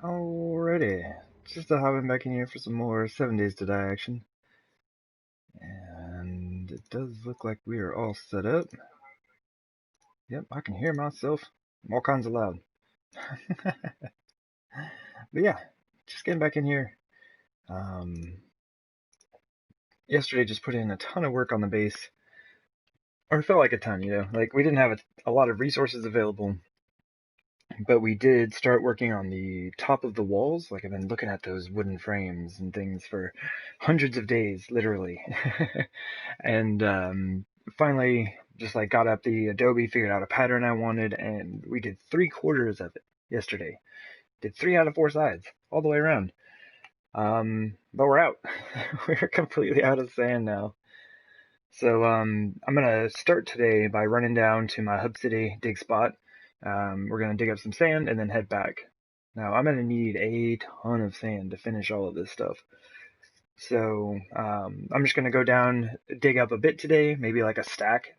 Alrighty, just hopping back in here for some more 7 Days to Die action. And it does look like we are all set up. Yep, I can hear myself. I'm all kinds of loud. But yeah, just getting back in here. Yesterday just put in a ton of work on the base. Or it felt like a ton, Like, we didn't have a lot of resources available. But we did start working on the top of the walls. Like, I've been looking at those wooden frames and things for hundreds of days, literally. And finally, just like got up the Adobe, figured out a pattern I wanted, and we did 3/4 of it yesterday. Did 3 out of 4 sides, all the way around. But we're out. We're completely out of sand now. So I'm gonna start today by running down to my Hub City dig spot. We're gonna dig up some sand and then head back. Now I'm gonna need a ton of sand to finish all of this stuff. So I'm just gonna go down, dig up a bit today, maybe like a stack,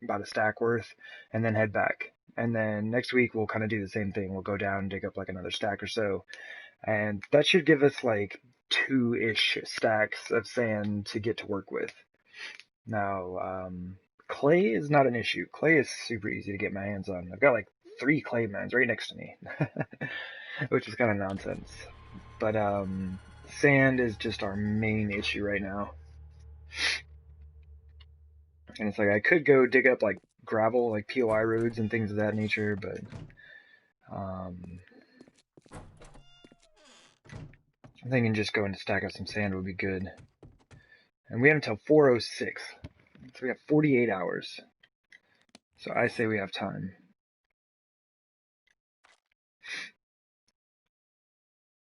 about a stack worth, and then head back. And then next week we'll kind of do the same thing. We'll go down, dig up like another stack or so, and that should give us like 2-ish stacks of sand to get to work with. Now, clay is not an issue. Clay is super easy to get my hands on. I've got like 3 clay mines right next to me, which is kind of nonsense. But sand is just our main issue right now. And it's like I could go dig up like gravel, like POI roads and things of that nature, but I'm thinking just going to stack up some sand would be good. And we have until 4:06, so we have 48 hours. So I say we have time.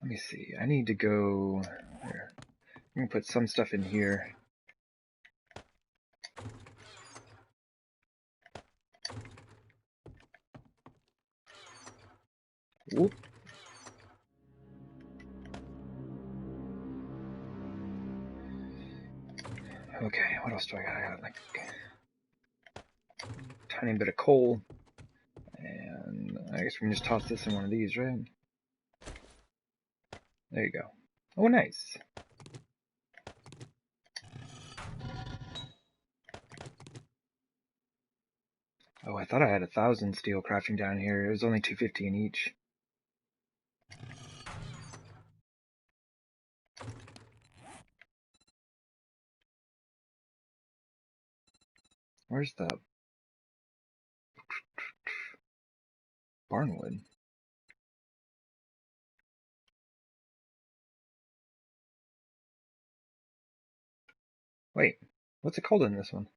Let me see. I need to go here. I'm gonna put some stuff in here. Whoop. Okay, what else do I got? I got like a tiny bit of coal. And I guess we can just toss this in one of these, right? There you go. Oh, nice. Oh, I thought I had 1,000 steel crafting down here. It was only 250 in each. Where's the barnwood? Wait, what's it called in this one?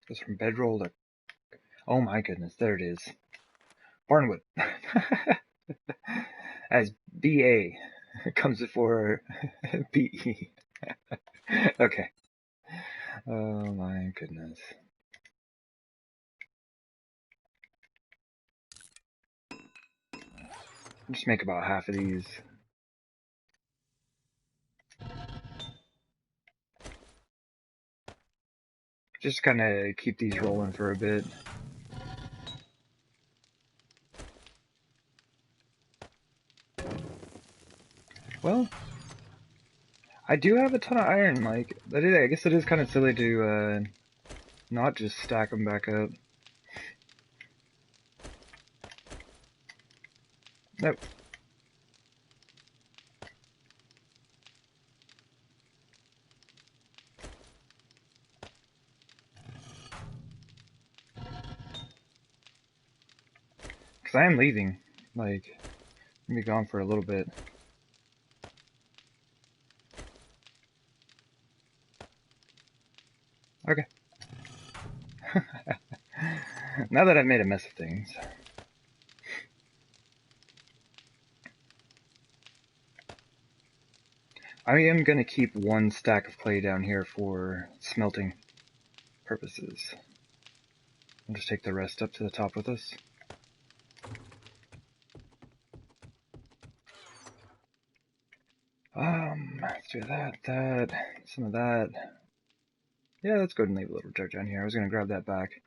Goes from bedroll to... Oh my goodness, there it is. Barnwood. As BA comes before BE. Okay. Oh my goodness. Just make about half of these. Just kind of keep these rolling for a bit. Well, I do have a ton of iron, like, I guess it is kind of silly to not just stack them back up. Nope. Because I am leaving. Like, I'm gonna be gone for a little bit. Okay. Now that I've made a mess of things. I am gonna keep 1 stack of clay down here for smelting purposes. I'll just take the rest up to the top with us. Let's do that, some of that. Yeah, let's go ahead and leave a little dirt down here. I was going to grab that back.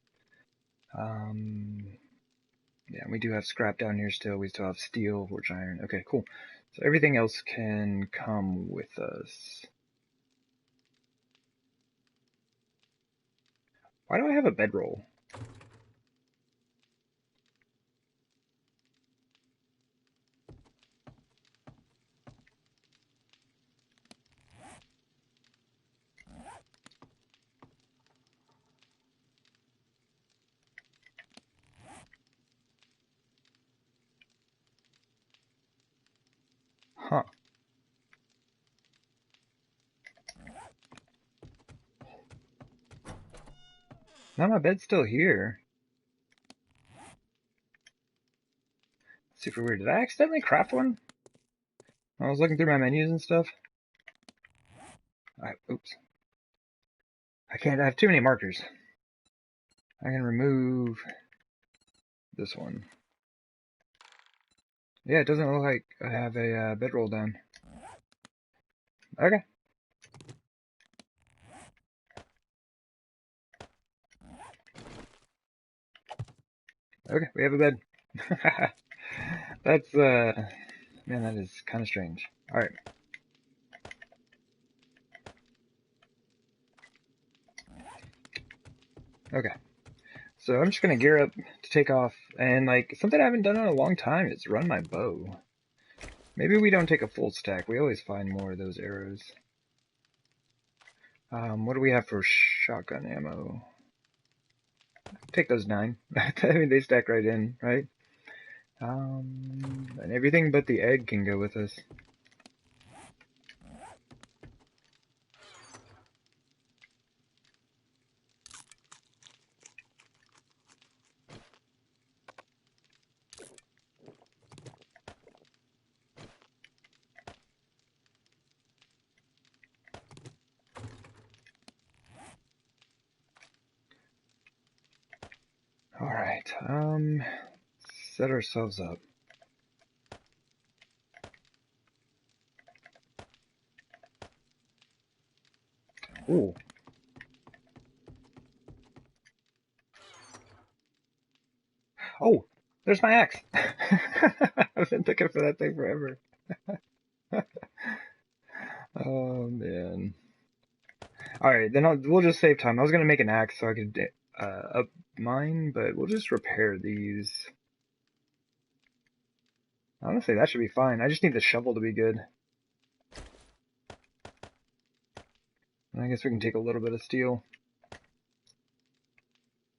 Yeah, we do have scrap down here still. We still have steel, forged iron. Okay, cool. So everything else can come with us. Why do I have a bedroll? Huh. Now my bed's still here. Super weird. Did I accidentally craft one? I was looking through my menus and stuff. Oops. I can't, I have too many markers. I can remove this one. Yeah, it doesn't look like I have a bedroll down. Okay. Okay, we have a bed. That's, man, that is kind of strange. Alright. Okay. So I'm just gonna gear up to take off, and like, something I haven't done in a long time is run my bow. Maybe we don't take a full stack. We always find more of those arrows. What do we have for shotgun ammo? Take those 9. I mean, they stack right in, right? And everything but the egg can go with us. Alright, set ourselves up. Ooh. Oh, there's my axe. I've been looking for that thing forever. Oh man. Alright, then we'll just save time. I was gonna make an axe so I could up mine, but we'll just repair these. Honestly, that should be fine. I just need the shovel to be good. And I guess we can take a little bit of steel.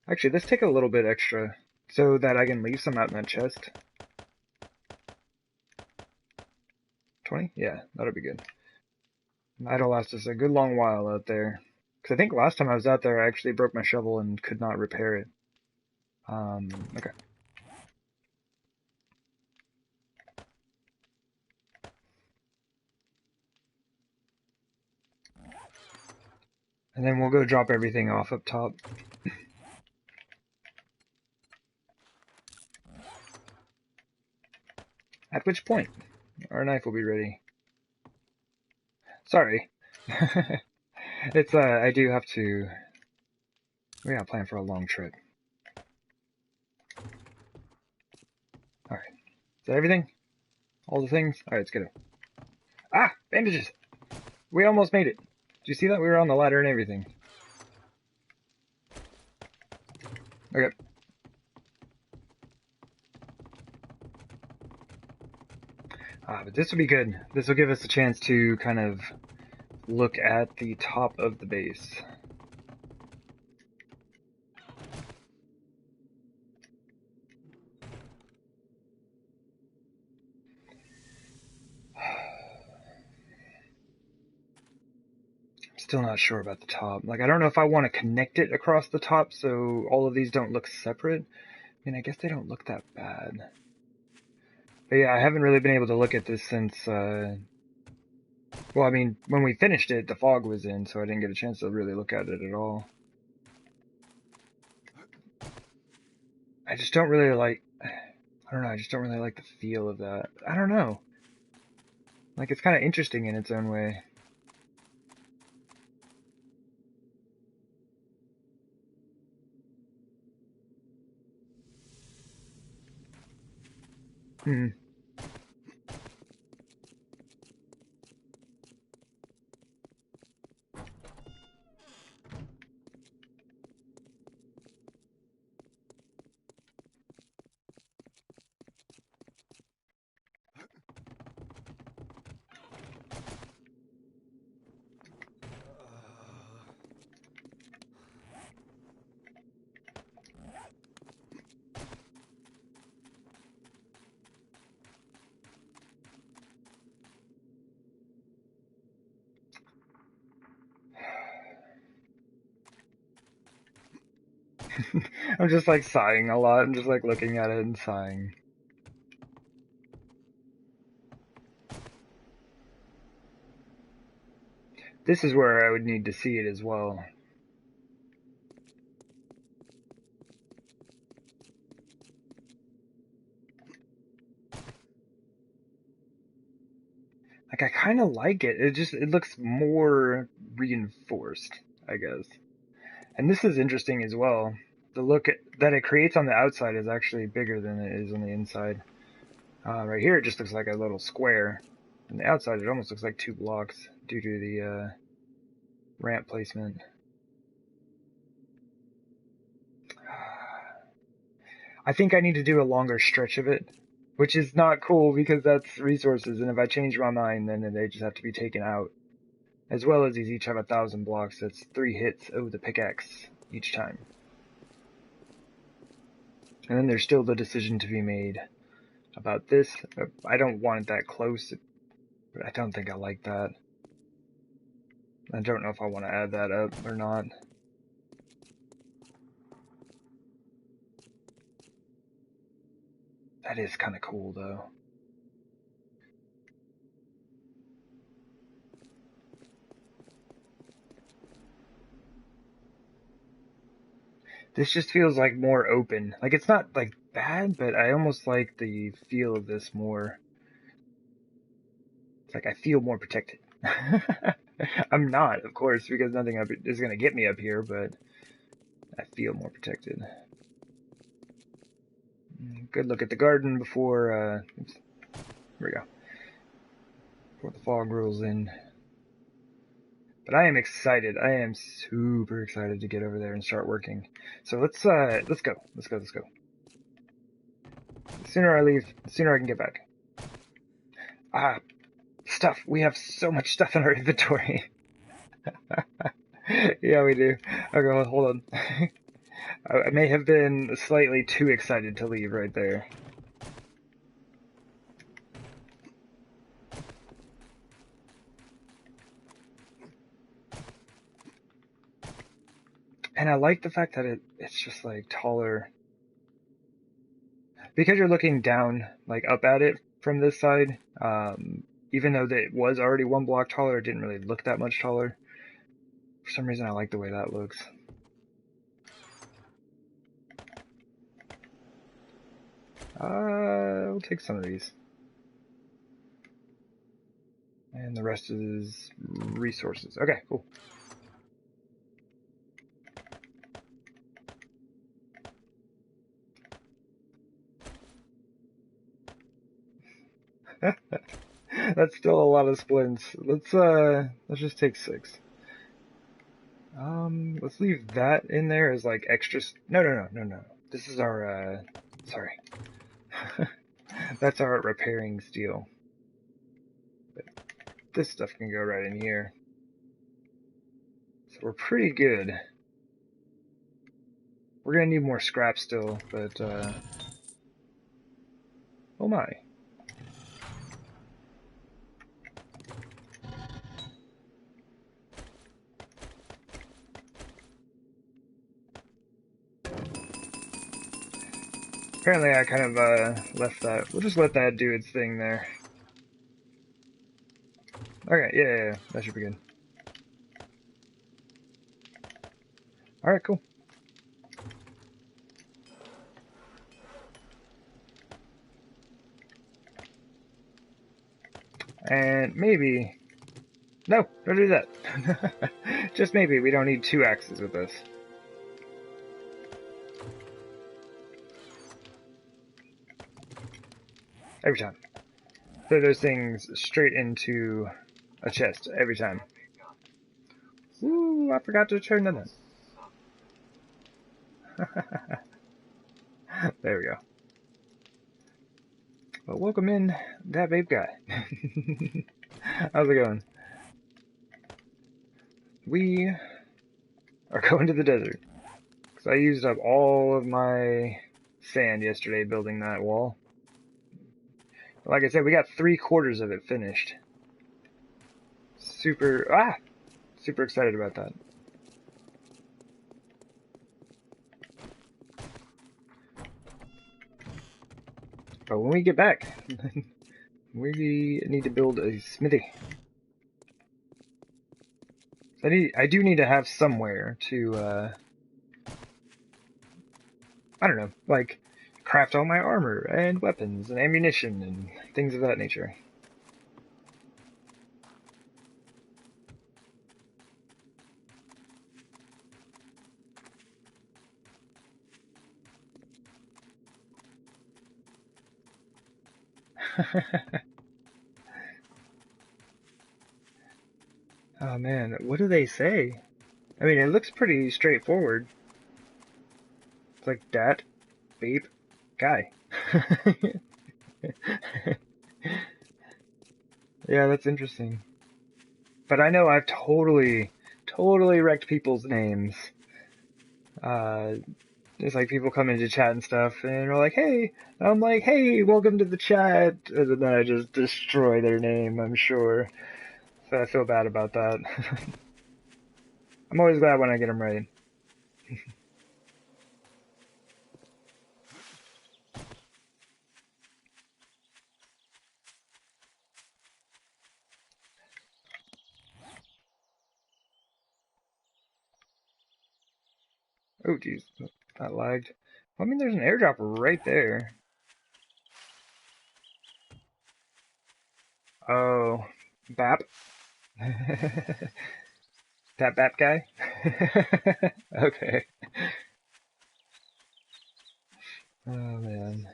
Actually, let's take a little bit extra so that I can leave some out in that chest. 20? Yeah, that'll be good. That'll last us a good long while out there. Because I think last time I was out there, I actually broke my shovel and could not repair it. Okay. And then we'll go drop everything off up top. At which point, our knife will be ready. Sorry. It's, I do have to... We gotta plan for a long trip. Alright. Is that everything? All the things? Alright, let's get it. Ah! Bandages! We almost made it. Did you see that? We were on the ladder and everything. Okay. But this will be good. This will give us a chance to kind of look at the top of the base. I'm still not sure about the top. Like, I don't know if I want to connect it across the top so all of these don't look separate. I mean, I guess they don't look that bad. But yeah, I haven't really been able to look at this since, well, I mean, when we finished it, the fog was in, so I didn't get a chance to really look at it at all. I just don't really like, I don't know, I just don't really like the feel of that. I don't know. Like, it's kind of interesting in its own way. Hmm. I'm just like sighing a lot. I'm just like looking at it and sighing. This is where I would need to see it as well. Like I kind of like it. It looks more reinforced, I guess. And this is interesting as well. The look that it creates on the outside is actually bigger than it is on the inside. Right here, it just looks like a little square. On the outside, it almost looks like 2 blocks due to the ramp placement. I think I need to do a longer stretch of it, which is not cool because that's resources, and if I change my mind, then they just have to be taken out. As well as these each have 1,000 blocks, that's 3 hits of the pickaxe each time. And then there's still the decision to be made about this. I don't want it that close, but I don't think I like that. I don't know if I want to add that up or not. That is kind of cool, though. This just feels like more open. Like, it's not, like, bad, but I almost like the feel of this more. It's like I feel more protected. I'm not, of course, because nothing is going to get me up here, but I feel more protected. Good look at the garden before, oops, here we go. Before the fog rolls in. But I am excited. I am super excited to get over there and start working. So let's go. Let's go. The sooner I leave, the sooner I can get back. Stuff. We have so much stuff in our inventory. Yeah, we do. Okay, well, hold on. I may have been slightly too excited to leave right there. And I like the fact that it's just like taller. Because you're looking down, like up at it from this side, even though it was already 1 block taller, it didn't really look that much taller. For some reason, I like the way that looks. We'll take some of these. And the rest is resources. Okay, cool. That's still a lot of splints. Let's just take 6. Let's leave that in there as like extras. No. This is our sorry. That's our repairing steel. But this stuff can go right in here. So we're pretty good. We're gonna need more scrap still, but oh my. Apparently I kind of left that. We'll just let that do its thing there. Okay, yeah, that should be good. Alright, cool. And maybe... No, don't do that. Just maybe we don't need 2 axes with this. Every time. Throw those things straight into a chest every time. Ooh, I forgot to turn that on. There we go. Well, welcome in, that babe guy. How's it going? We are going to the desert. Because I used up all of my sand yesterday building that wall. Like I said, we got 3/4 of it finished. Super excited about that. But when we get back, we need to build a smithy. I do need to have somewhere to, I don't know, like, craft all my armor and weapons and ammunition and things of that nature. Oh man, what do they say? I mean, it looks pretty straightforward. It's like that, babe, guy. Yeah, that's interesting. But I know I've totally wrecked people's names. It's like people come into chat and stuff, and they're like, hey, I'm like, hey, welcome to the chat, and then I just destroy their name, I'm sure. So I feel bad about that. I'm always glad when I get them right. Oh, geez, that lagged. Well, I mean, there's an airdrop right there. Oh, Bap. That Bap guy? Okay. Oh, man.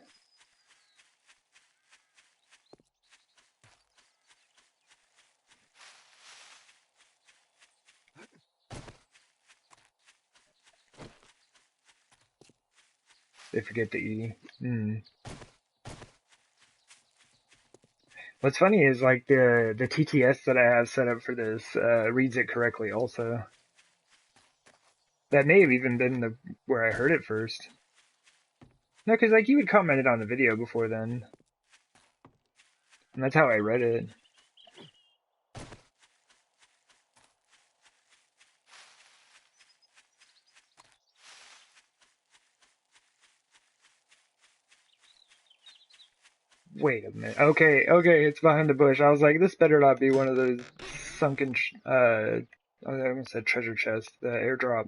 They forget the E. What's funny is like the TTS that I have set up for this reads it correctly also. That may have even been where I heard it first. No, because like you had commented on the video before then, and that's how I read it. Wait a minute. Okay, it's behind the bush. I was like, this better not be one of those sunken, I almost said treasure chest, the airdrop.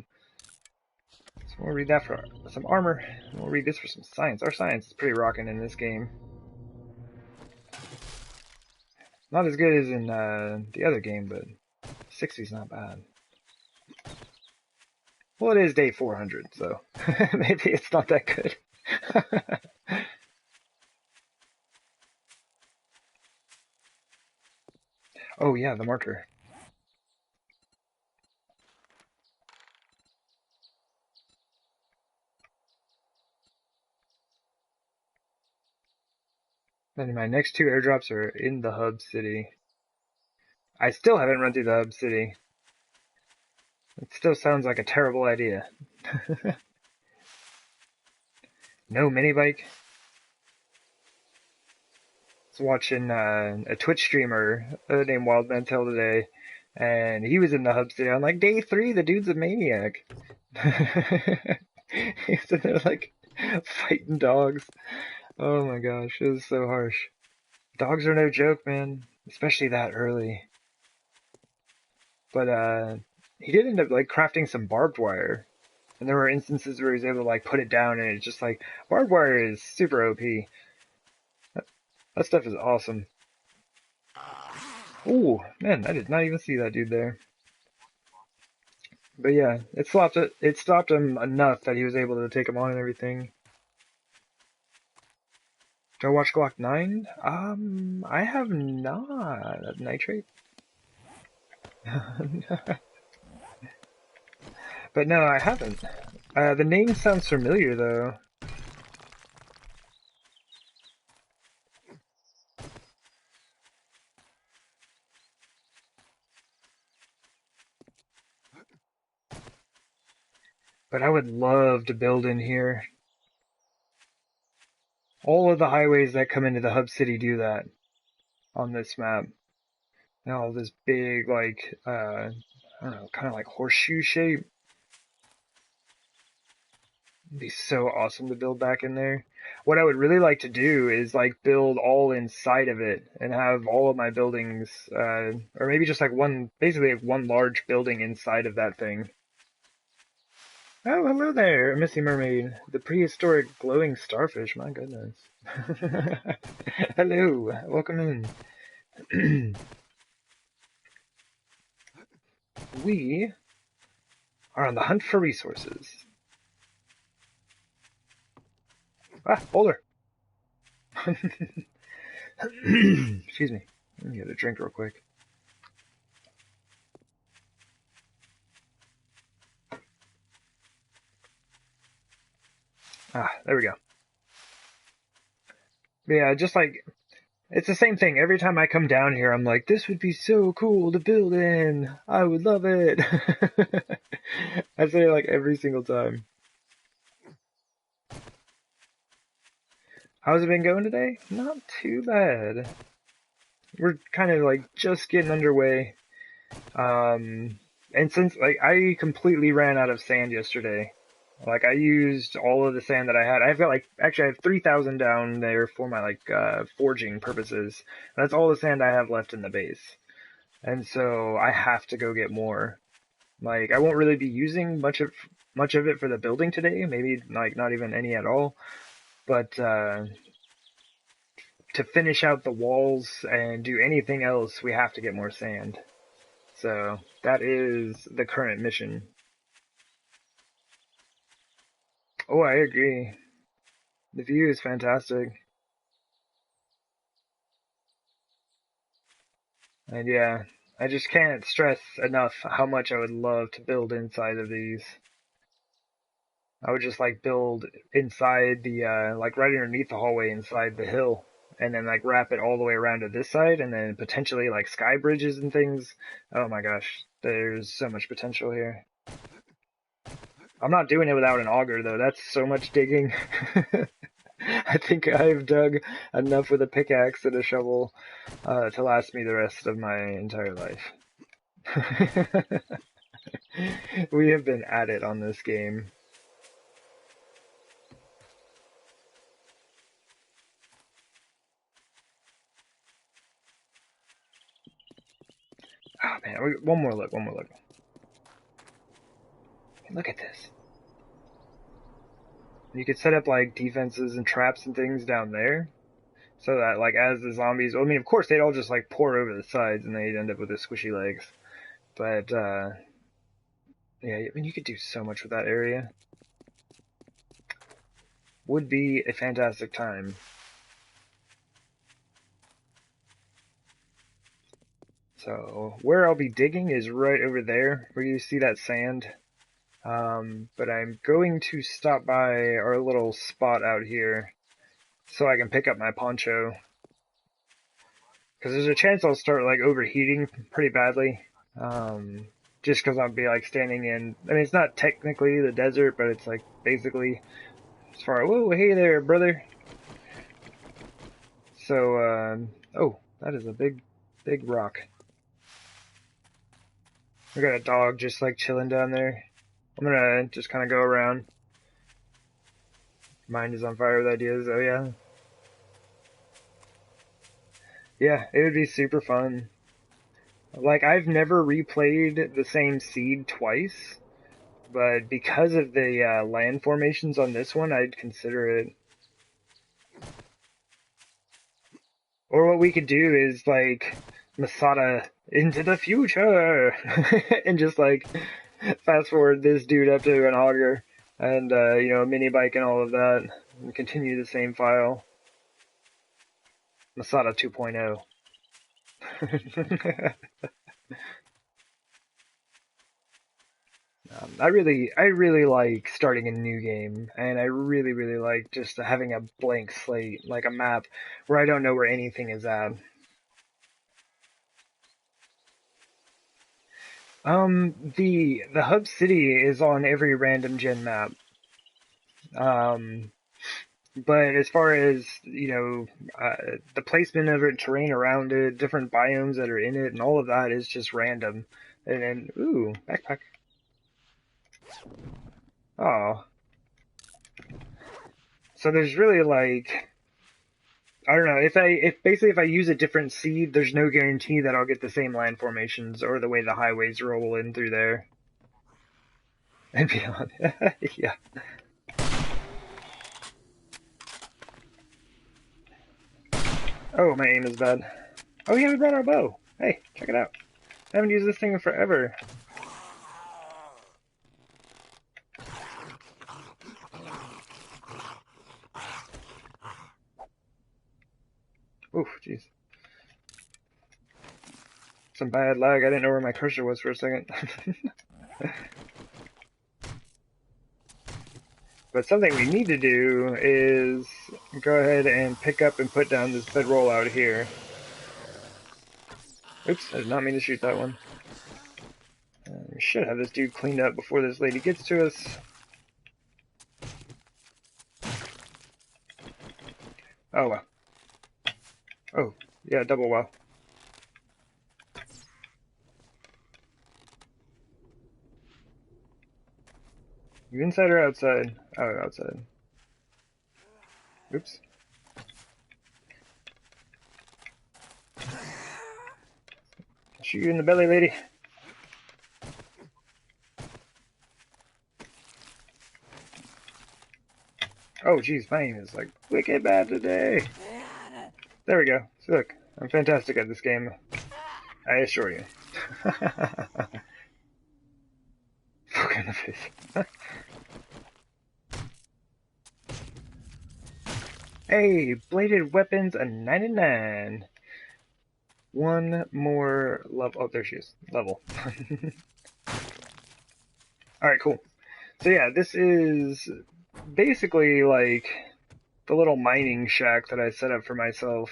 So we'll read that for some armor. We'll read this for some science. Our science is pretty rocking in this game. Not as good as in the other game, but 60's not bad. Well, it is day 400, so maybe it's not that good. Oh yeah, the marker. Then my next 2 airdrops are in the hub city. I still haven't run through the hub city. It still sounds like a terrible idea. No mini bike. I was watching a Twitch streamer named Wild Mantel today, and he was in the hub city. I'm like, day 3, the dude's a maniac. He's in there like fighting dogs. Oh my gosh, it was so harsh. Dogs are no joke, man, especially that early. But he did end up like crafting some barbed wire, and there were instances where he was able to like put it down, and it's just like barbed wire is super OP. That stuff is awesome. Ooh, man, I did not even see that dude there. But yeah, it stopped him enough that he was able to take him on and everything. Do I watch Glock 9? I have not. Nitrate? But no, I haven't. The name sounds familiar, though. But I would love to build in here. All of the highways that come into the hub city do that on this map. And all this big, like, I don't know, kind of like horseshoe shape. It'd be so awesome to build back in there. What I would really like to do is like build all inside of it and have all of my buildings, or maybe just like one, basically like one large building inside of that thing. Oh, hello there, Missy Mermaid. The prehistoric glowing starfish, my goodness. Hello, welcome in. We are on the hunt for resources. Ah, boulder. Excuse me. Let me get a drink real quick. Ah, there we go. Yeah, just like, it's the same thing. Every time I come down here, I'm like, this would be so cool to build in. I would love it. I say it like every single time. How's it been going today? Not too bad. We're kind of like just getting underway. And since like I completely ran out of sand yesterday, like I used all of the sand that I had. I've got like actually I have 3,000 down there for my like forging purposes. That's all the sand I have left in the base, and so I have to go get more. Like I won't really be using much of it for the building today. Maybe like not even any at all. But to finish out the walls and do anything else, we have to get more sand. So that is the current mission. Oh, I agree. The view is fantastic. And yeah, I just can't stress enough how much I would love to build inside of these. I would just like build inside the, like right underneath the hallway inside the hill. And then like wrap it all the way around to this side and then potentially like sky bridges and things. Oh my gosh, there's so much potential here. I'm not doing it without an auger though, that's so much digging. I think I've dug enough with a pickaxe and a shovel to last me the rest of my entire life. We have been at it on this game. Oh man, one more look. Look at this. You could set up like defenses and traps and things down there. So that like as the zombies, I mean of course they'd all just like pour over the sides and they'd end up with the squishy legs. But yeah, I mean you could do so much with that area. Would be a fantastic time. So where I'll be digging is right over there where you see that sand. But I'm going to stop by our little spot out here so I can pick up my poncho. Because there's a chance I'll start like overheating pretty badly. Just because I'll be like standing in, I mean it's not technically the desert, but it's like basically as far, whoa, hey there brother. So, oh, that is a big rock. We got a dog just like chilling down there. I'm gonna just kind of go around. Mind is on fire with ideas, oh yeah. Yeah, it would be super fun. Like, I've never replayed the same seed twice, but because of the land formations on this one, I'd consider it. Or what we could do is, like, Masada into the future! And just, like, fast forward this dude up to an auger, and, you know, a mini bike and all of that, and continue the same file. Masada 2.0. I really like starting a new game, and I really like just having a blank slate, like a map where I don't know where anything is at. The hub city is on every random gen map. Um, but as far as, the placement of it, terrain around it, different biomes that are in it, and all of that is just random. And then, ooh, backpack. Oh. So there's really like, I don't know, if I use a different seed, there's no guarantee that I'll get the same land formations or the way the highways roll in through there. And beyond. Yeah. Oh, my aim is bad. Oh yeah, we brought our bow. Hey, check it out. I haven't used this thing in forever. Oof, jeez. Some bad lag. I didn't know where my cursor was for a second. But something we need to do is go ahead and pick up and put down this bedroll out here. Oops, I did not mean to shoot that one. We should have this dude cleaned up before this lady gets to us. Oh, wow. Oh, yeah, double wow. You inside or outside? Oh, outside. Oops. Shoot you in the belly, lady. Oh, jeez, my aim is like wicked bad today. There we go. So look, I'm fantastic at this game. I assure you. Fuck in the face. Hey, bladed weapons, a 99. One more level. Oh, there she is. Level. Alright, cool. So yeah, this is basically like the little mining shack that I set up for myself.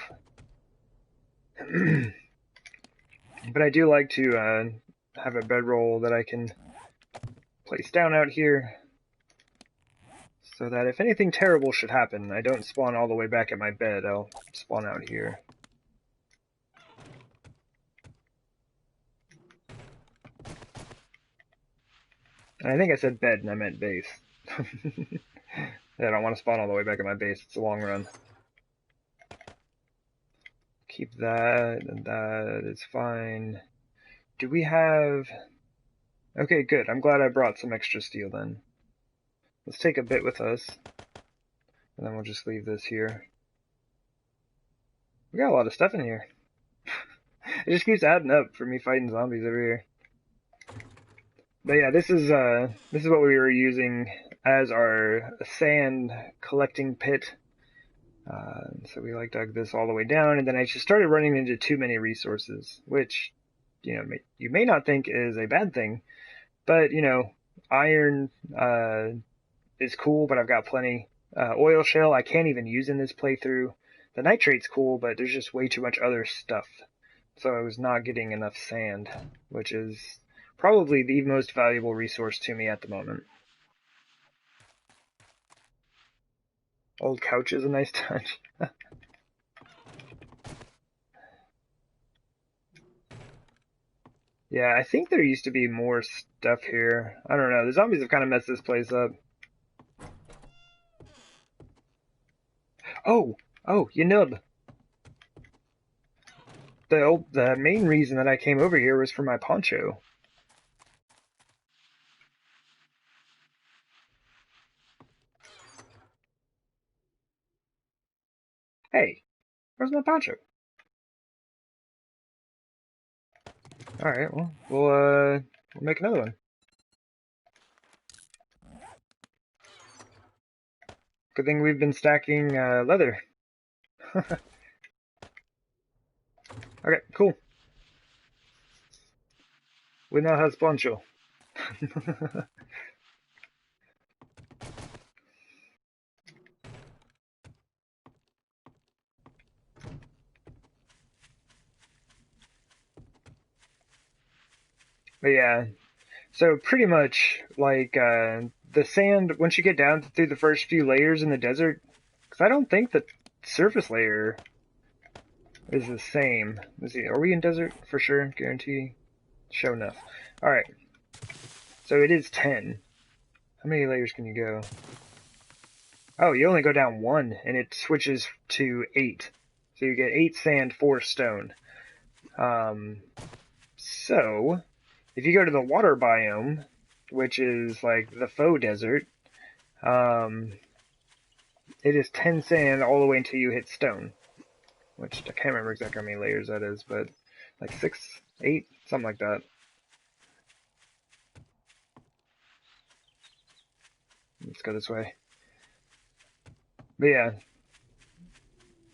But I do like to have a bedroll that I can place down out here, so that if anything terrible should happen, I don't spawn all the way back at my bed. I'll spawn out here. And I think I said bed and I meant base. I don't want to spawn all the way back at my base. It's a long run. Keep that, and that is fine. Do we have... Okay, good. I'm glad I brought some extra steel then. Let's take a bit with us. And then we'll just leave this here. We got a lot of stuff in here. It just keeps adding up for me fighting zombies over here. But yeah, this is what we were using as our sand collecting pit. So we dug this all the way down, and then I just started running into too many resources, which, you may not think is a bad thing, but iron is cool, but I've got plenty. Oil shell I can't even use in this playthrough. The nitrate's cool, but there's just way too much other stuff. So I was not getting enough sand, which is probably the most valuable resource to me at the moment. Old couch is a nice touch. Yeah, I think there used to be more stuff here. I don't know. The zombies have kind of messed this place up. Oh, you nub. The main reason that I came over here was for my poncho. Hey, where's my poncho? All right, well, we'll make another one. Good thing we've been stacking leather. Okay, cool. We now have Sponcho. But yeah, so pretty much like the sand, once you get down through the first few layers in the desert, because I don't think the surface layer is the same. Let's see, are we in desert for sure? Guarantee? Show enough. Alright, so it is 10. How many layers can you go? Oh, you only go down 1, and it switches to 8. So you get 8 sand, 4 stone. So, if you go to the water biome, which is like the faux desert, it is 10 sand all the way until you hit stone. Which I can't remember exactly how many layers that is, but like 6, 8, something like that. Let's go this way. But yeah,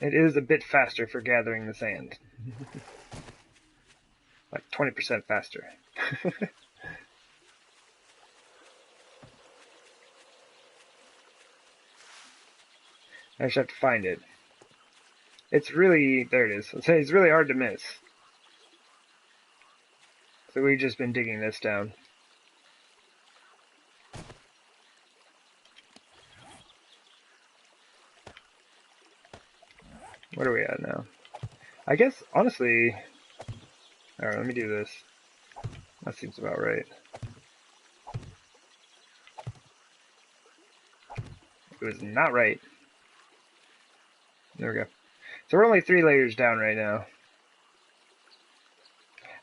it is a bit faster for gathering the sand. Like 20% faster. I just have to find it. It's really, there it is. It's really hard to miss. So we've just been digging this down. What are we at now? I guess, honestly... Alright, let me do this. That seems about right. It was not right. There we go. So we're only 3 layers down right now.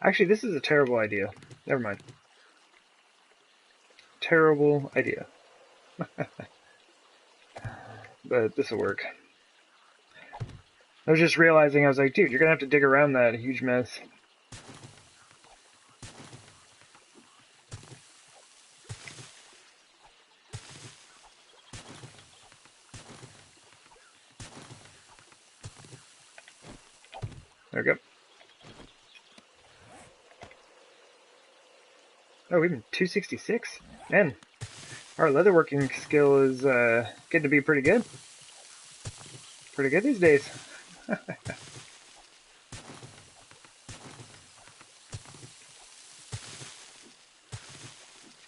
Actually, this is a terrible idea. Never mind. Terrible idea. But this will work. I was just realizing, I was like, dude, you're gonna have to dig around that huge mess. There we go. Oh, even 266? Man, our leatherworking skill is getting to be pretty good. Pretty good these days.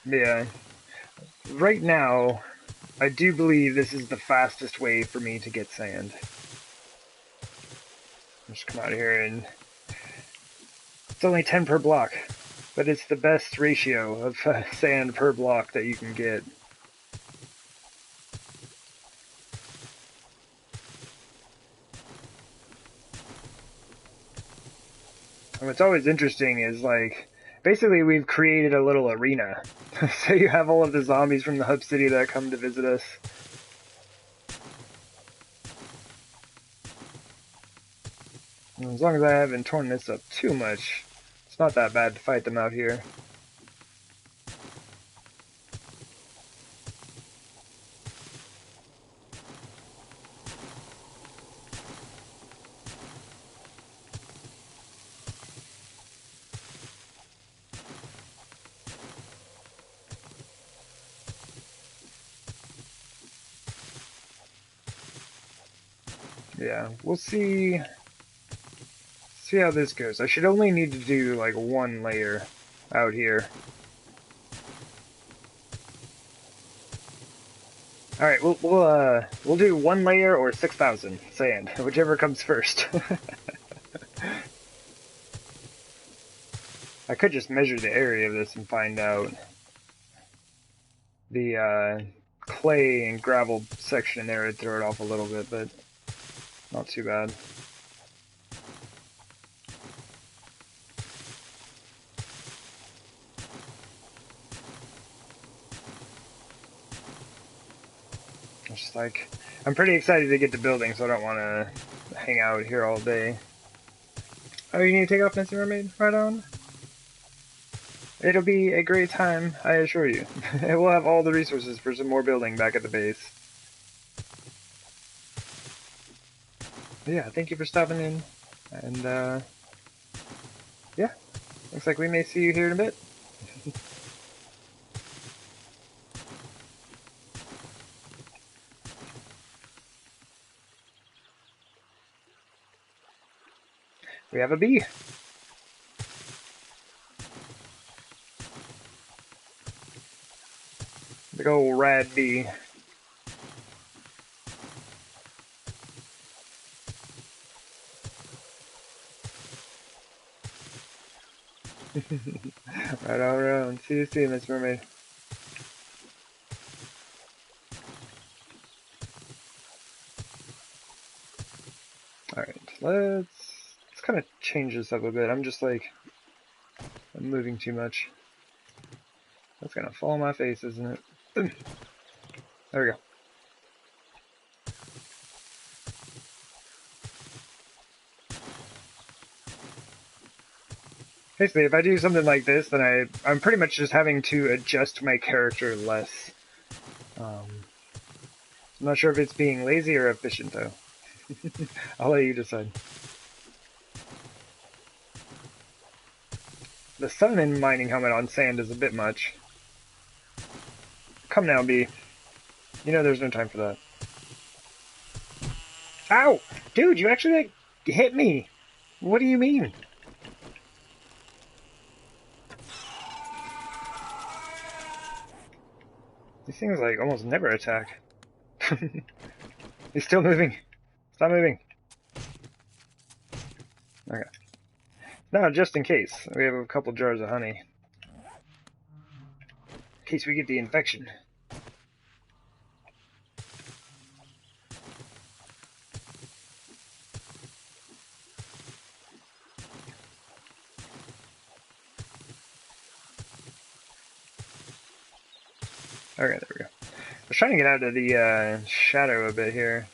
Yeah. Right now, I do believe this is the fastest way for me to get sand. Just come out here and... It's only 10 per block, but it's the best ratio of sand per block that you can get. And what's always interesting is, like, basically we've created a little arena. So you have all of the zombies from the hub city that come to visit us. And as long as I haven't torn this up too much, it's not that bad to fight them out here. Yeah, we'll see how this goes. I should only need to do like 1 layer out here. All right, we'll do 1 layer or 6,000 sand, whichever comes first. I could just measure the area of this and find out. The clay and gravel section there would throw it off a little bit, but not too bad. It's just like, I'm pretty excited to get to building, so I don't want to hang out here all day. Oh, you need to take off, Nancy Mermaid? Right on. It'll be a great time, I assure you. We'll have all the resources for some more building back at the base. But yeah, thank you for stopping in, and Yeah, looks like we may see you here in a bit. We have a bee. Big old rad bee. Right on around. See you soon, Miss Mermaid. Alright, let's kind of change this up a bit. I'm just like, I'm moving too much. That's gonna fall on my face, isn't it? There we go. Basically, if I do something like this, then I'm pretty much just having to adjust my character less. I'm not sure if it's being lazy or efficient, though. I'll let you decide. The sun and mining helmet on sand is a bit much. Come now, bee. You know there's no time for that. Ow! Dude, you actually, like, hit me! What do you mean? These things, like, almost never attack. He's still moving. Stop moving. Okay. Now, just in case, we have a couple jars of honey. In case we get the infection. Okay, there we go. I was trying to get out of the shadow a bit here.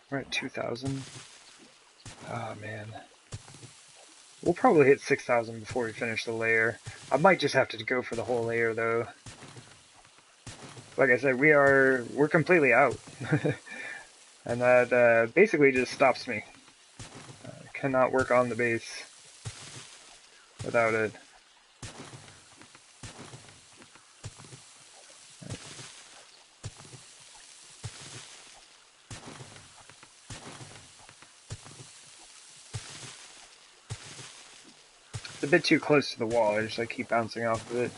We're at 2,000. Oh, man. We'll probably hit 6,000 before we finish the layer. I might just have to go for the whole layer, though. Like I said, we're completely out. And that basically just stops me. I cannot work on the base without it. It's a bit too close to the wall. I just like keep bouncing off of it.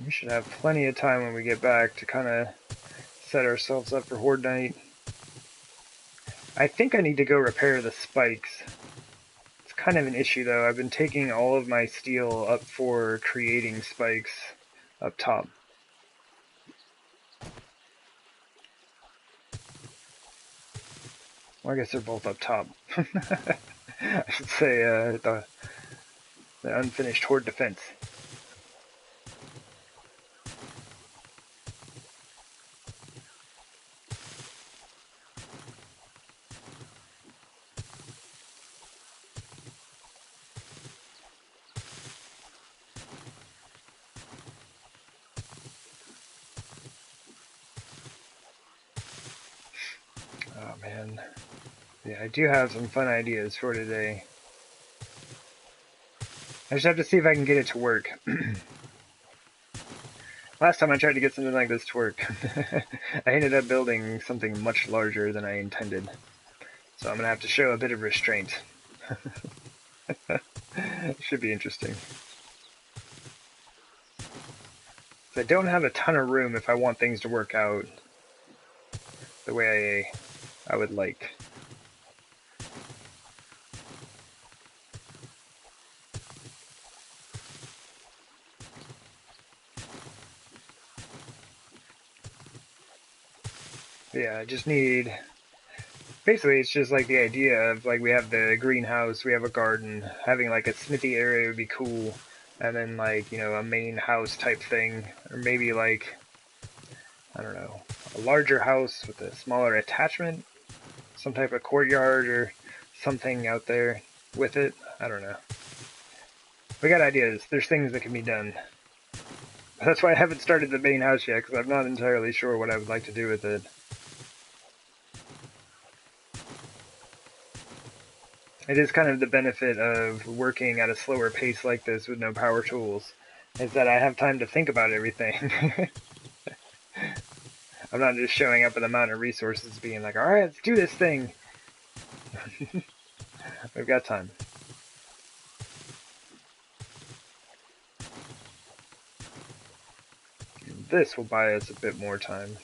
We should have plenty of time when we get back to kind of set ourselves up for Horde Night. I think I need to go repair the spikes. It's kind of an issue though. I've been taking all of my steel up for creating spikes up top. Well, I guess they're both up top. I should say the unfinished Horde defense. Oh man. Yeah, I do have some fun ideas for today. I just have to see if I can get it to work. Last time I tried to get something like this to work, I ended up building something much larger than I intended. So I'm going to have to show a bit of restraint. Should be interesting. I don't have a ton of room if I want things to work out the way I would like. Yeah, I just need... Basically, it's just like the idea of, like, we have the greenhouse, we have a garden, having like a smithy area would be cool, and then like, you know, a main house type thing, or maybe like, I don't know, a larger house with a smaller attachment, some type of courtyard or something out there with it. I don't know. We got ideas. There's things that can be done. That's why I haven't started the main house yet, because I'm not entirely sure what I would like to do with it. It is kind of the benefit of working at a slower pace like this with no power tools, is that I have time to think about everything. I'm not just showing up with a mountain of resources being like, alright, let's do this thing. We've got time. This will buy us a bit more time.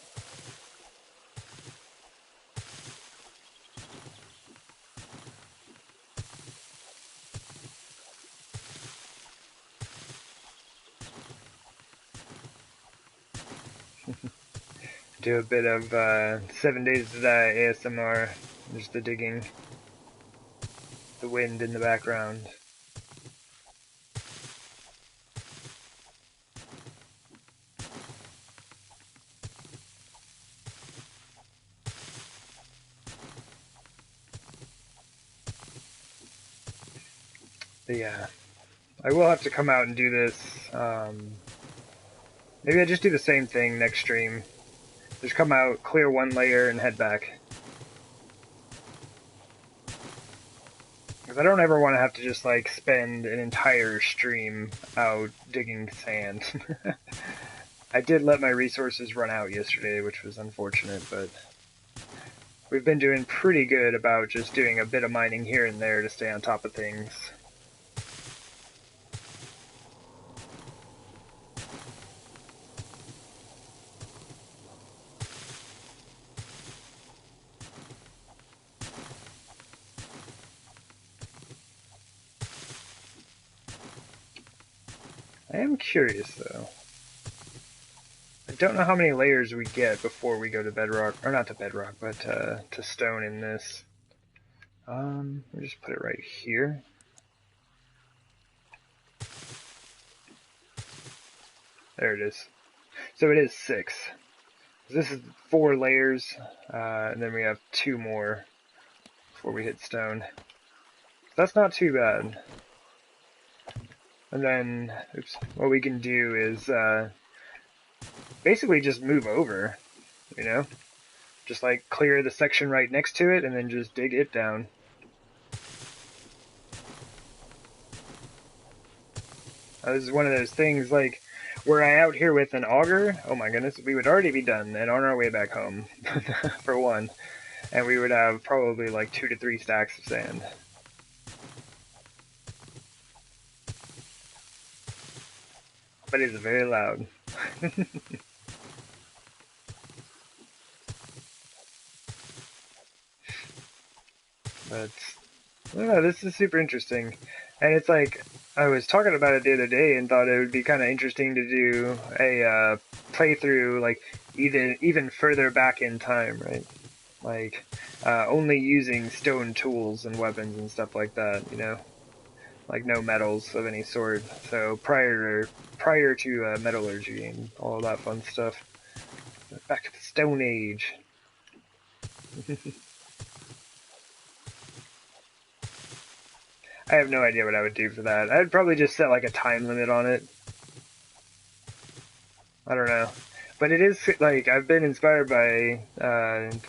Do a bit of 7 Days to Die ASMR, just the digging, the wind in the background. But yeah, I will have to come out and do this. Maybe I just do the same thing next stream. Just come out, clear one layer, and head back. Because I don't ever want to have to just like spend an entire stream out digging sand. I did let my resources run out yesterday, which was unfortunate, but we've been doing pretty good about just doing a bit of mining here and there to stay on top of things. I am curious, though. I don't know how many layers we get before we go to bedrock, or not to bedrock, but to stone in this. We'll just put it right here. There it is. So it is 6. This is 4 layers, and then we have 2 more before we hit stone. That's not too bad. And then, oops, what we can do is basically just move over, you know? Just like clear the section right next to it and then just dig it down. This is one of those things like, were I out here with an auger, oh my goodness, we would already be done and on our way back home, for one. And we would have probably like 2 to 3 stacks of sand. But it's very loud. But, I don't know, this is super interesting. And it's like, I was talking about it the other day and thought it would be kind of interesting to do a playthrough, like, even further back in time, right? Like, only using stone tools and weapons and stuff like that, you know? Like, no metals of any sort. So, prior to metallurgy and all that fun stuff. Back to the Stone Age. I have no idea what I would do for that. I'd probably just set like a time limit on it. I don't know. But it is like I've been inspired by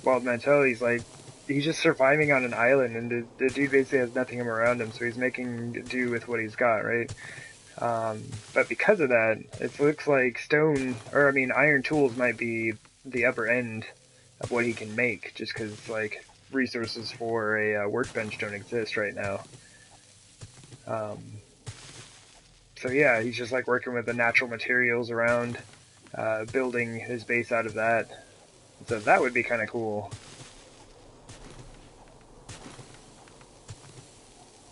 Wild Mantel. He's just surviving on an island, and the dude basically has nothing around him, so he's making do with what he's got, right? But because of that, it looks like iron tools might be the upper end of what he can make, just because like resources for a workbench don't exist right now. Um, so yeah, he's just like working with the natural materials around, building his base out of that. So that would be kind of cool.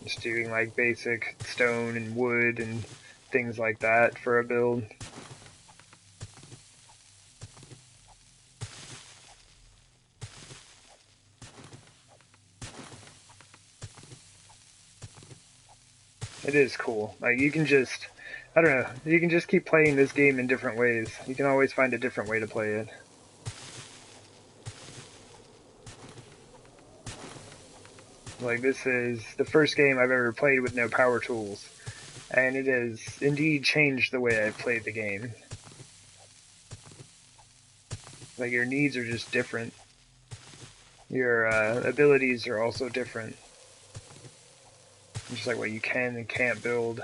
Just doing like basic stone and wood and things like that for a build. It is cool. Like you can just I don't know. You can just keep playing this game in different ways. You can always find a different way to play it. Like, this is the first game I've ever played with no power tools, and it has indeed changed the way I've played the game. Like, your needs are just different. Your abilities are also different. Just like what you can and can't build.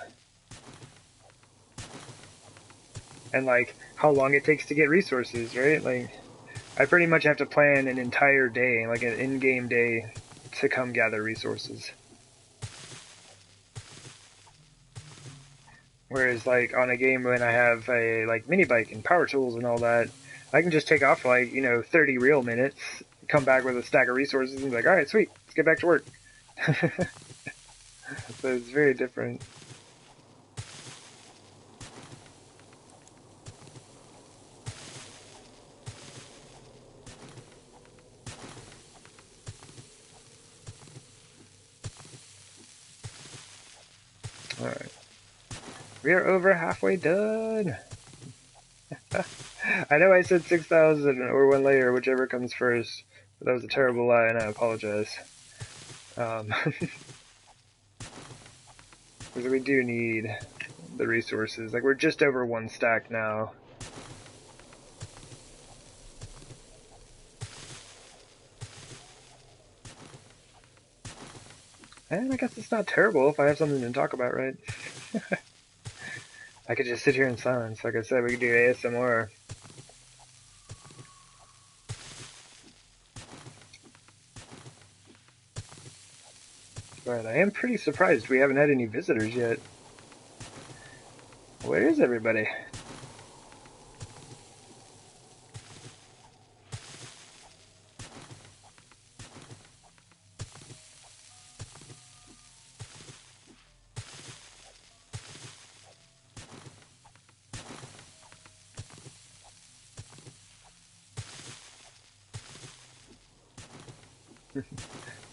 And like, how long it takes to get resources, right? Like, I pretty much have to plan an entire day, like an in-game day, to come gather resources. Whereas, like, on a game when I have a, like, mini bike and power tools and all that, I can just take off for, like, 30 real minutes, come back with a stack of resources, and be like, alright, sweet, let's get back to work. So it's very different. Alright. We are over halfway done. I know I said 6,000 or one layer, whichever comes first, but that was a terrible lie, and I apologize. Because we do need the resources. Like, we're just over one stack now. And I guess it's not terrible if I have something to talk about, right? I could just sit here in silence. Like I said, we could do ASMR. But I am pretty surprised we haven't had any visitors yet. Where is everybody?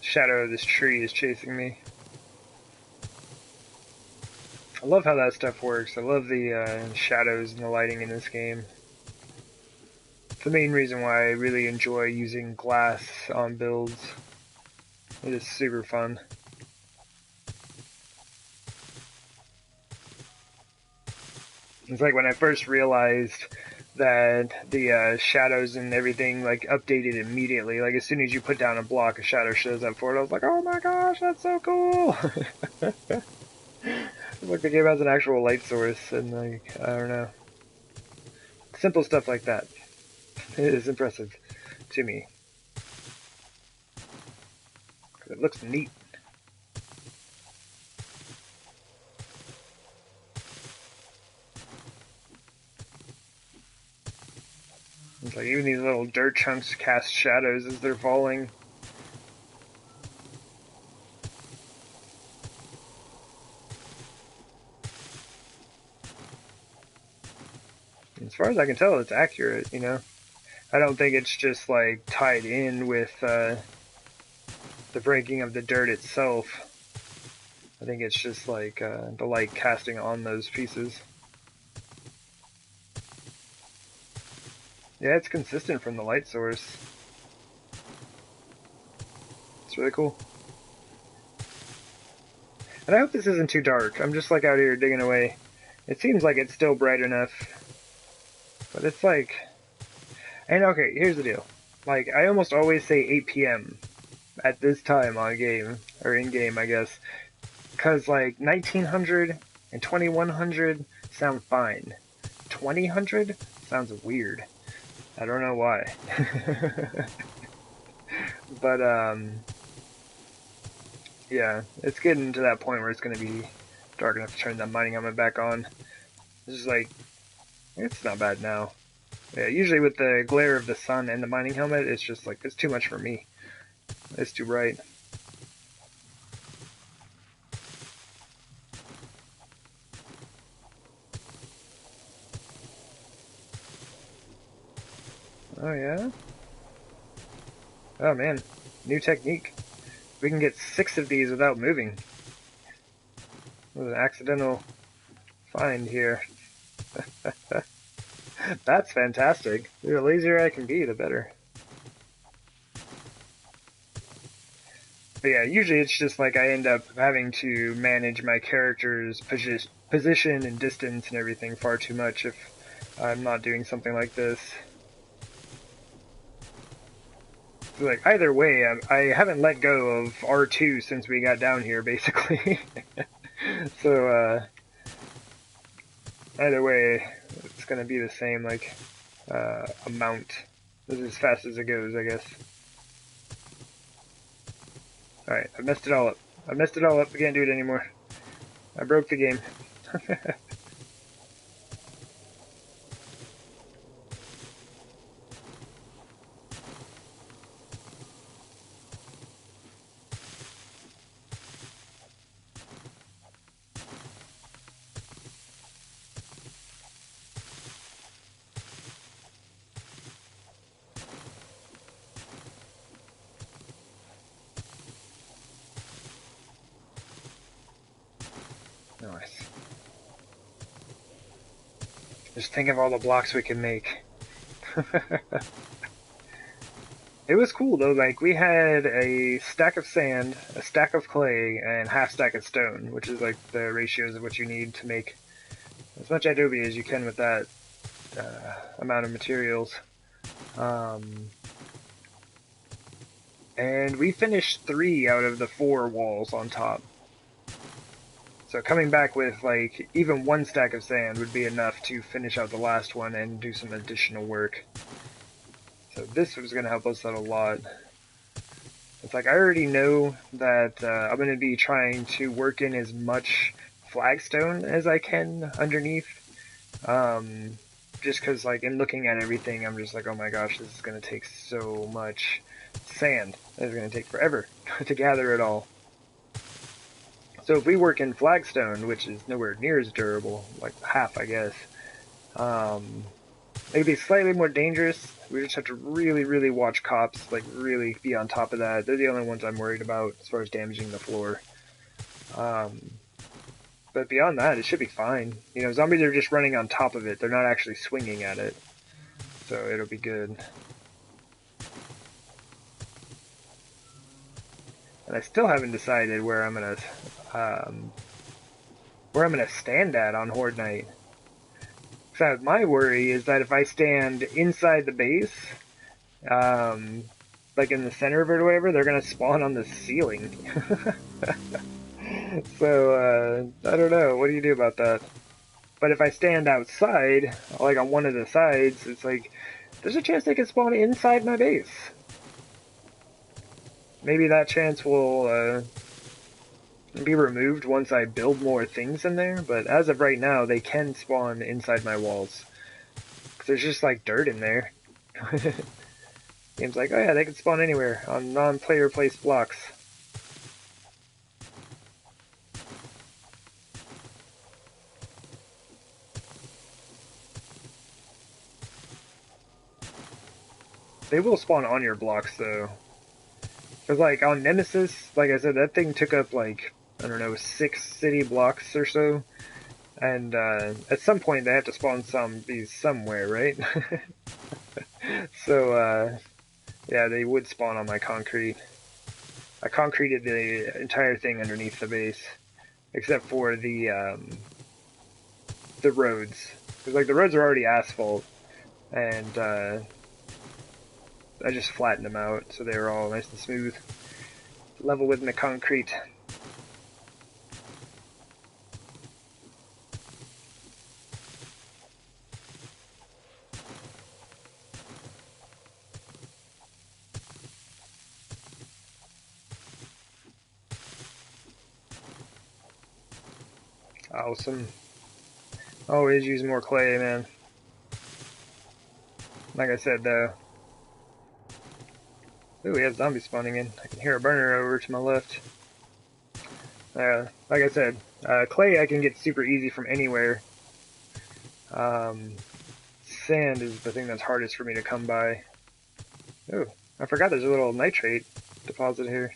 Shadow of this tree is chasing me. I love how that stuff works. I love the shadows and the lighting in this game. It's the main reason why I really enjoy using glass on builds. It is super fun. It's like when I first realized that the shadows and everything like updated immediately. Like as soon as you put down a block, a shadow shows up for it. I was like, oh my gosh, that's so cool! Like the game has an actual light source, and like I don't know, simple stuff like that. It is impressive to me. It looks neat. It's like even these little dirt chunks cast shadows as they're falling. As far as I can tell, it's accurate, I don't think it's just like tied in with the breaking of the dirt itself. I think it's just like the light casting on those pieces. Yeah, it's consistent from the light source. It's really cool. And I hope this isn't too dark. I'm just like out here digging away. It seems like it's still bright enough. But it's like... And okay, here's the deal. Like, I almost always say 8 p.m. at this time on game. Or in-game, I guess. Because, like, 1900 and 2100 sound fine. 2000 sounds weird. I don't know why. But, yeah, it's getting to that point where it's going to be dark enough to turn that mining helmet back on. This is like, it's not bad now. Yeah, usually with the glare of the sun and the mining helmet, it's just like, it's too much for me. It's too bright. Oh yeah? Oh man, new technique. We can get 6 of these without moving. It was an accidental find here. That's fantastic. The lazier I can be, the better. But yeah, usually it's just like I end up having to manage my character's position and distance and everything far too much if I'm not doing something like this. So like either way, I haven't let go of R2 since we got down here, basically. So either way, it's gonna be the same like amount. This is as fast as it goes, I guess. Alright, I messed it all up. I messed it all up. I can't do it anymore. I broke the game. Nice. Just think of all the blocks we can make. It was cool though, like we had a stack of sand, a stack of clay, and half stack of stone, which is like the ratios of what you need to make as much adobe as you can with that amount of materials. And we finished 3 out of the 4 walls on top. So coming back with like even 1 stack of sand would be enough to finish out the last one and do some additional work. So this was going to help us out a lot. It's like I already know that I'm going to be trying to work in as much flagstone as I can underneath. Just because like in looking at everything, I'm just like, oh my gosh, this is going to take so much sand. It's going to take forever to gather it all. So if we work in flagstone, which is nowhere near as durable, like half I guess, it'd be slightly more dangerous. We just have to really, really watch cops, like really be on top of that. They're the only ones I'm worried about as far as damaging the floor. But beyond that, it should be fine. You know, zombies are just running on top of it. They're not actually swinging at it. So it'll be good. And I still haven't decided where I'm gonna stand at on Horde Night. So my worry is that if I stand inside the base, like in the center of it or whatever, they're gonna spawn on the ceiling. So, I don't know. What do you do about that? But if I stand outside, like on one of the sides, it's like, there's a chance they can spawn inside my base. Maybe that chance will be removed once I build more things in there, but as of right now, they can spawn inside my walls. Because there's just like dirt in there. Game's like, oh yeah, they can spawn anywhere on non-player placed blocks. They will spawn on your blocks though. Because like on Nemesis, like I said, that thing took up like, I don't know, 6 city blocks or so. And at some point they have to spawn zombies somewhere, right? So yeah, they would spawn on my concrete. I concreted the entire thing underneath the base, except for the roads. Because like the roads are already asphalt, and I just flattened them out so they were all nice and smooth, level with the concrete. Awesome. Always use more clay, man. Like I said, though. Ooh, we have zombies spawning in. I can hear a burner over to my left. Like I said, clay I can get super easy from anywhere. Sand is the thing that's hardest for me to come by. Ooh, I forgot there's a little nitrate deposit here.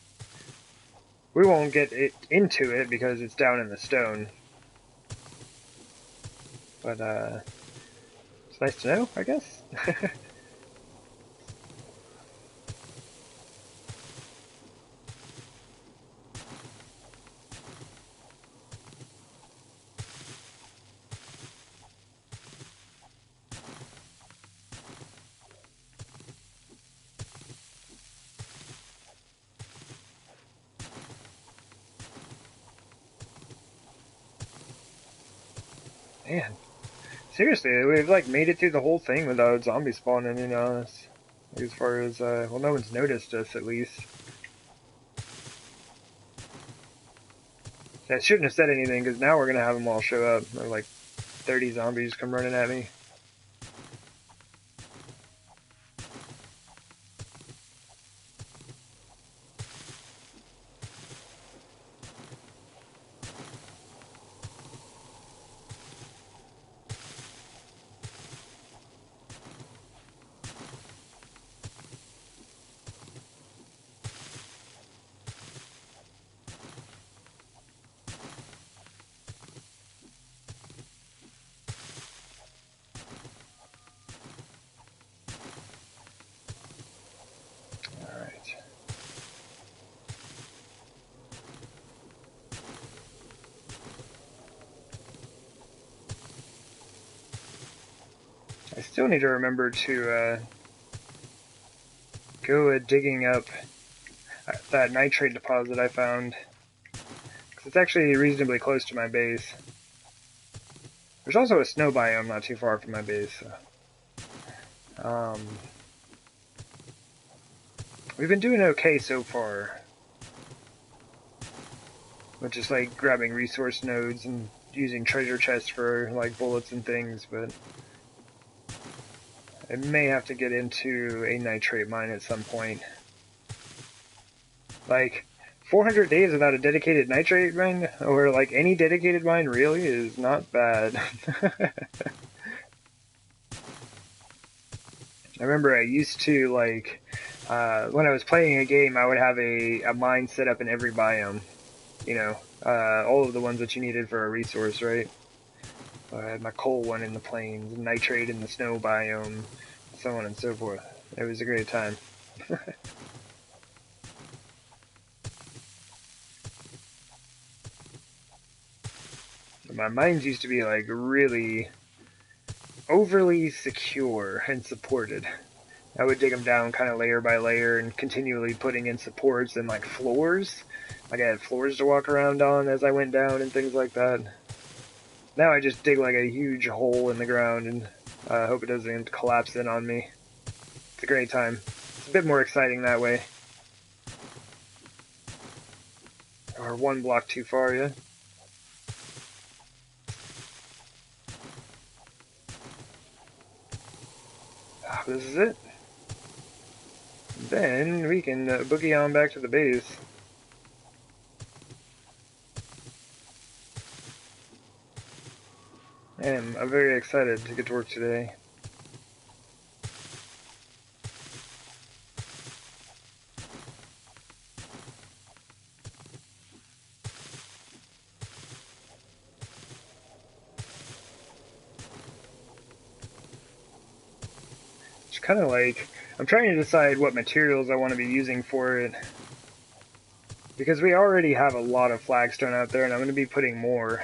We won't get it into it because it's down in the stone. but it's nice to know, I guess. Man, seriously, we've like made it through the whole thing without zombies spawning in on us. As far as well, no one's noticed us at least. I shouldn't have said anything because now we're gonna have them all show up. Or like 30 zombies come running at me. Alright. I still need to remember to go digging up that nitrate deposit I found. Because it's actually reasonably close to my base. There's also a snow biome not too far from my base. So. We've been doing okay so far. With just like grabbing resource nodes and using treasure chests for like bullets and things, but I may have to get into a nitrate mine at some point. Like, 400 days without a dedicated nitrate mine, or like any dedicated mine really, is not bad. I remember I used to, like, when I was playing a game, I would have a mine set up in every biome. You know, all of the ones that you needed for a resource, right? I had my coal one in the plains, nitrate in the snow biome, so on and so forth. It was a great time. My mines used to be like really overly secure and supported. I would dig them down kind of layer by layer and continually putting in supports and like floors. Like I had floors to walk around on as I went down and things like that. Now I just dig like a huge hole in the ground and hope it doesn't collapse in on me. It's a great time. It's a bit more exciting that way. Or one block too far, yeah. This is it. Then we can boogie on back to the base. And I'm very excited to get to work today. It's kind of like, I'm trying to decide what materials I want to be using for it. Because we already have a lot of flagstone out there, and I'm going to be putting more.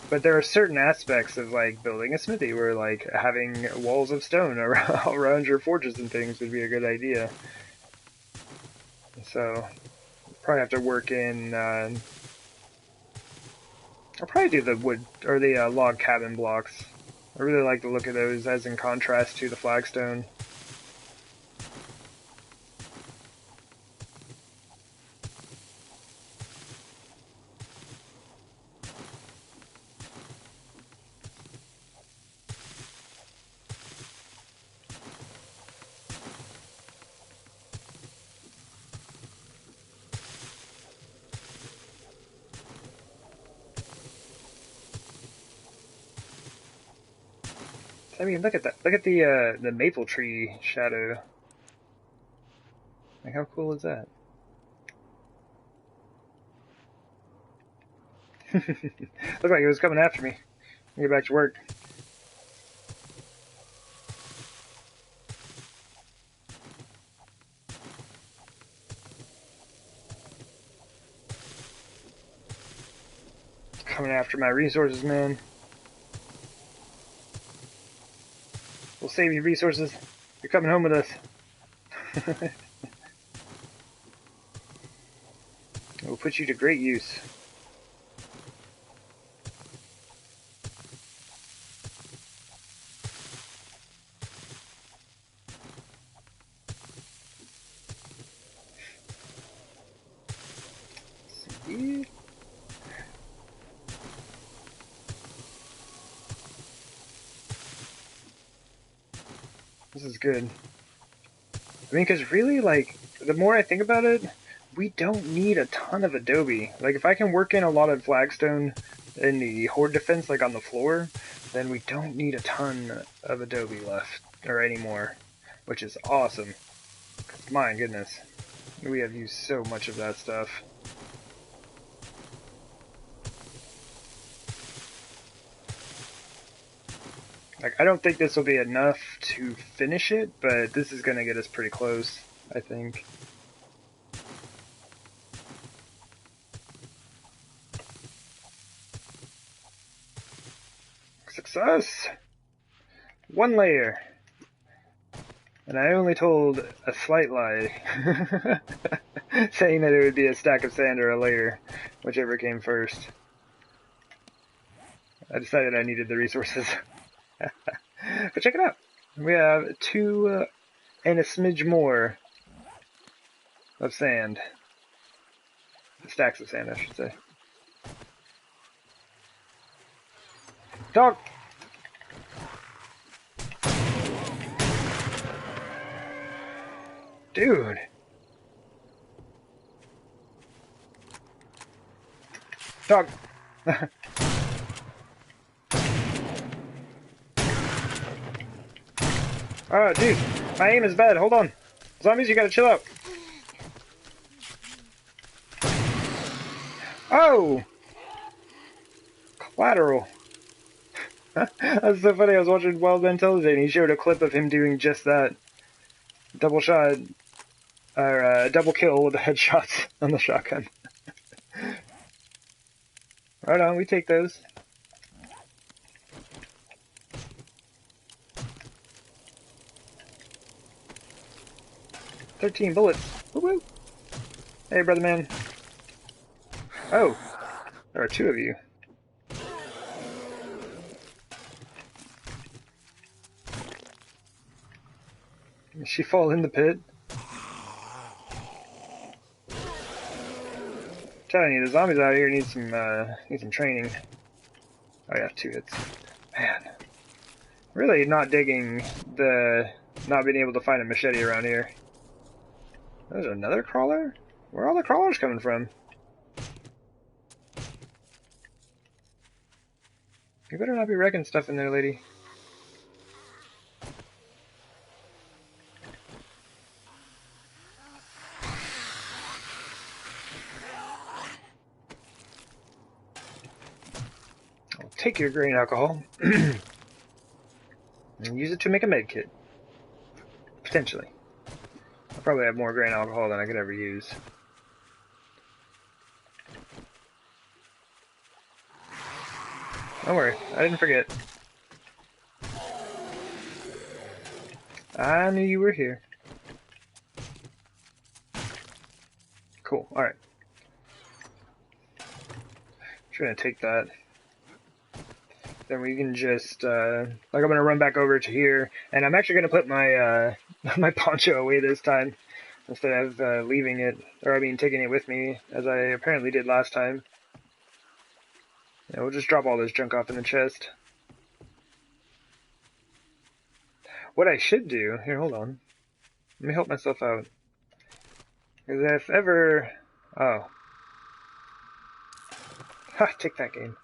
But there are certain aspects of, like, building a smithy where, like, having walls of stone around your forges and things would be a good idea. So, probably have to work in, I'll probably do the wood, or the log cabin blocks. I really like the look of those as in contrast to the flagstone. I mean, look at that. Look at the maple tree shadow. Like, how cool is that? Looked like it was coming after me. Get back to work. Coming after my resources, man. We'll save you resources. You're coming home with us. We'll put you to great use. See? This is good. I mean, because really, like, the more I think about it, we don't need a ton of adobe. Like, if I can work in a lot of flagstone in the horde defense, like on the floor, then we don't need a ton of adobe left, or anymore, which is awesome. My goodness, we have used so much of that stuff. Like, I don't think this will be enough to finish it, but this is going to get us pretty close, I think. Success! 1 layer. And I only told a slight lie, saying that it would be a stack of sand or a layer, whichever came first. I decided I needed the resources. But check it out. We have 2 and a smidge more of sand. Stacks of sand, I should say. Dog! Dude! Dog! Oh, dude, my aim is bad. Hold on. Zombies, you gotta chill out. Oh! Collateral. That's so funny. I was watching Wild Man Television and he showed a clip of him doing just that. Double shot, or double kill with the headshots on the shotgun. Right on, we take those. $13 bullets. Woo woo. Hey, brother man. Oh, there are 2 of you. Did she fall in the pit? I'm telling you, the zombies out here need some training. Oh yeah, 2 hits. Man, really not digging the not being able to find a machete around here. There's another crawler? Where are all the crawlers coming from? You better not be wrecking stuff in there, lady. I'll take your grain alcohol and use it to make a med kit. Potentially. I'll probably have more grain alcohol than I could ever use. Don't worry, I didn't forget. I knew you were here. Cool, alright. Just gonna take that. Then we can just, like I'm gonna run back over to here, and I'm actually gonna put my, my poncho away this time, instead of, leaving it, or I mean taking it with me, as I apparently did last time. Yeah, we'll just drop all this junk off in the chest. What I should do, here, hold on. Let me help myself out. Because if ever, oh. Ha, take that game.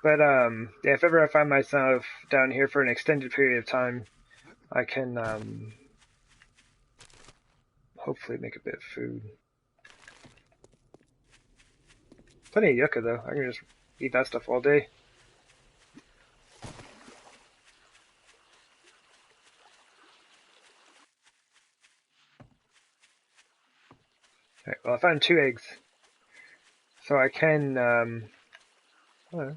But, yeah, if ever I find myself down here for an extended period of time, I can, hopefully make a bit of food. Plenty of yucca, though. I can just eat that stuff all day. found 2 eggs. So I can, oh,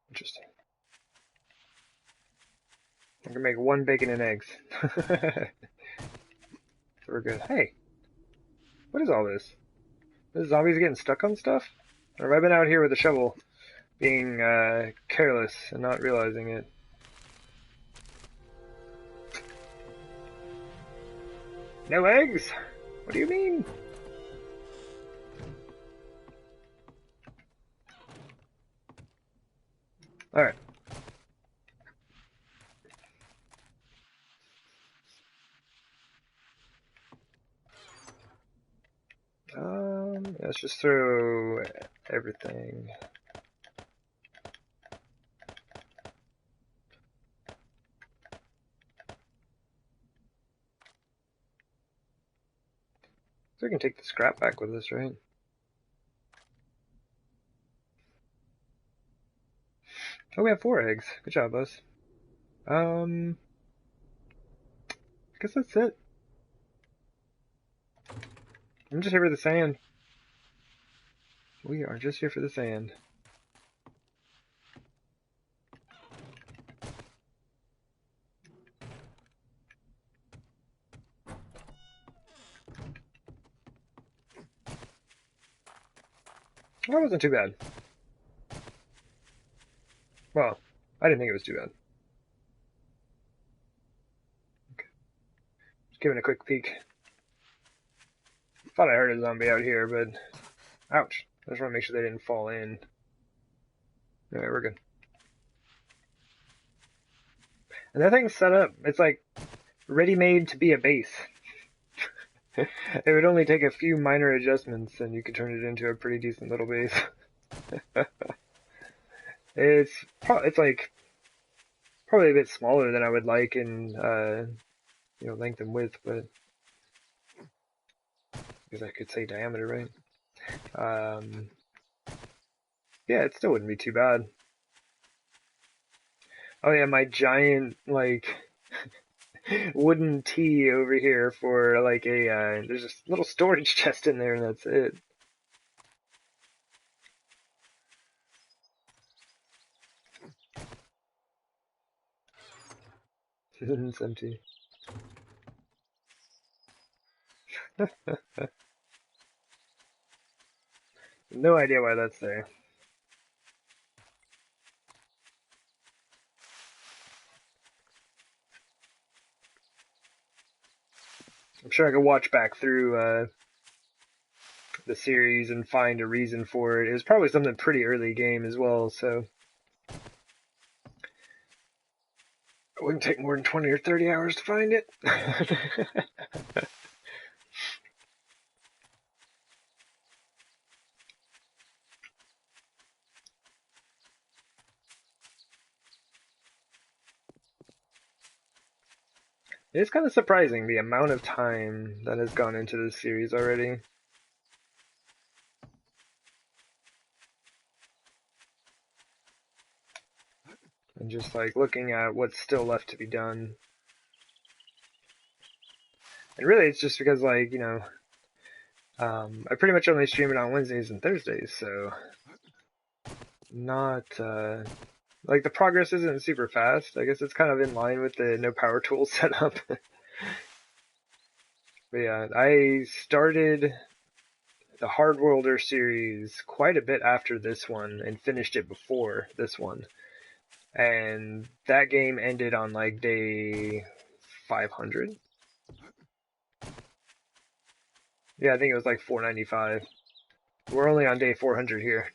interesting. I can make 1 bacon and eggs. So we're good. Hey, what is all this? Is zombies getting stuck on stuff? Or have I been out here with a shovel being careless and not realizing it? No eggs? What do you mean? Alright. Let's just throw everything. So we can take the scrap back with us, right? Oh, we have 4 eggs. Good job, us. I guess that's it. I'm just here for the sand. We are just here for the sand. That wasn't too bad. Well, I didn't think it was too bad. Okay. Just giving a quick peek. Thought I heard a zombie out here, but ouch. I just want to make sure they didn't fall in. Alright, we're good. And that thing's set up. It's like ready-made to be a base. It would only take a few minor adjustments and you could turn it into a pretty decent little base. It's like probably a bit smaller than I would like in length and width, but because I could say diameter, right? Yeah, it still wouldn't be too bad. Oh yeah, my giant like wooden T over here for like a there's a little storage chest in there and that's it. It's empty. No idea why that's there. I'm sure I could watch back through the series and find a reason for it. It was probably something pretty early game as well, so it wouldn't take more than 20 or 30 hours to find it. It's kind of surprising the amount of time that has gone into this series already. And just like looking at what's still left to be done. And really it's just because like, I pretty much only stream it on Wednesdays and Thursdays, so not like the progress isn't super fast. I guess it's kind of in line with the no power tool setup. But yeah, I started the Hardworlder series quite a bit after this one and finished it before this one. And that game ended on like day 500. Yeah, I think it was like 495. We're only on day 400 here.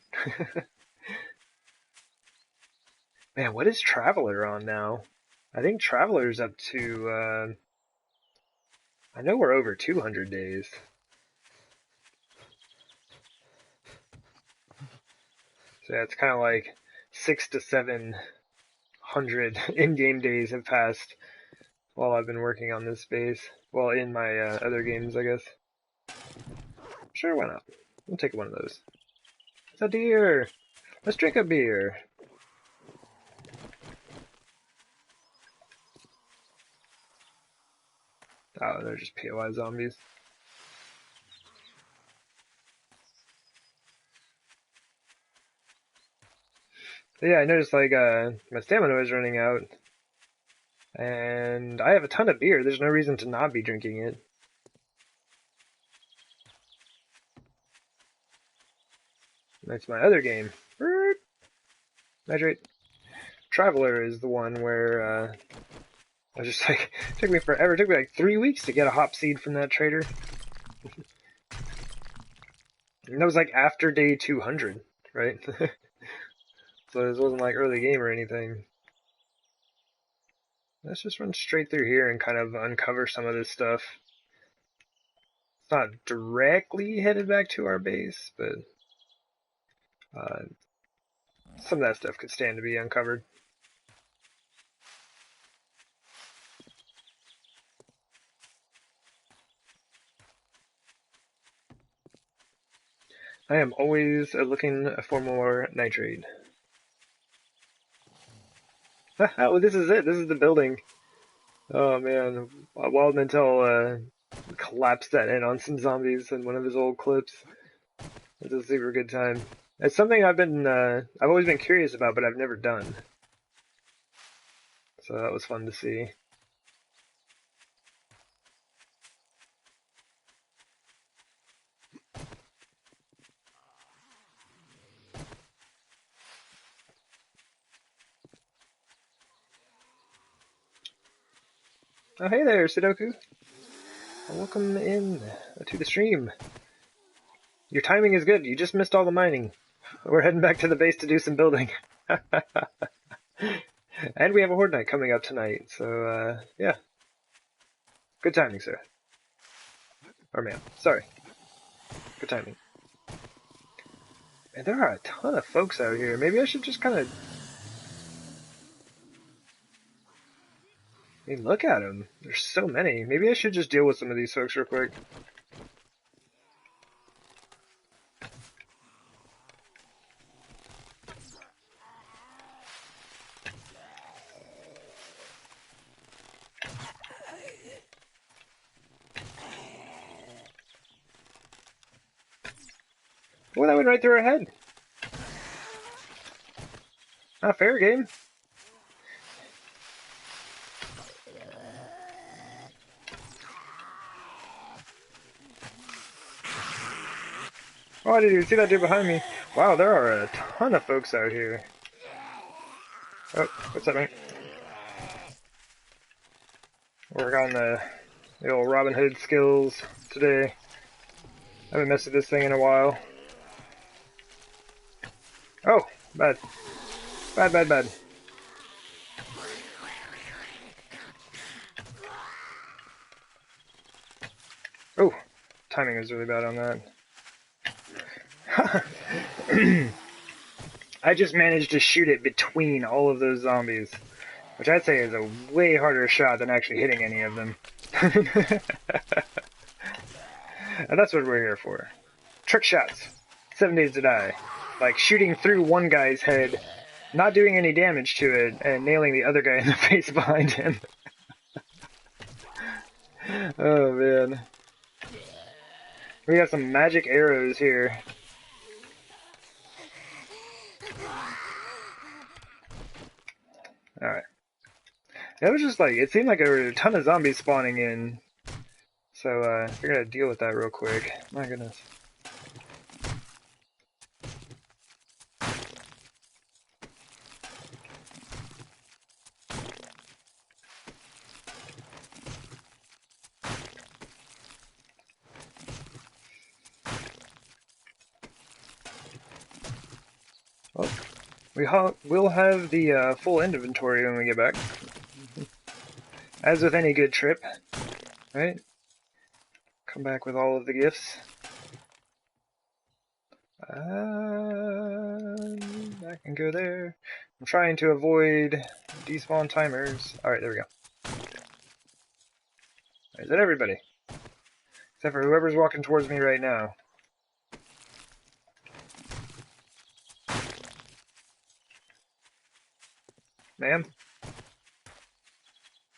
Man, what is Traveler on now? I think Traveler's up to, I know we're over 200 days. So yeah, it's kind of like 600 to 700 in-game days have passed while I've been working on this base. Well, in my other games, I guess. Sure, why not? We'll take one of those. It's a deer! Let's drink a beer! Oh, they're just POI zombies. Yeah, I noticed like my stamina was running out, and I have a ton of beer. There's no reason to not be drinking it. That's my other game. Hydrate. Traveler is the one where I was just like, it took me forever. It took me like 3 weeks to get a hop seed from that trader. And that was like after day 200, right? So this wasn't like early game or anything. Let's just run straight through here and kind of uncover some of this stuff. It's not directly headed back to our base, but some of that stuff could stand to be uncovered. I am always looking for more nitrate. Oh, this is it. This is the building. Oh man, Wild Mentel collapsed that in on some zombies in one of his old clips. It's a super good time. It's something I've always been curious about, but I've never done. So that was fun to see. Oh, hey there, Sudoku. Welcome in to the stream. Your timing is good. You just missed all the mining. We're heading back to the base to do some building. And we have a Horde night coming up tonight, so yeah. Good timing, sir. Or ma'am. Sorry. Good timing. And there are a ton of folks out here. Maybe I should just kind of... I mean, look at them. There's so many. Maybe I should just deal with some of these folks real quick. Oh, that went right through our head. Not fair, game. Oh, I didn't even see that dude behind me. Wow, there are a ton of folks out here. Oh, what's up, mate? Work on the old Robin Hood skills today. I haven't messed with this thing in a while. Oh, bad. Bad, bad, bad. Oh, timing is really bad on that. I just managed to shoot it between all of those zombies, which I'd say is a way harder shot than actually hitting any of them. And that's what we're here for. Trick shots. 7 days to die. Like shooting through one guy's head, not doing any damage to it, and nailing the other guy in the face behind him. Oh man. We got some magic arrows here. Alright. It was just like, it seemed like there were a ton of zombies spawning in. So, I figured I'd deal with that real quick. My goodness. Well, we'll have the full inventory when we get back. As with any good trip, right? Come back with all of the gifts. I can go there. I'm trying to avoid despawn timers. Alright, there we go. Is that everybody? Except for whoever's walking towards me right now. Ma'am?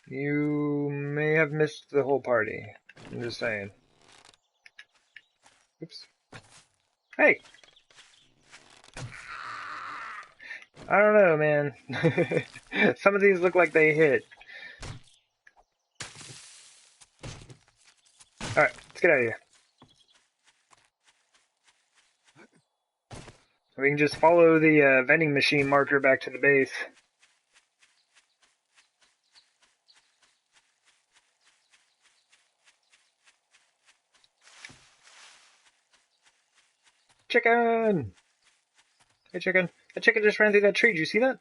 You may have missed the whole party. I'm just saying. Oops. Hey! I don't know, man. Some of these look like they hit. Alright, let's get out of here. We can just follow the vending machine marker back to the base. Chicken! Hey, chicken. The chicken just ran through that tree. Did you see that?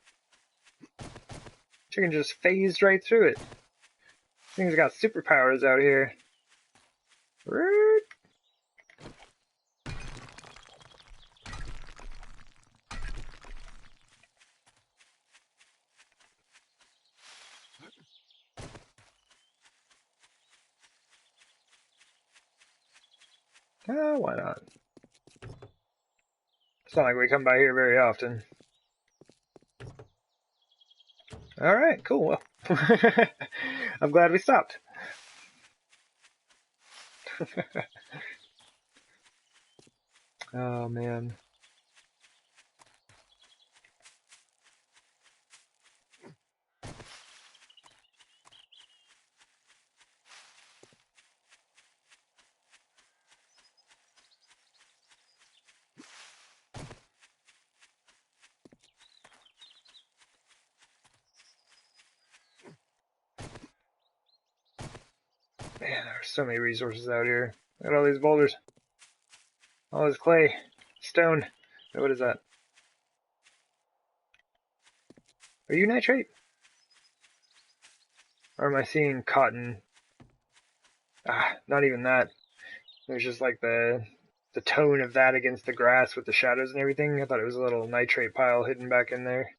Chicken just phased right through it. This thing's got superpowers out here. Oh, why not? It's not like we come by here very often. Alright, cool. Well, I'm glad we stopped. Oh, man. Man, there's so many resources out here. Look at all these boulders. All this clay. Stone. What is that? Are you nitrate? Or am I seeing cotton? Ah, not even that. There's just like the tone of that against the grass with the shadows and everything. I thought it was a little nitrate pile hidden back in there.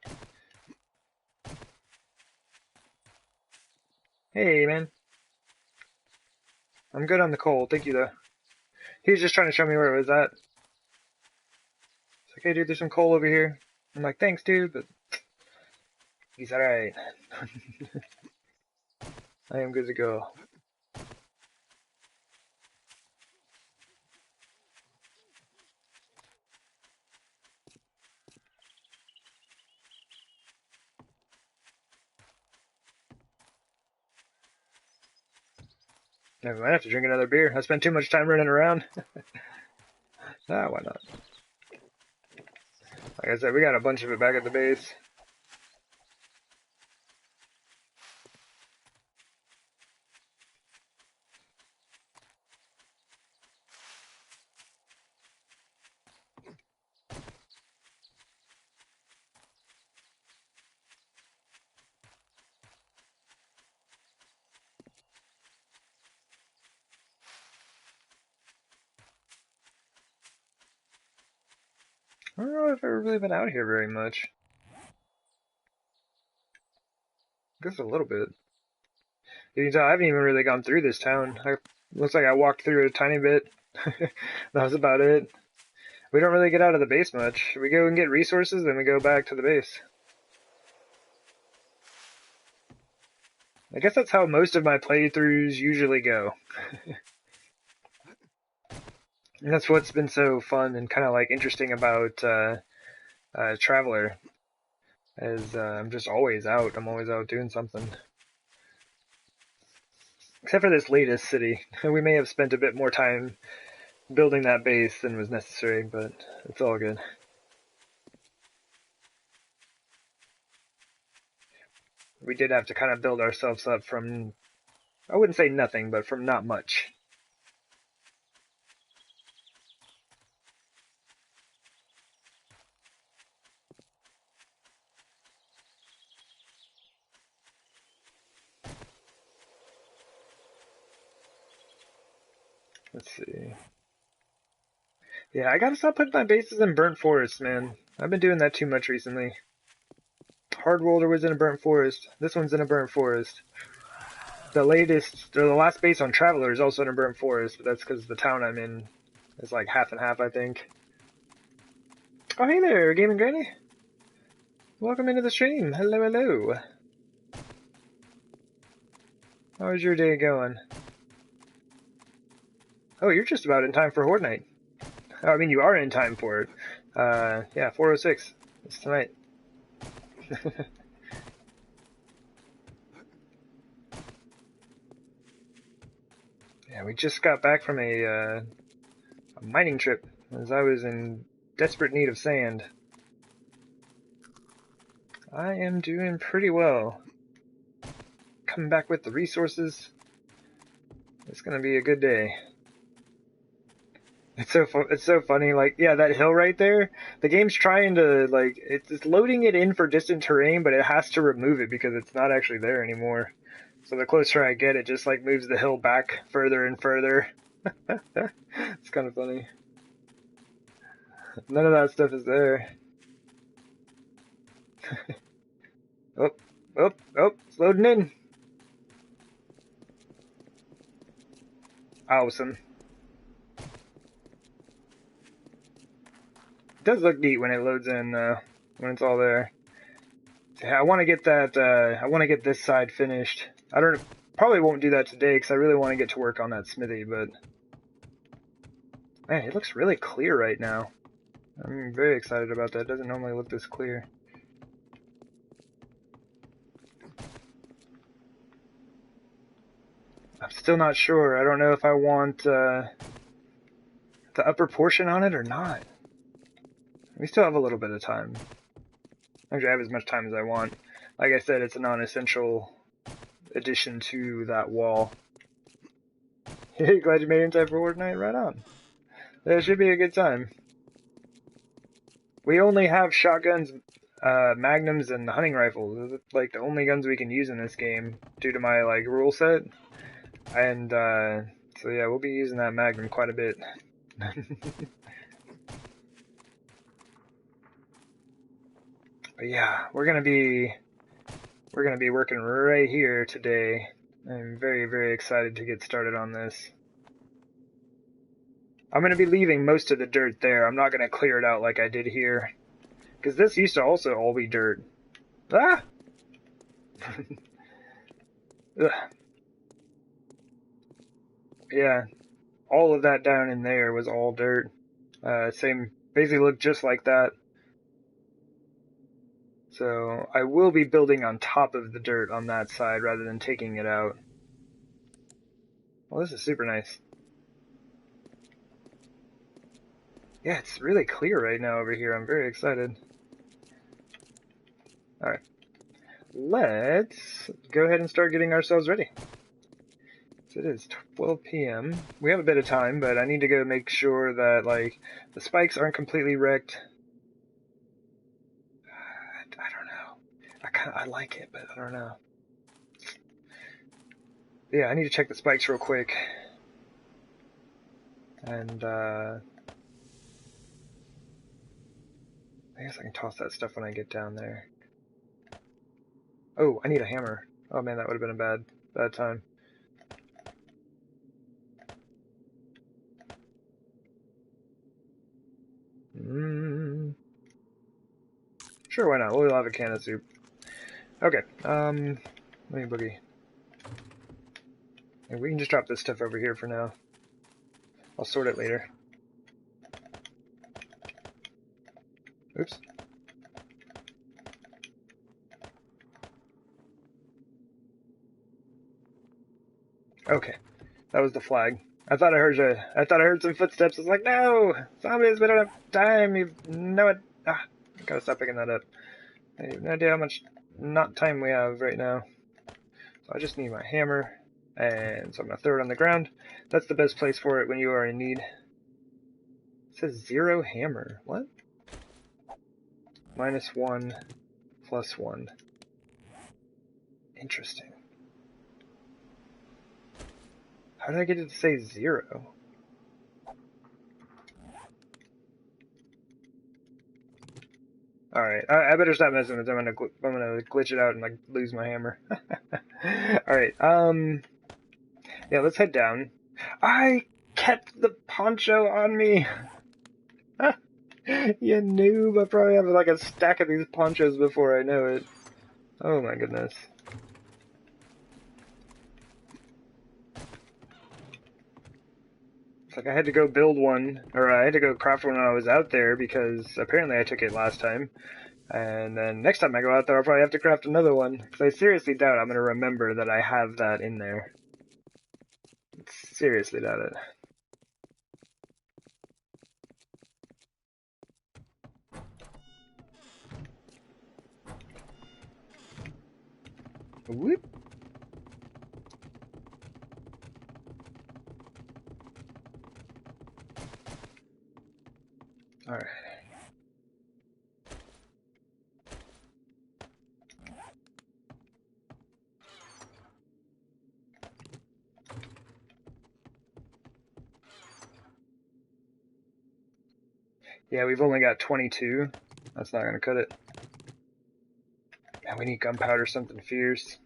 Hey, man. I'm good on the coal. Thank you, though. He was just trying to show me where it was at. It's like, hey, dude, there's some coal over here. I'm like, thanks, dude, but he's alright. I am good to go. I might have to drink another beer. I spent too much time running around. Ah, why not? Like I said, we got a bunch of it back at the base. I don't know if I've ever really been out here very much. I guess a little bit. You can tell I haven't even really gone through this town. Looks like I walked through it a tiny bit. That was about it. We don't really get out of the base much. We go and get resources, then we go back to the base. I guess that's how most of my playthroughs usually go. And that's what's been so fun and kind of like interesting about Traveler, is I'm just always out. I'm always out doing something. Except for this latest city. We may have spent a bit more time building that base than was necessary, but it's all good. We did have to kind of build ourselves up from, I wouldn't say nothing, but from not much. Let's see. Yeah, I gotta stop putting my bases in burnt forests, man. I've been doing that too much recently. Hardwolder was in a burnt forest. This one's in a burnt forest. The last base on Traveler is also in a burnt forest, but that's because the town I'm in is like half and half, I think. Oh, hey there, Gaming Granny. Welcome into the stream. Hello, hello. How's your day going? Oh, you're just about in time for Horde Night. Oh, I mean, you are in time for it. Yeah, 4:06. It's tonight. Yeah, we just got back from a mining trip, as I was in desperate need of sand. I am doing pretty well. Coming back with the resources. It's gonna be a good day. It's so funny, like, yeah, that hill right there, the game's trying to, like, it's loading it in for distant terrain, but it has to remove it because it's not actually there anymore. So the closer I get, it just, like, moves the hill back further and further. It's kind of funny. None of that stuff is there. Oh, it's loading in. Awesome. It does look neat when it loads in, when it's all there. Yeah, I want to get that, I want to get this side finished. Probably won't do that today because I really want to get to work on that smithy, but man, it looks really clear right now. I'm very excited about that. It doesn't normally look this clear. I'm still not sure. I don't know if I want the upper portion on it or not. We still have a little bit of time. Actually, I have as much time as I want. Like I said, it's a non-essential addition to that wall. Hey, glad you made it in time for Horde night. Right on. It should be a good time. We only have shotguns, magnums, and hunting rifles. Those are, like, the only guns we can use in this game due to my, like, rule set. And, so yeah, we'll be using that magnum quite a bit. But yeah, we're gonna be working right here today. I'm very, very excited to get started on this. I'm gonna be leaving most of the dirt there. I'm not gonna clear it out like I did here. Because this used to also all be dirt. Ah! Yeah, all of that down in there was all dirt. Basically looked just like that. So I will be building on top of the dirt on that side rather than taking it out. Well, this is super nice. Yeah, it's really clear right now over here. I'm very excited. Alright. Let's go ahead and start getting ourselves ready. So it is 12 p.m. We have a bit of time, but I need to go make sure that, like, the spikes aren't completely wrecked. I don't know. I like it, but I don't know. Yeah, I need to check the spikes real quick. And, I guess I can toss that stuff when I get down there. Oh, I need a hammer. Oh man, that would have been a bad time. Sure, why not? We'll have a can of soup. Okay, let me boogie. And we can just drop this stuff over here for now. I'll sort it later. Oops. Okay, that was the flag. I thought I heard some footsteps. I was like, no! Zombies, we don't have time, you know it. Ah, I gotta stop picking that up. I have no idea how much not time we have right now. So I just need my hammer, and so I'm gonna throw it on the ground. That's the best place for it when you are in need. It says 0 hammer. What? -1, +1. Interesting. How did I get it to say 0? Alright, I better stop messing with it. I'm gonna glitch it out and, like, lose my hammer. Alright, yeah, let's head down. I kept the poncho on me! You noob, I probably have, like, a stack of these ponchos before I know it. Oh my goodness. It's like I had to go build one, or I had to go craft one when I was out there because apparently I took it last time. And then next time I go out there, I'll probably have to craft another one. Because I seriously doubt I'm going to remember that I have that in there. Seriously doubt it. Whoop. Alright. Yeah, we've only got 22. That's not going to cut it. Man, we need gunpowder, something fierce.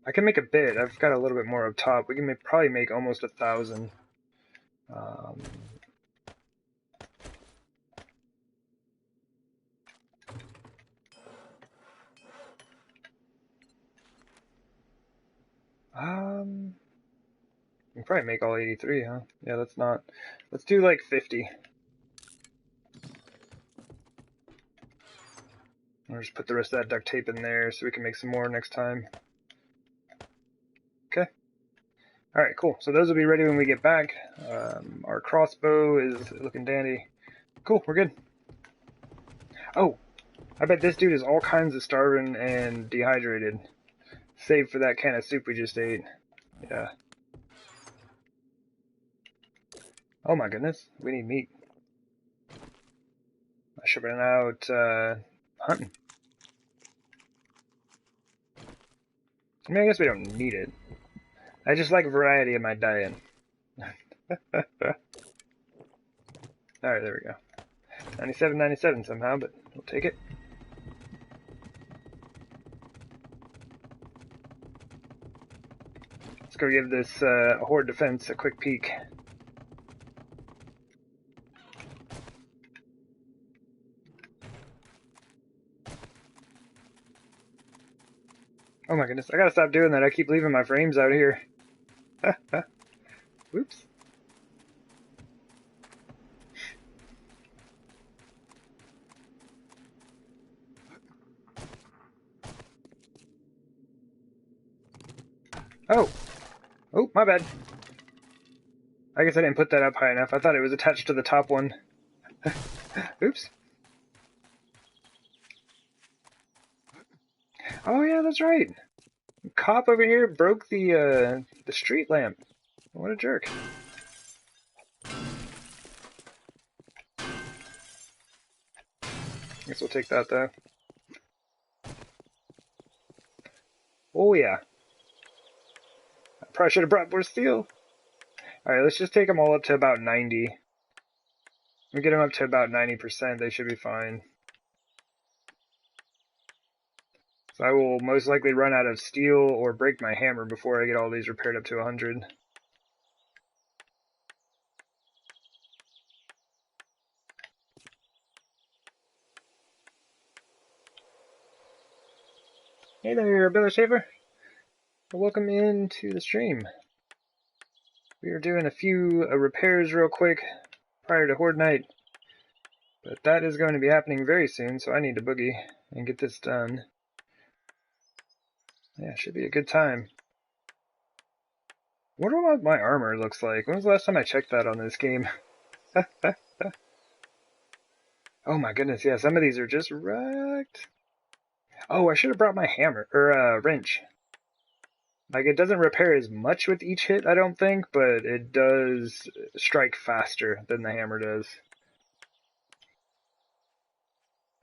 I can make a bit. I've got a little bit more up top. We can probably make almost 1,000. We can probably make all 83, huh? Yeah, that's not. Let's do like 50. I'll just put the rest of that duct tape in there so we can make some more next time. Okay. Alright, cool. So those will be ready when we get back. Our crossbow is looking dandy. Cool, we're good. Oh, I bet this dude is all kinds of starving and dehydrated. Save for that can of soup we just ate. Yeah. Oh my goodness, we need meat. I should have been out hunting. I mean, I guess we don't need it. I just like variety in my diet. Alright, there we go. 97.97 somehow, but we'll take it. Let's go give this Horde defense a quick peek. Oh my goodness, I gotta stop doing that. I keep leaving my frames out here. Whoops. Oh. Oh, my bad. I guess I didn't put that up high enough. I thought it was attached to the top one. Oops. Oh yeah, that's right. Cop over here broke the street lamp. What a jerk. Guess we'll take that though. Oh yeah. I probably should have brought more steel. Alright, let's just take them all up to about 90. We get them up to about 90%, they should be fine. So I will most likely run out of steel or break my hammer before I get all these repaired up to 100. Hey there, Billy Shaver. Welcome into the stream. We are doing a few repairs real quick prior to Horde Night. But that is going to be happening very soon, so I need to boogie and get this done. Yeah, should be a good time. I wonder what my armor looks like. When was the last time I checked that on this game? Oh my goodness, yeah, some of these are just wrecked. Oh, I should have brought my hammer, or wrench. Like, it doesn't repair as much with each hit, I don't think, but it does strike faster than the hammer does.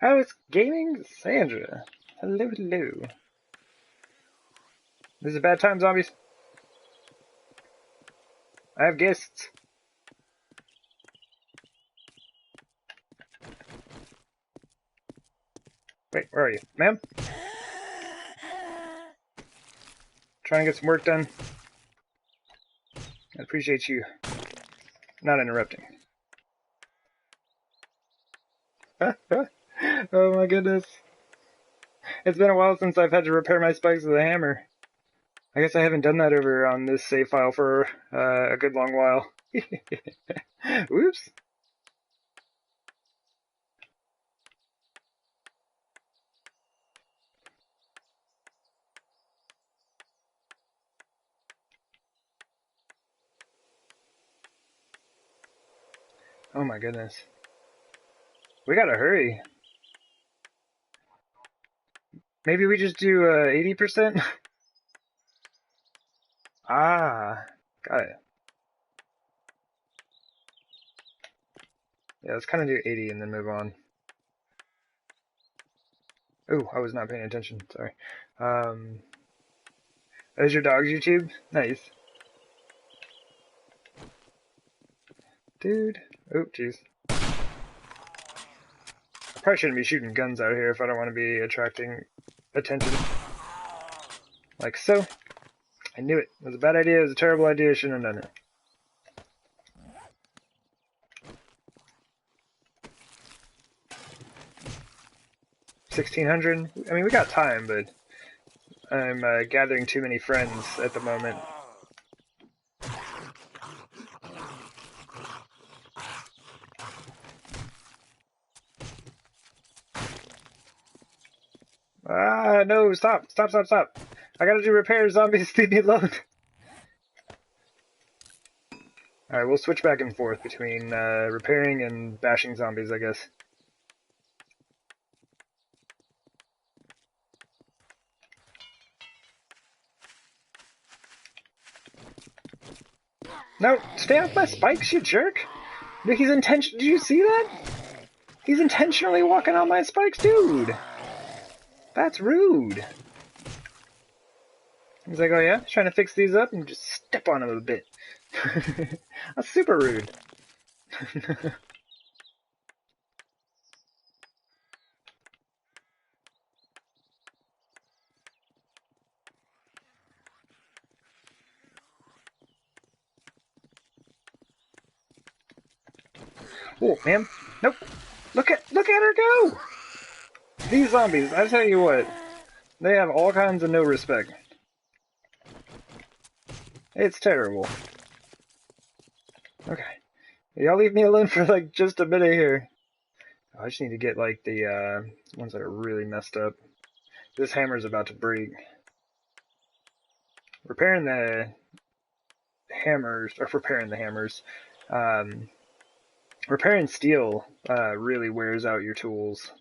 Oh, it's Gaming Sandra. Hello, hello. This is a bad time, zombies. I have guests. Wait, where are you? Ma'am? Trying to get some work done. I appreciate you not interrupting. Oh my goodness. It's been a while since I've had to repair my spikes with a hammer. I guess I haven't done that over on this save file for a good long while. Whoops. Oh my goodness. We gotta hurry. Maybe we just do 80%? Ah, got it. Yeah, let's kind of do 80 and then move on. Oh, I was not paying attention. Sorry. Is your dog's YouTube? Nice. Dude. Oh, jeez. I probably shouldn't be shooting guns out here if I don't want to be attracting attention. Like so. I knew it. It was a bad idea. It was a terrible idea. I shouldn't have done it. $1,600? I mean, we got time, but I'm gathering too many friends at the moment. Ah, no, stop. I gotta do repairs, zombies, leave me alone. Alright, we'll switch back and forth between repairing and bashing zombies, I guess. No, stay off my spikes, you jerk! Did you see that? He's intentionally walking on my spikes, dude! That's rude. He's like, oh yeah, trying to fix these up and just step on them a bit. That's super rude. Oh, man. Nope. Look at her go! These zombies, I tell you what, they have all kinds of no respect. It's terrible. Okay. Y'all leave me alone for like just a minute here. Oh, I just need to get like the ones that are really messed up. This hammer's about to break. Repairing the hammers. Repairing steel really wears out your tools.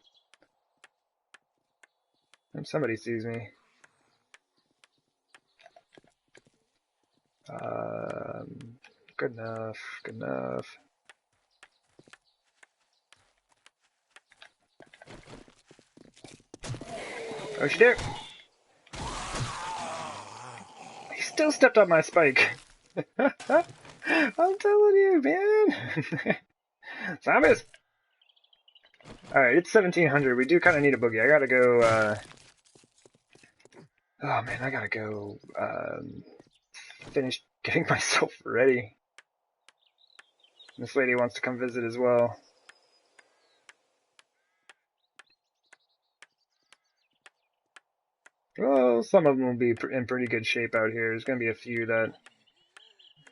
And somebody sees me. Good enough. Oh, she did. He still stepped on my spike. I'm telling you, man. Zombies! Alright, it's 1700. We do kind of need a boogie. I gotta go, oh man, I gotta go, finish getting myself ready. This lady wants to come visit as well. Well, some of them will be in pretty good shape out here. There's gonna be a few that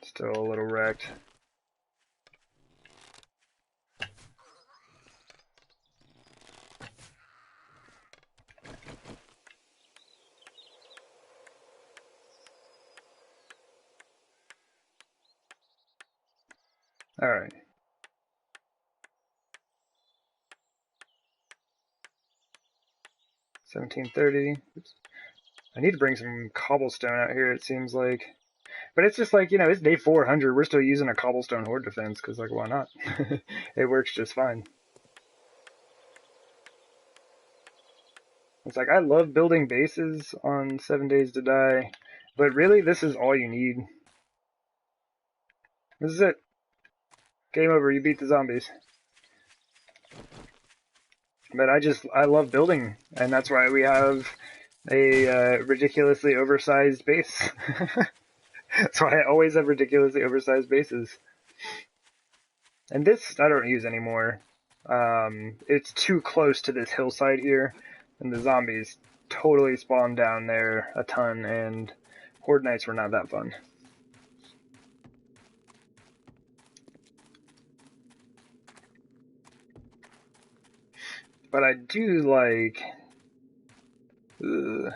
still a little wrecked. Alright. $17.30. Oops. I need to bring some cobblestone out here, it seems like. But it's just like, you know, it's day 400. We're still using a cobblestone horde defense, because, like, why not? It works just fine. It's like, I love building bases on 7 Days to Die, but really, this is all you need. This is it. Game over, you beat the zombies. But I love building, and that's why we have a ridiculously oversized base. That's why I always have ridiculously oversized bases. And this I don't use anymore. It's too close to this hillside here, and the zombies totally spawn down there a ton, and Horde nights were not that fun. But I do like the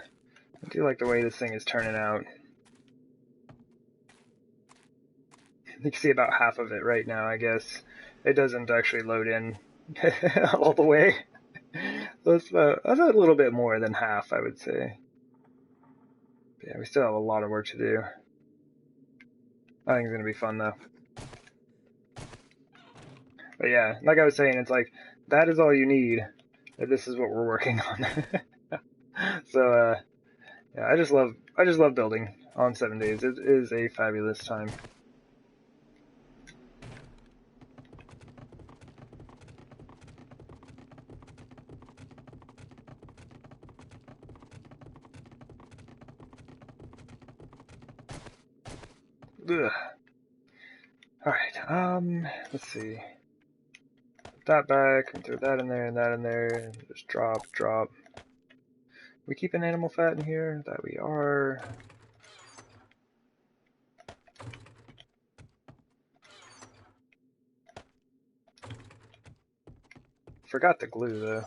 way this thing is turning out. You can see about half of it right now, I guess. It doesn't actually load in all the way. So that's a little bit more than half, I would say. But yeah, we still have a lot of work to do. I think it's going to be fun, though. But yeah, like I was saying, it's like, that is all you need. This is what we're working on. So, yeah, I just love building on 7 days. It is a fabulous time. Ugh. Alright, let's see. Put that back, and throw that in there, and that in there, and just drop. We keeping animal fat in here? That we are. Forgot the glue, though.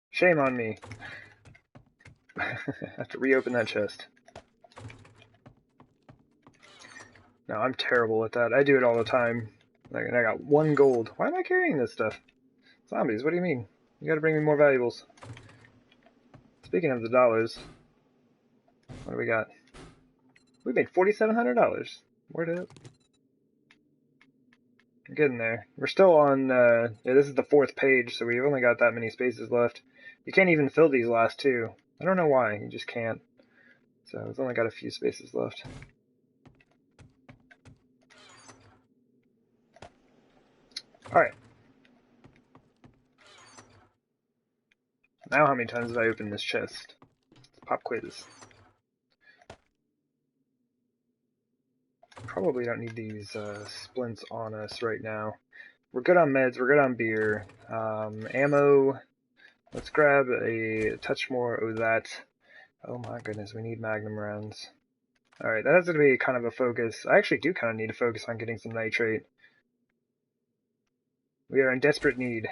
Shame on me. I have to reopen that chest. No, I'm terrible at that. I do it all the time. Like, and I got 1 gold. Why am I carrying this stuff? Zombies, what do you mean? You gotta bring me more valuables. Speaking of the dollars, what do we got? We made $4,700. Where'd it? I'm getting there. We're still on, yeah, this is the 4th page, so we've only got that many spaces left. You can't even fill these last 2. I don't know why, you just can't. So it's only got a few spaces left. Alright. Now how many times have I opened this chest? Pop quiz. Probably don't need these splints on us right now. We're good on meds, we're good on beer. Ammo, let's grab a touch more of that. Oh my goodness, we need magnum rounds. Alright, that has to be kind of a focus. I actually do kind of need to focus on getting some nitrate. We are in desperate need.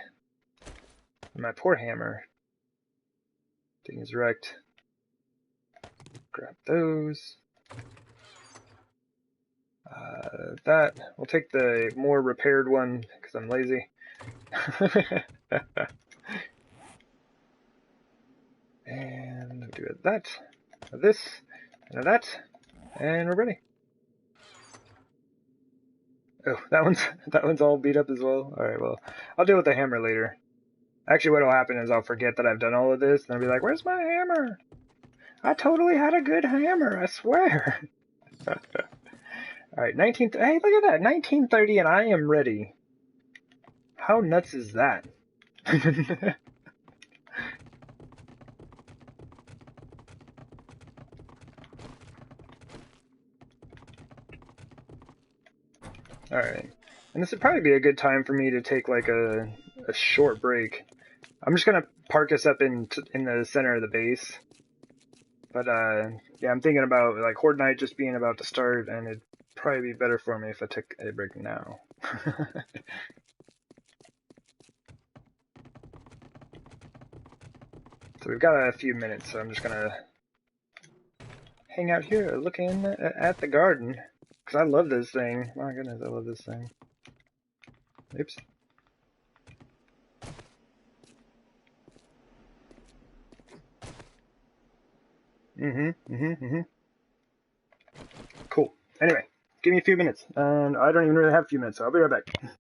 And my poor hammer. Thing is wrecked. Grab those. That. We'll take the more repaired one, because I'm lazy. And do it that, this, and that, and we're ready. Oh, that one's all beat up as well. Alright, well, I'll deal with the hammer later. Actually, what'll happen is I'll forget that I've done all of this, and I'll be like, where's my hammer? I totally had a good hammer, I swear. Alright, hey, look at that, 1930 and I am ready. How nuts is that? Alright, and this would probably be a good time for me to take like a short break. I'm just gonna park us up in the center of the base. But yeah, I'm thinking about like Horde Night just being about to start, and it'd probably be better for me if I took a break now. So we've got a few minutes, so I'm just gonna hang out here looking at the garden. Because I love this thing. My goodness, I love this thing. Oops. Cool. Anyway, give me a few minutes. And I don't even really have a few minutes, so I'll be right back.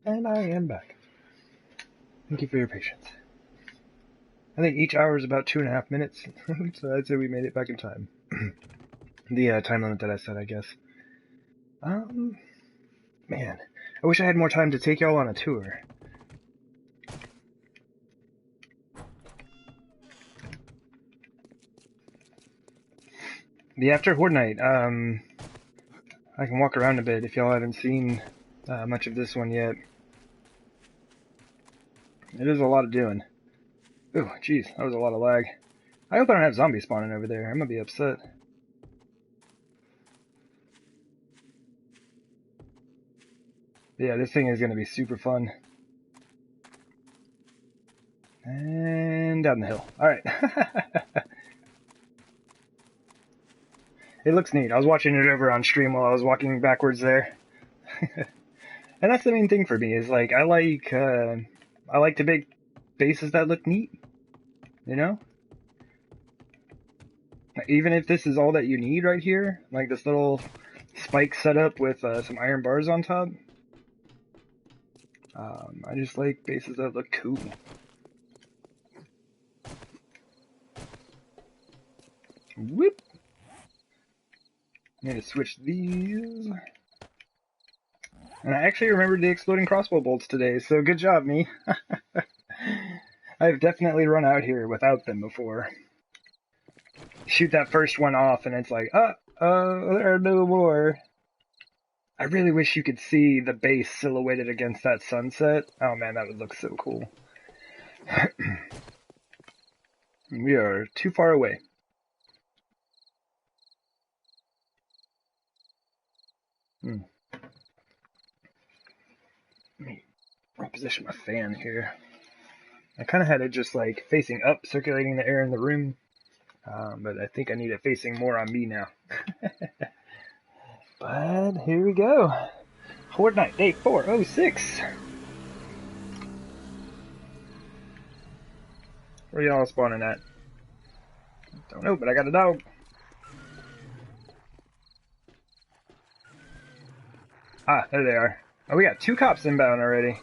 And I am back. Thank you for your patience. I think each hour is about 2.5 minutes, so I'd say we made it back in time. The time limit that I set, I guess. Man, I wish I had more time to take y'all on a tour. The after Horde night, I can walk around a bit if y'all haven't seen much of this one yet. It is a lot of doing. Ooh, jeez, that was a lot of lag. I hope I don't have zombies spawning over there. I'm gonna be upset. Yeah, this thing is gonna be super fun. And down the hill. Alright. It looks neat. I was watching it over on stream while I was walking backwards there. And that's the main thing for me, is like, I like to make bases that look neat. You know? Even if this is all that you need right here, like this little spike setup with some iron bars on top. I just like bases that look cool. Whoop! Need to switch these. And I actually remembered the exploding crossbow bolts today, so good job, me. I've definitely run out here without them before. Shoot that first one off and it's like, there are no more. I really wish you could see the base silhouetted against that sunset. Oh man, that would look so cool. We are too far away. Let me reposition my fan here. I kind of had it just like facing up, circulating the air in the room. But I think I need it facing more on me now. But here we go. Horde night, day 406. Where y'all spawning at? Don't know, but I got a dog. Ah, there they are. Oh, we got 2 cops inbound already.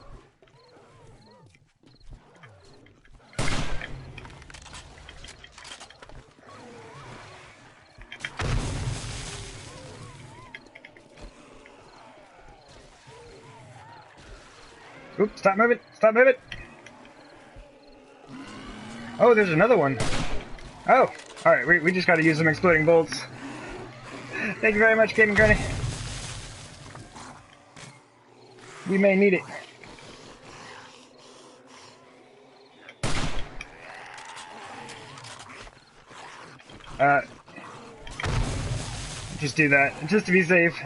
Oops, stop moving! Stop moving! Oh, there's another one. Oh, alright, we just gotta use some exploding bolts. Thank you very much, Gaming Granny. We may need it. Just do that, just to be safe.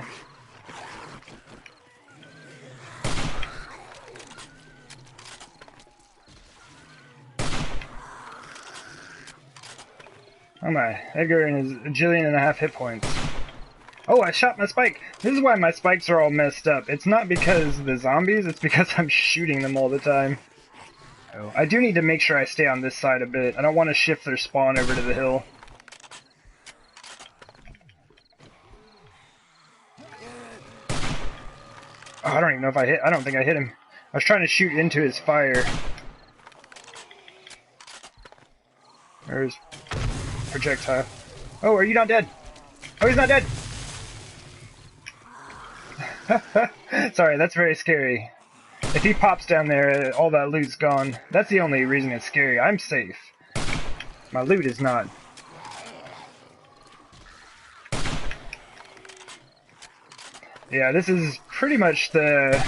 Oh my, Edgar and his 1.5 billion hit points. Oh, I shot my spike! This is why my spikes are all messed up. It's not because of the zombies, it's because I'm shooting them all the time. Oh, I do need to make sure I stay on this side a bit. I don't want to shift their spawn over to the hill. Oh, I don't even know if I don't think I hit him. I was trying to shoot into his fire. There's projectile. Oh, are you not dead? Oh, he's not dead! Sorry, that's very scary. If he pops down there, all that loot's gone. That's the only reason it's scary. I'm safe. My loot is not. Yeah, this is pretty much the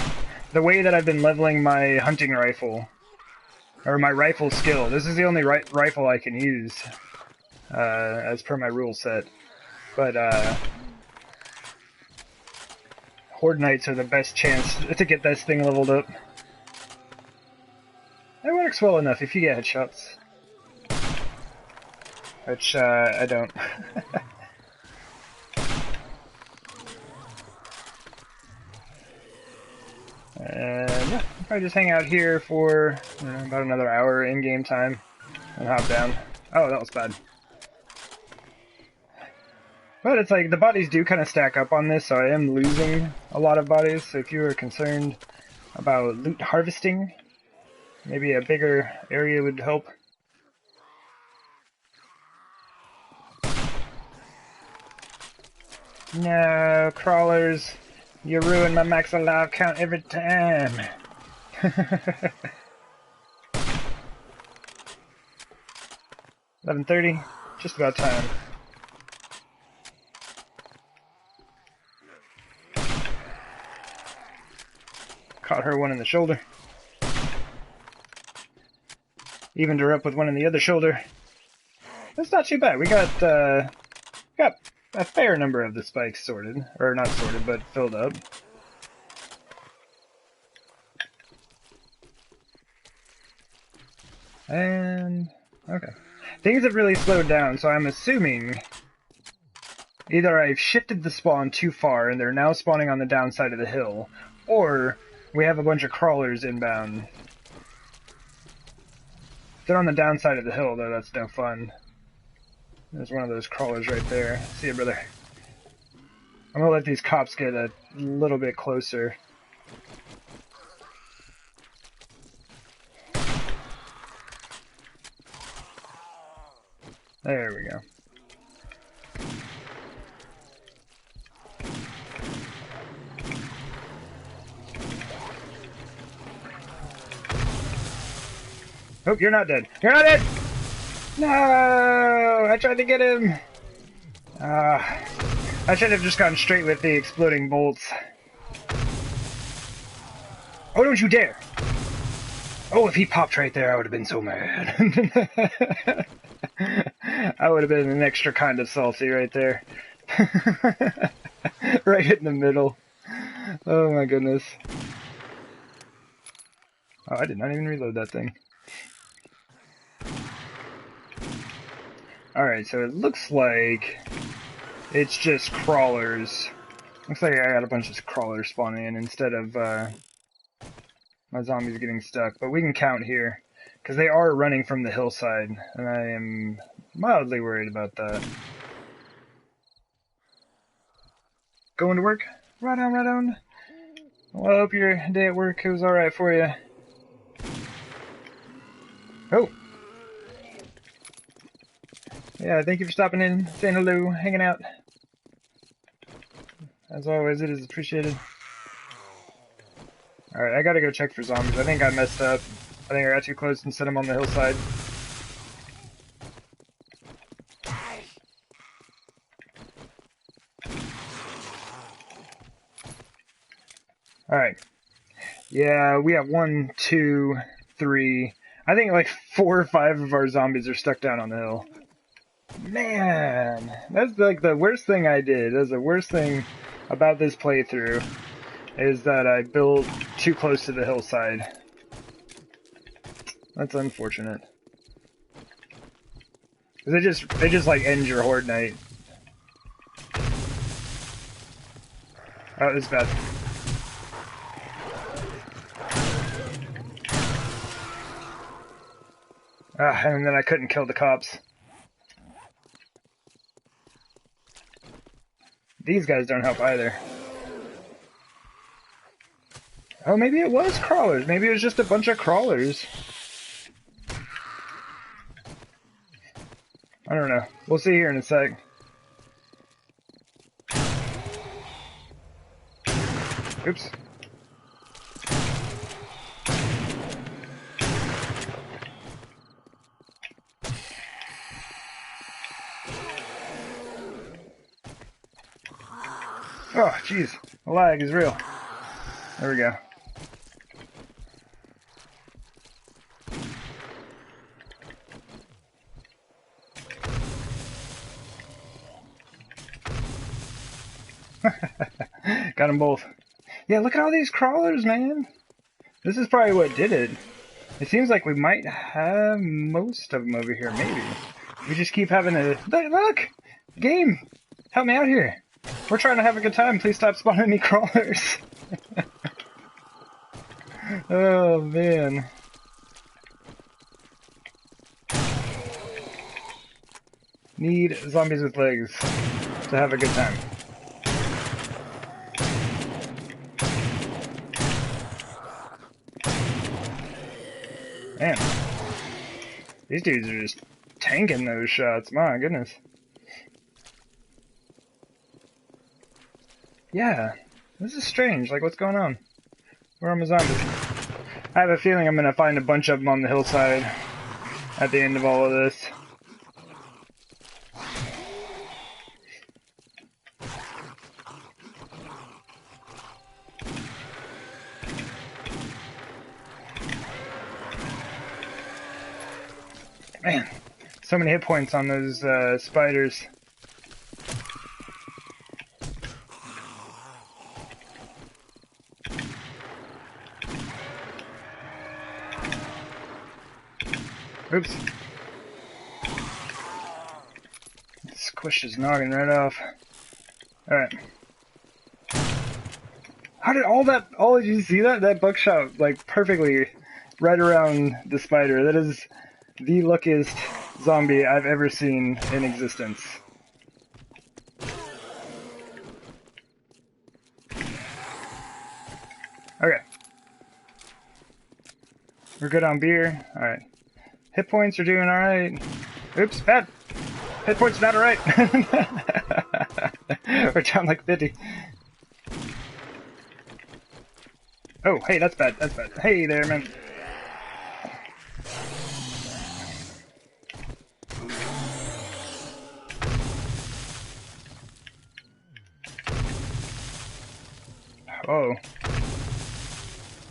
way that I've been leveling my hunting rifle. Or my rifle skill. This is the only rifle I can use. As per my rule set. But, Horde Knights are the best chance to get this thing leveled up. It works well enough if you get headshots. Which, I don't. Yeah, I'll probably just hang out here for about another hour in-game time and hop down. Oh, that was bad. But it's like, the bodies do kind of stack up on this, so I am losing a lot of bodies, so if you were concerned, about loot harvesting. Maybe a bigger area would help. No, crawlers. You ruin my max alive count every time. 11:30, just about time. Caught her one in the shoulder. Evened her up with one in the other shoulder. That's not too bad. We got a fair number of the spikes sorted. Or not sorted, but filled up. And... okay. Things have really slowed down, so I'm assuming either I've shifted the spawn too far and they're now spawning on the downside of the hill, or we have a bunch of crawlers inbound. If they're on the downside of the hill, though, that's no fun. There's one of those crawlers right there. See you, brother. I'm gonna let these cops get a little bit closer. There we go. Oh, you're not dead. You're not dead! No! I tried to get him! I should have just gone straight with the exploding bolts. Oh, don't you dare! Oh, if he popped right there, I would have been so mad. I would have been an extra kind of salty right there. Right in the middle. Oh my goodness. Oh, I did not even reload that thing. Alright, so it looks like it's just crawlers. Looks like I got a bunch of crawlers spawning in instead of my zombies getting stuck. But we can count here, because they are running from the hillside, and I am mildly worried about that. Going to work? Right on, right on. Well, I hope your day at work was alright for you. Oh! Yeah, thank you for stopping in, saying hello, hanging out. As always, it is appreciated. Alright, I gotta go check for zombies. I think I messed up. I think I got too close and set them on the hillside. Alright. Yeah, we have 1, 2, 3. I think like 4 or 5 of our zombies are stuck down on the hill. Man, that's like the worst thing I did. That's the worst thing about this playthrough, is that I built too close to the hillside. That's unfortunate. Cause they just like end your horde night. Oh, this is bad. And then I couldn't kill the cops. These guys don't help either. Oh, maybe it was crawlers. Maybe it was just a bunch of crawlers. I don't know. We'll see here in a sec. Oops. Oh, jeez. The lag is real. There we go. Got them both. Yeah, look at all these crawlers, man. This is probably what did it. It seems like we might have most of them over here, maybe. We just keep having to... Look! Game! Help me out here. We're trying to have a good time. Please stop spawning any crawlers. Oh, man. Need zombies with legs to have a good time. Man, these dudes are just tanking those shots. My goodness. Yeah, this is strange. Like, what's going on? Where are my zombies? I have a feeling I'm gonna find a bunch of them on the hillside at the end of all of this. Man, so many hit points on those spiders. Oops. Squished his noggin right off. Alright. How did all did you see that? That buckshot, like, perfectly right around the spider. That is the luckiest zombie I've ever seen in existence. Okay. We're good on beer. Alright. Hit points are doing alright. Oops, bad. Hit points not alright. We're down like 50. Oh, hey, that's bad. That's bad. Hey there, man. Oh.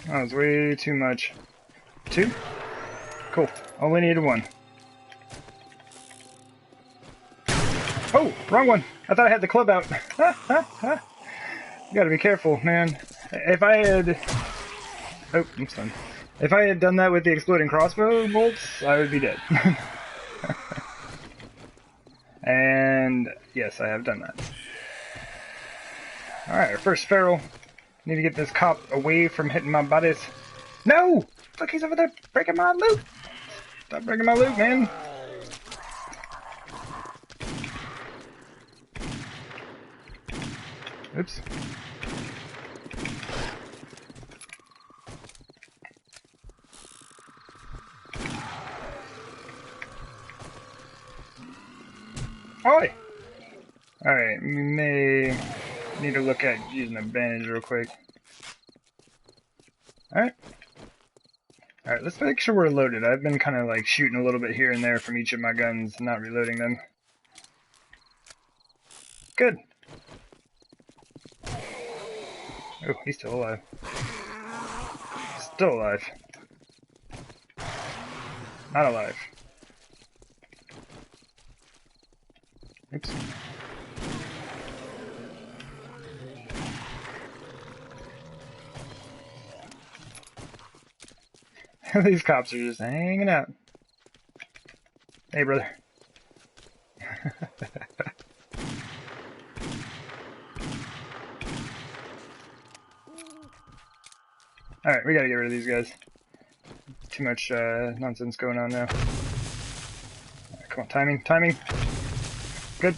That was way too much. 2? Cool. Only needed 1. Oh, wrong one. I thought I had the club out. You gotta be careful, man. If I had... Oh, I'm stunned. If I had done that with the exploding crossbow bolts, I would be dead. And yes, I have done that. Alright, our first feral. Need to get this cop away from hitting my bodies. No! Look, he's over there breaking my loot! Stop breaking my loot, man! Oops. Oi! Alright, we may need to look at using a bandage real quick. Alright. Alright, let's make sure we're loaded. I've been kind of like shooting a little bit here and there from each of my guns, not reloading them. Good. Oh, he's still alive. Still alive. Not alive. Oops. These cops are just hanging out. Hey, brother. Alright, we gotta get rid of these guys. Too much nonsense going on now. Right, come on, timing, timing. Good.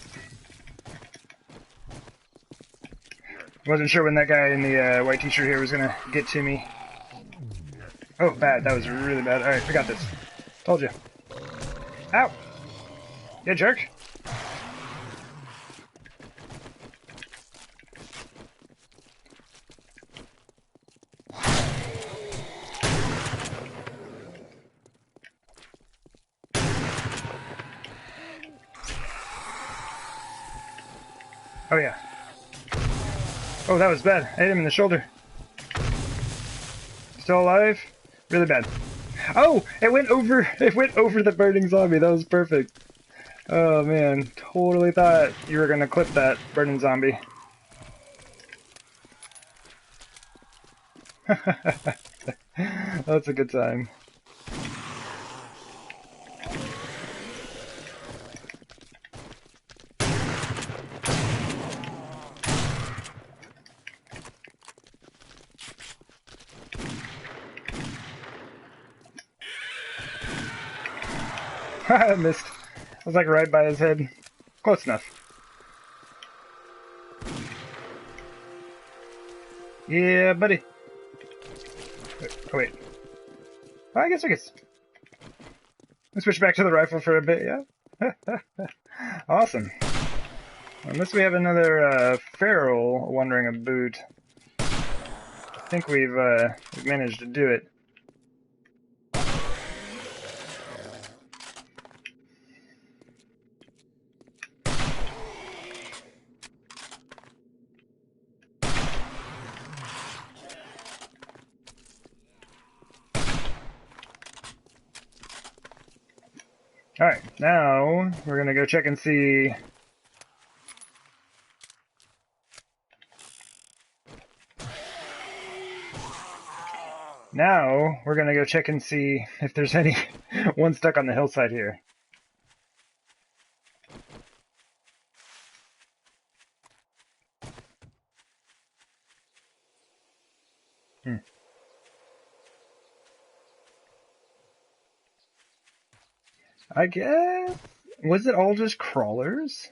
Wasn't sure when that guy in the white t-shirt here was gonna get to me. Oh, bad. That was really bad. Alright, we got this. Told you. Ow! You jerk! Oh yeah. Oh, that was bad. I hit him in the shoulder. Still alive? Really bad. Oh, it went over the burning zombie. That was perfect. Oh man, totally thought you were gonna clip that burning zombie. That's a good time. I missed. I was like right by his head. Close enough. Yeah, buddy. Oh, wait. Oh, I guess. Let's switch back to the rifle for a bit, yeah? Awesome. Unless we have another feral wandering about. I think we've managed to do it. Alright, now we're gonna go check and see. Now we're gonna go check and see if there's any one stuck on the hillside here. I guess. Was it all just crawlers?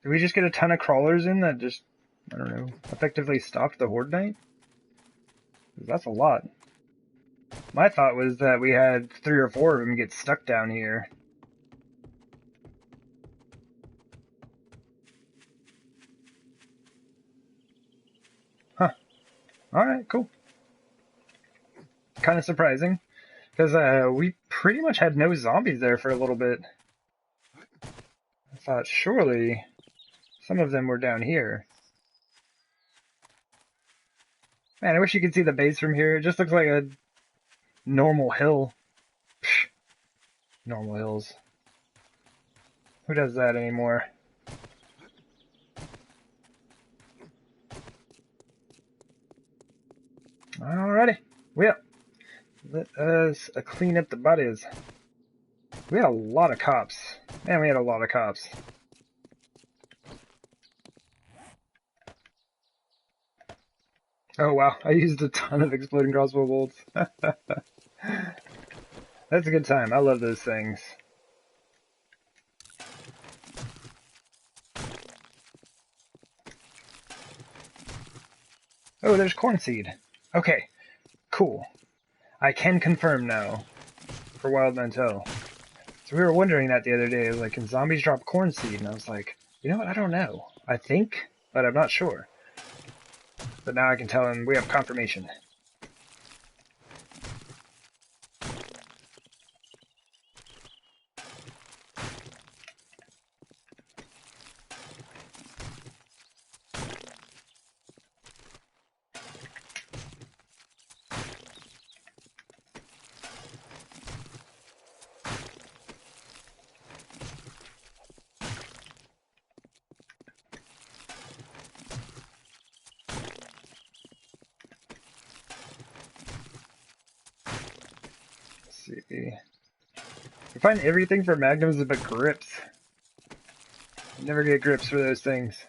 Did we just get a ton of crawlers in that just, I don't know, effectively stopped the Horde Knight? That's a lot. My thought was that we had 3 or 4 of them get stuck down here. Huh. Alright, cool. Kind of surprising. Because we pretty much had no zombies there for a little bit. I thought surely some of them were down here. Man, I wish you could see the base from here. It just looks like a normal hill. Psh, normal hills. Who does that anymore? Alrighty. Well, let us clean up the bodies. We had a lot of cops. Man, we had a lot of cops. Oh wow, I used a ton of exploding crossbow bolts. That's a good time. I love those things. Oh, there's corn seed. Okay, cool. I can confirm now for Wild Mantel. So we were wondering that the other day. I was like, can zombies drop corn seed? And I was like, you know what? I don't know. I think, but I'm not sure. But now I can tell him we have confirmation. See. We find everything for magnums but grips. You never get grips for those things.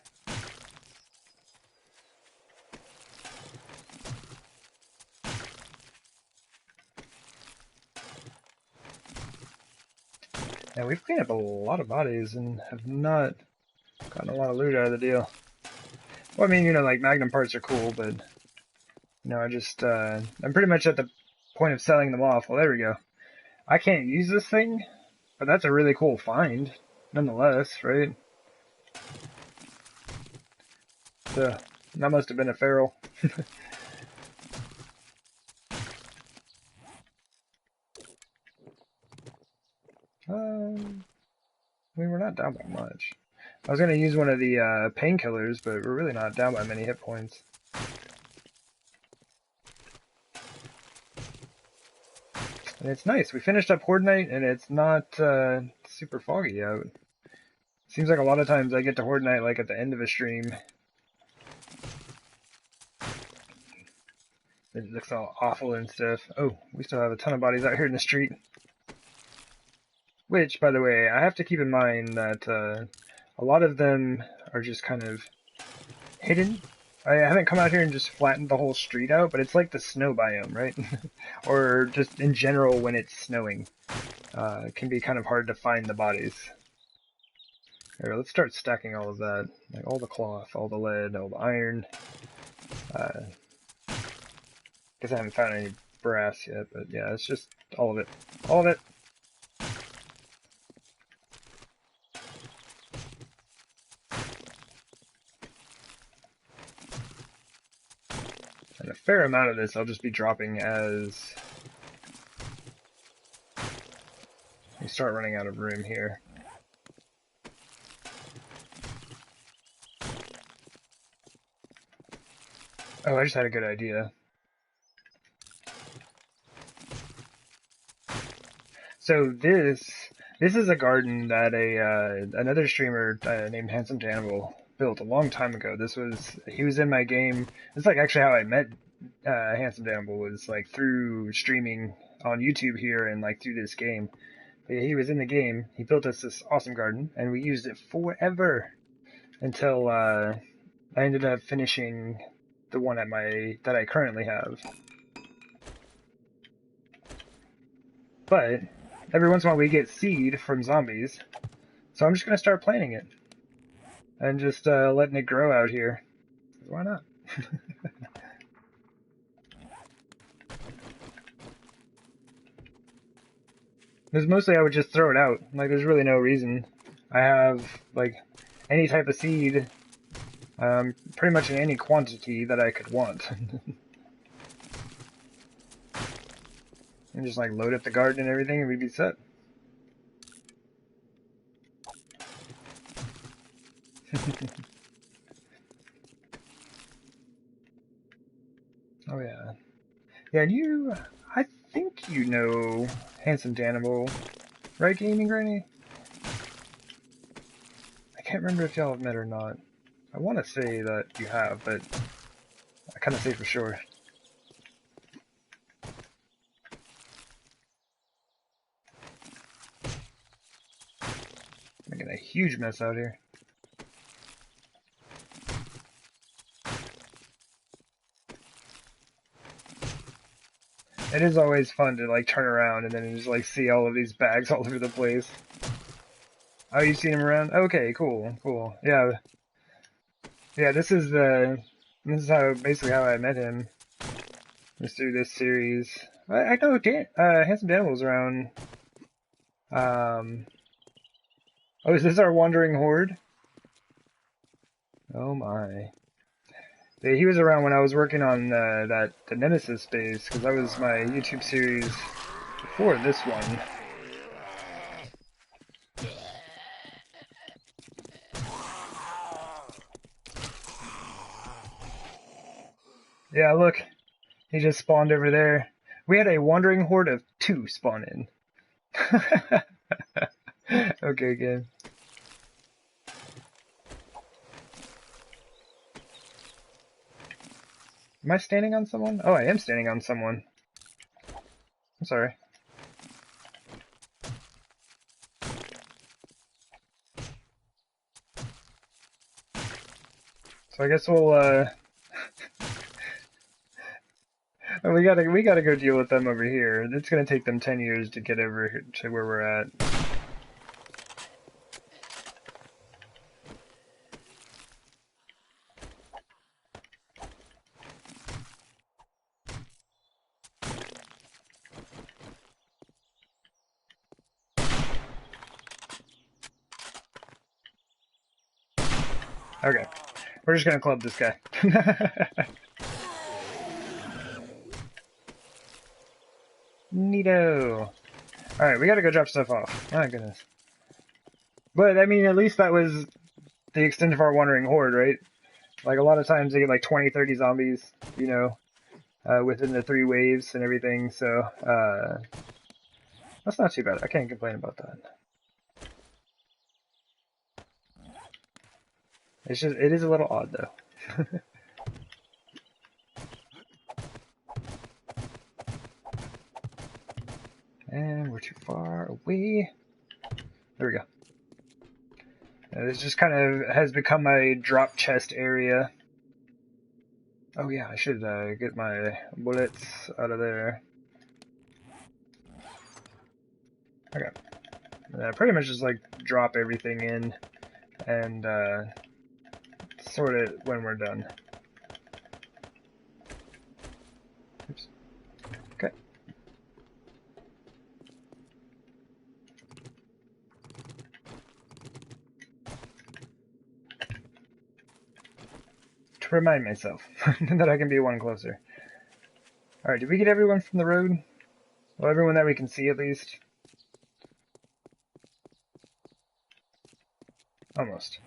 Yeah, we've cleaned up a lot of bodies and have not gotten a lot of loot out of the deal. Well, I mean, you know, like magnum parts are cool, but you know, I'm pretty much at the point of selling them off. Well, there we go. I can't use this thing, but that's a really cool find, nonetheless, right? So, that must have been a feral. We were not down by much. I was going to use one of the painkillers, but we're really not down by many hit points. And it's nice. We finished up Horde Night, and it's not super foggy out. Seems like a lot of times I get to Horde Night like at the end of a stream. It looks all awful and stuff. Oh, we still have a ton of bodies out here in the street. Which, by the way, I have to keep in mind that a lot of them are just kind of hidden. I haven't come out here and just flattened the whole street out, but it's like the snow biome, right? Or just in general when it's snowing. It can be kind of hard to find the bodies. Here, let's start stacking all of that. Like all the cloth, all the lead, all the iron. Guess I haven't found any brass yet, but yeah, it's just all of it. All of it. And a fair amount of this I'll just be dropping as we start running out of room here. Oh, I just had a good idea. So this is a garden that another streamer named Handsome Cannibal built a long time ago. He was in my game. It's like actually how I met Handsome Cannibal, was like through streaming on YouTube here and like through this game. But he was in the game. He built us this awesome garden, and we used it forever until I ended up finishing the one that I currently have. But every once in a while we get seed from zombies, so I'm just gonna start planting it and just letting it grow out here. Why not? Because mostly I would just throw it out. Like, there's really no reason. I have like any type of seed, pretty much in any quantity that I could want. And just like load up the garden and everything, and we'd be set. Oh yeah. Yeah, and I think you know Handsome Cannibal, right, Gaming Granny? I can't remember if y'all have met or not. I want to say that you have, but I kind of say for sure. Making a huge mess out here. It is always fun to like turn around and then just like see all of these bags all over the place. Oh, you seen him around? Okay, cool, cool. Yeah, yeah. This is basically how I met him. Just through this series. I know Handsome Cannibals around. Oh, is this our wandering horde? Oh my. Yeah, he was around when I was working on the Nemesis base, because that was my YouTube series before this one. Yeah, look. He just spawned over there. We had a wandering horde of 2 spawn in. Okay, good. Am I standing on someone? Oh, I am standing on someone. I'm sorry. So I guess we'll, we gotta go deal with them over here. It's gonna take them 10 years to get over here to where we're at. Okay. We're just gonna club this guy. Neato. Alright, we gotta go drop stuff off. My goodness. But, I mean, at least that was the extent of our wandering horde, right? Like, a lot of times they get like 20, 30 zombies, you know, within the 3 waves and everything, so, that's not too bad. I can't complain about that. It is a little odd, though. And we're too far away. There we go. This just kind of has become a drop chest area. Oh yeah, I should get my bullets out of there. Okay. Pretty much just like drop everything in and sort it when we're done. Oops. Okay. remind myself that I can be one closer. Alright, did we get everyone from the road? Well, everyone that we can see at least. Almost.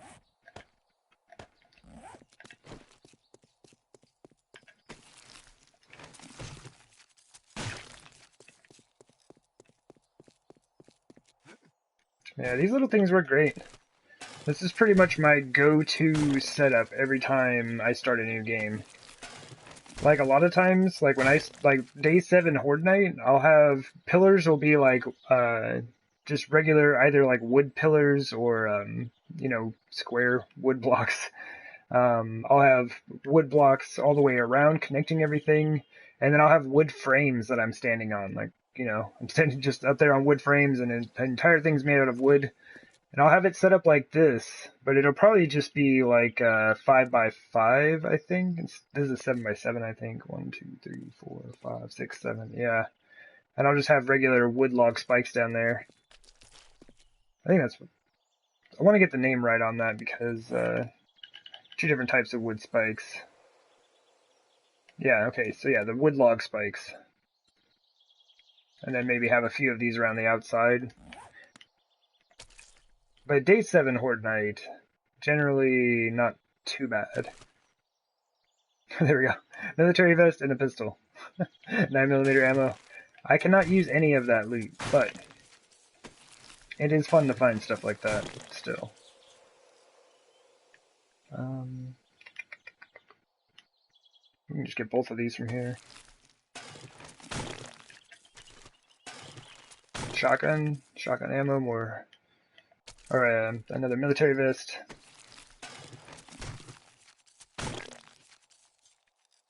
Yeah, these little things work great. This is pretty much my go-to setup every time I start a new game. Like, a lot of times, like, when like, day 7 Horde night, I'll have, pillars will be, like, just regular, either, like, wood pillars or, you know, square wood blocks. I'll have wood blocks all the way around, connecting everything, and then I'll have wood frames that I'm standing on, like, you know, I'm standing just up there on wood frames, and the entire thing's made out of wood. And I'll have it set up like this, but it'll probably just be like 5 by 5, I think. This is 7 by 7, I think. 1, 2, 3, 4, 5, 6, 7. Yeah. And I'll just have regular wood log spikes down there. I think that's... I want to get the name right on that because 2 different types of wood spikes. Yeah, okay, so yeah, the wood log spikes. And then maybe have a few of these around the outside. But day 7 Horde night, generally not too bad. There we go. Military vest and a pistol. 9mm ammo. I cannot use any of that loot, but it is fun to find stuff like that still. We can just get both of these from here. Shotgun ammo, more. Or another military vest.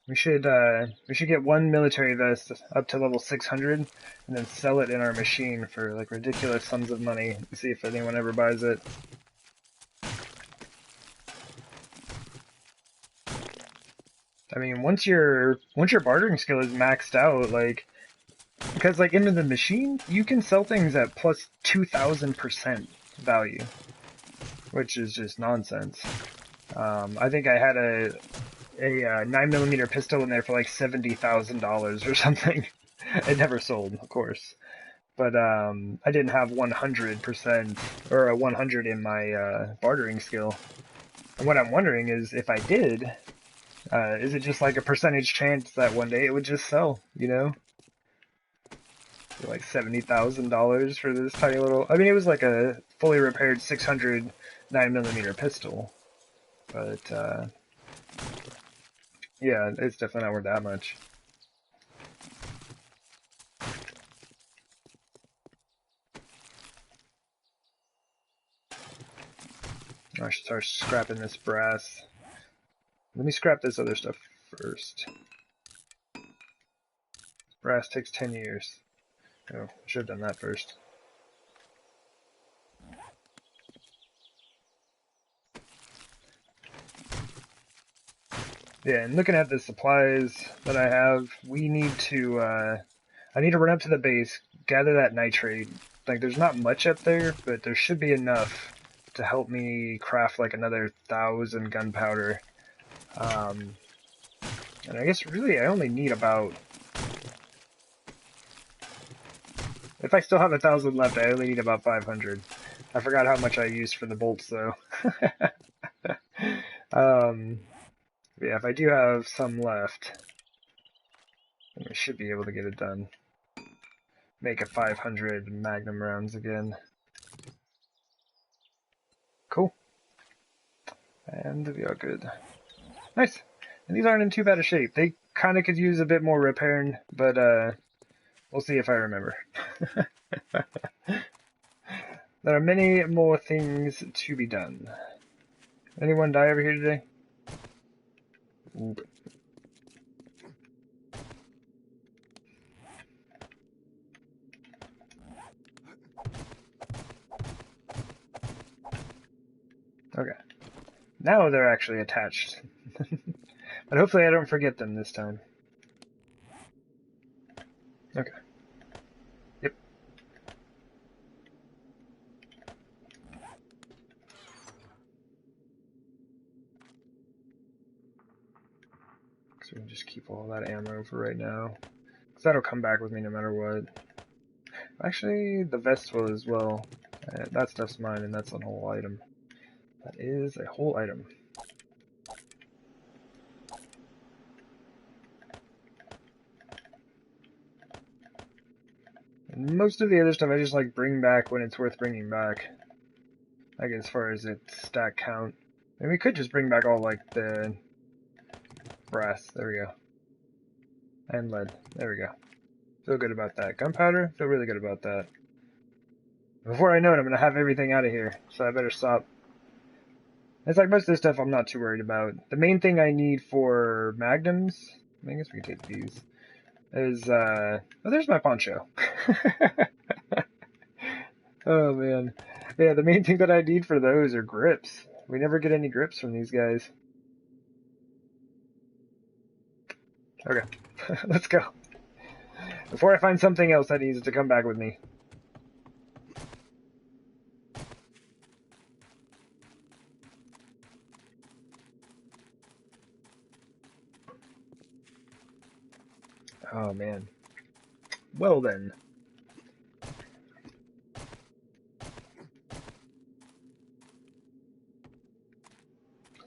We should get one military vest up to level 600, and then sell it in our machine for like ridiculous sums of money. And see if anyone ever buys it. I mean, once your bartering skill is maxed out, like, because like into the machine, you can sell things at plus 2,000% value, which is just nonsense. I think I had a 9mm pistol in there for like $70,000 or something. It never sold, of course, but I didn't have 100% or a 100 in my bartering skill. And what I'm wondering is, if I did, is it just like a percentage chance that one day it would just sell, you know? Like $70,000 for this tiny little... I mean, it was like a fully repaired 600 9mm pistol. But, yeah, it's definitely not worth that much. I should start scrapping this brass. Let me scrap this other stuff first. Brass takes 10 years. Oh, I should have done that first. Yeah, and looking at the supplies that I have, we need to, I need to run up to the base, gather that nitrate. Like, there's not much up there, but there should be enough to help me craft, like, another 1,000 gunpowder. And I guess, really, I only need about... If I still have 1,000 left, I only need about 500. I forgot how much I used for the bolts, though. Yeah, if I do have some left, then I should be able to get it done. Make a 500 Magnum rounds again. Cool. And we are good. Nice. And these aren't in too bad a shape. They kind of could use a bit more repairing, but we'll see if I remember. There are many more things to be done. Anyone die over here today? Oop. Okay. Now they're actually attached. But hopefully I don't forget them this time. Okay. Yep. we can just keep all that ammo for right now. Because that'll come back with me no matter what. Actually, the vest will as well. That stuff's mine, and that's a whole item. That is a whole item. And most of the other stuff I just like bring back when it's worth bringing back. Like as far as its stack count. And we could just bring back all like the brass. There we go. And lead. There we go. Feel good about that. Gunpowder? Feel really good about that. Before I know it, I'm going to have everything out of here. So I better stop. It's like most of this stuff I'm not too worried about. The main thing I need for magnums, I guess we can take these, is, oh, there's my poncho. Oh, man. Yeah, the main thing that I need for those are grips. We never get any grips from these guys. Okay, let's go. Before I find something else that needs to come back with me. Oh, man. Well, then.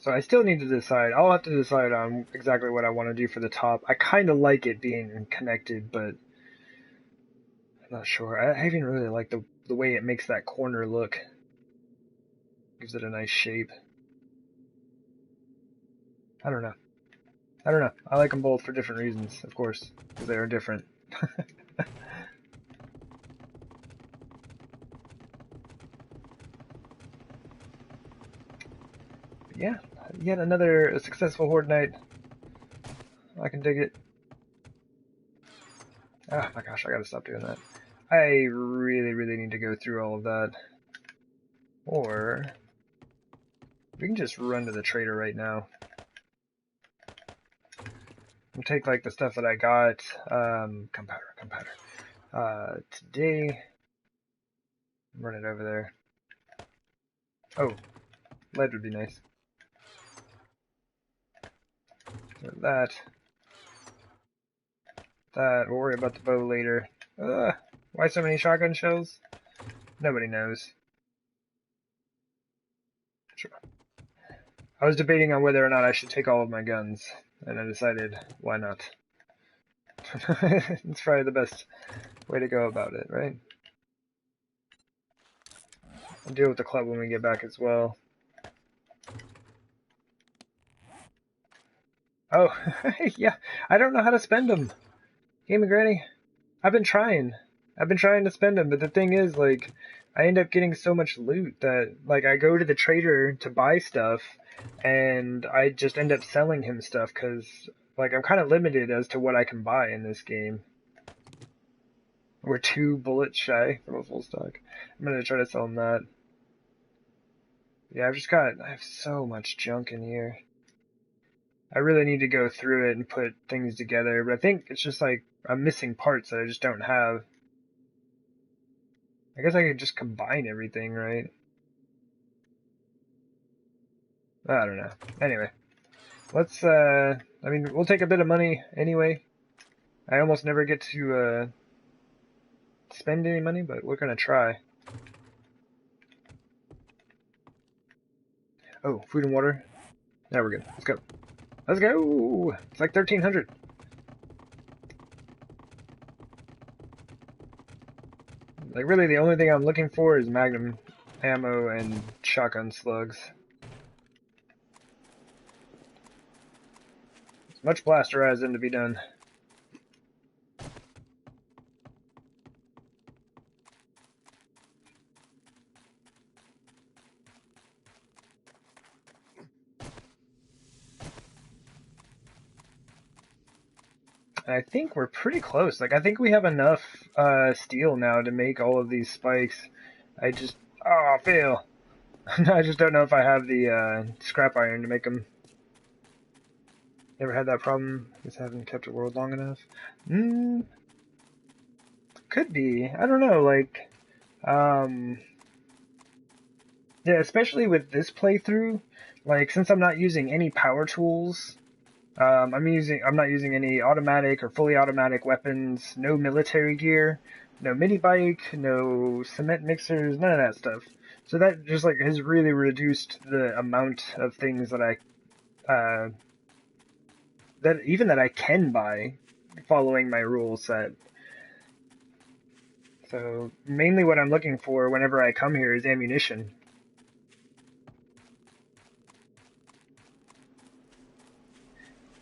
So I still need to decide. I'll have to decide on exactly what I want to do for the top. I kind of like it being connected, but I'm not sure. I even really like the way it makes that corner look. Gives it a nice shape. I don't know. I don't know. I like them both for different reasons, of course, because they are different. Yeah, yet another successful Horde night. I can dig it. Oh my gosh, I gotta stop doing that. I really, really need to go through all of that. Or we can just run to the trader right now. And take like the stuff that I got. Gunpowder. Today, run it over there. Oh, lead would be nice. That. We'll worry about the bow later. Why so many shotgun shells? Nobody knows. Sure. I was debating on whether or not I should take all of my guns, and I decided, why not? It's probably the best way to go about it, right? I'll deal with the club when we get back as well. Oh, yeah, I don't know how to spend them. Game of Granny, I've been trying to spend them, but the thing is, like, I end up getting so much loot that, like, I go to the trader to buy stuff, and I just end up selling him stuff, because, like, I'm kind of limited as to what I can buy in this game. We're 2 bullets shy from a full stock. I'm gonna try to sell him that. Yeah, I have so much junk in here. I really need to go through it and put things together, but I think it's just like I'm missing parts that I just don't have. I guess I could just combine everything, right? I don't know. Anyway, let's, I mean, we'll take a bit of money anyway. I almost never get to, spend any money, but we're gonna try. Oh, food and water. Now we're good. Let's go. Let's go! It's like 1,300. Like, really, the only thing I'm looking for is magnum ammo and shotgun slugs. As much blaster as them to be done. And I think we're pretty close. Like, I think we have enough steel now to make all of these spikes. I just... Oh, fail. I just don't know if I have the scrap iron to make them. Never had that problem. Just haven't kept it world long enough. Could be. I don't know, like... yeah, especially with this playthrough, like, since I'm not using any power tools, I'm not using any automatic or fully automatic weapons, no military gear, no mini bike, no cement mixers, none of that stuff. So that just like has really reduced the amount of things that I can buy following my rule set. So mainly what I'm looking for whenever I come here is ammunition.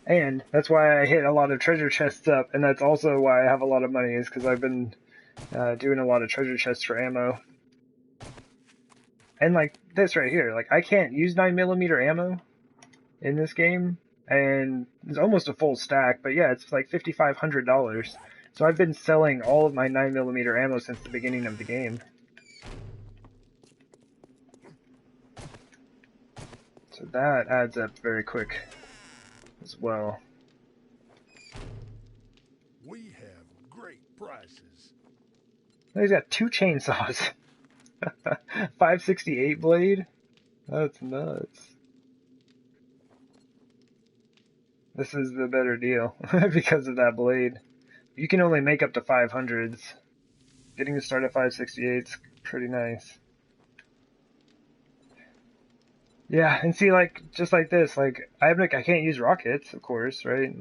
And that's why I hit a lot of treasure chests up, and that's also why I have a lot of money, is because I've been doing a lot of treasure chests for ammo. And like this right here, like I can't use 9mm ammo in this game, and it's almost a full stack, but yeah, it's like $5,500. So I've been selling all of my 9mm ammo since the beginning of the game. So that adds up very quick as well. We have great prices. He's got 2 chainsaws. 568 blade? That's nuts. This is the better deal because of that blade. You can only make up to 500s. Getting to start at 568's pretty nice. Yeah, and see, like, just like this, like, I can't use rockets, of course, right?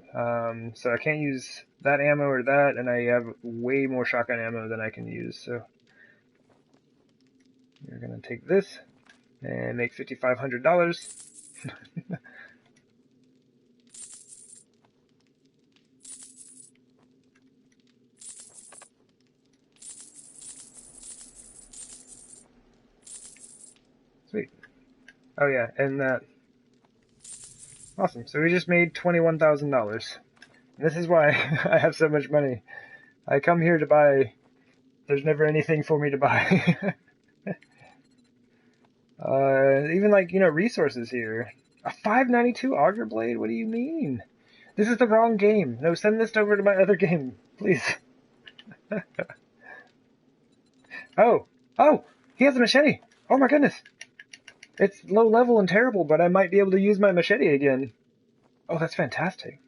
So I can't use that ammo or that, and I have way more shotgun ammo than I can use, so. We're gonna take this and make $5,500. Sweet. Oh yeah, and that. Awesome. So we just made $21,000. This is why I have so much money. I come here to buy. There's never anything for me to buy. Even like, resources here. A 592 auger blade? What do you mean? This is the wrong game. No, send this over to my other game, please. Oh, he has a machete. Oh my goodness. It's low level and terrible, but I might be able to use my machete again. Oh, that's fantastic.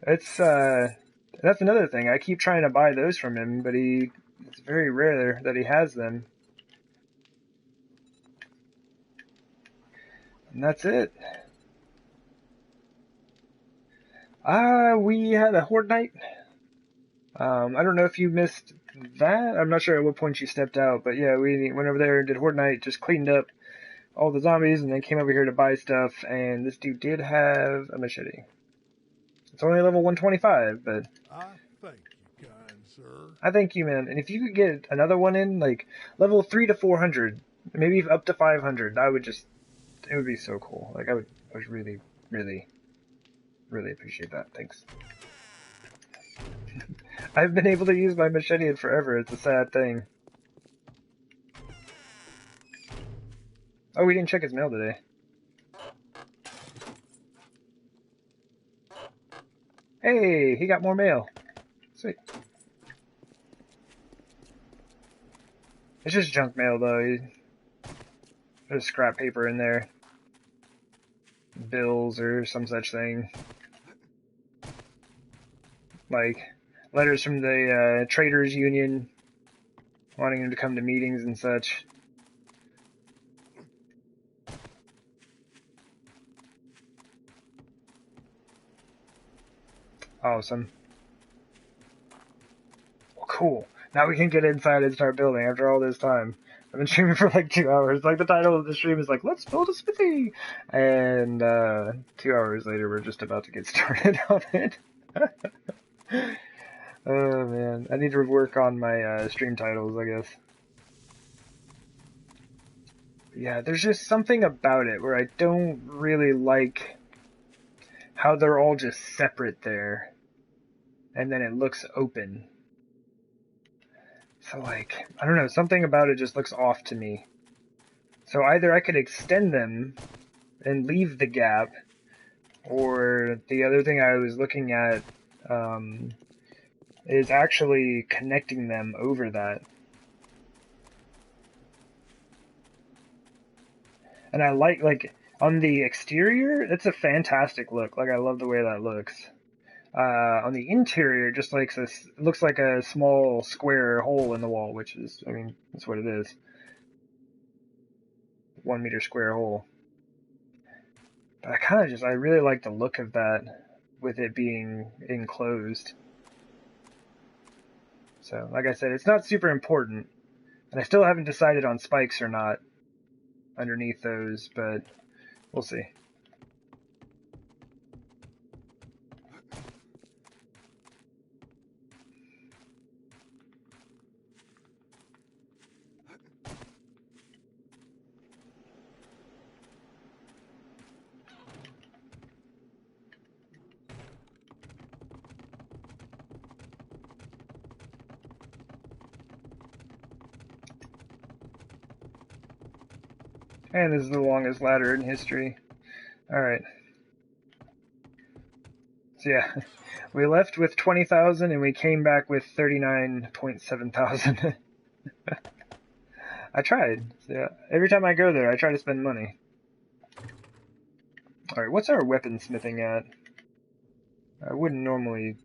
That's another thing. I keep trying to buy those from him, but it's very rare that he has them. And that's it. We had a Horde night. I don't know if you missed that. I'm not sure at what point you stepped out, but yeah, we went over there and did Horde night, just cleaned up all the zombies, and then came over here to buy stuff, and this dude did have a machete. It's only level 125, but... I thank you, kind sir. I thank you, man. And if you could get another one in, like, level 3 to 400, maybe up to 500, it would be so cool. Like, I would really, really, really appreciate that. Thanks. I've been able to use my machete in forever. It's a sad thing. Oh, we didn't check his mail today. Hey, he got more mail. Sweet. It's just junk mail, though. There's scrap paper in there. Bills or some such thing. Like, letters from the Traders Union wanting him to come to meetings and such. Awesome. Well, cool. Now we can get inside and start building after all this time. I've been streaming for like 2 hours. Like, the title of the stream is like, let's build a smithy! And 2 hours later, we're just about to get started on it. Oh, man. I need to work on my stream titles, I guess. Yeah, there's just something about it where I don't really like how they're all just separate there. And then it looks open. So, like, I don't know, something about it just looks off to me. So either I could extend them and leave the gap, or the other thing I was looking at is actually connecting them over that. And I like, On the exterior, it's a fantastic look. Like, I love the way that looks. On the interior, just like this, looks like a small square hole in the wall, which is, I mean, that's what it is. 1 meter square hole. But I really like the look of that with it being enclosed. So, like I said, it's not super important. And I still haven't decided on spikes or not underneath those, but we'll see. And this is the longest ladder in history. Alright. So yeah, we left with 20,000 and we came back with 39.7 thousand. I tried. So yeah, every time I go there, I try to spend money. Alright, what's our weaponsmithing at? I wouldn't normally...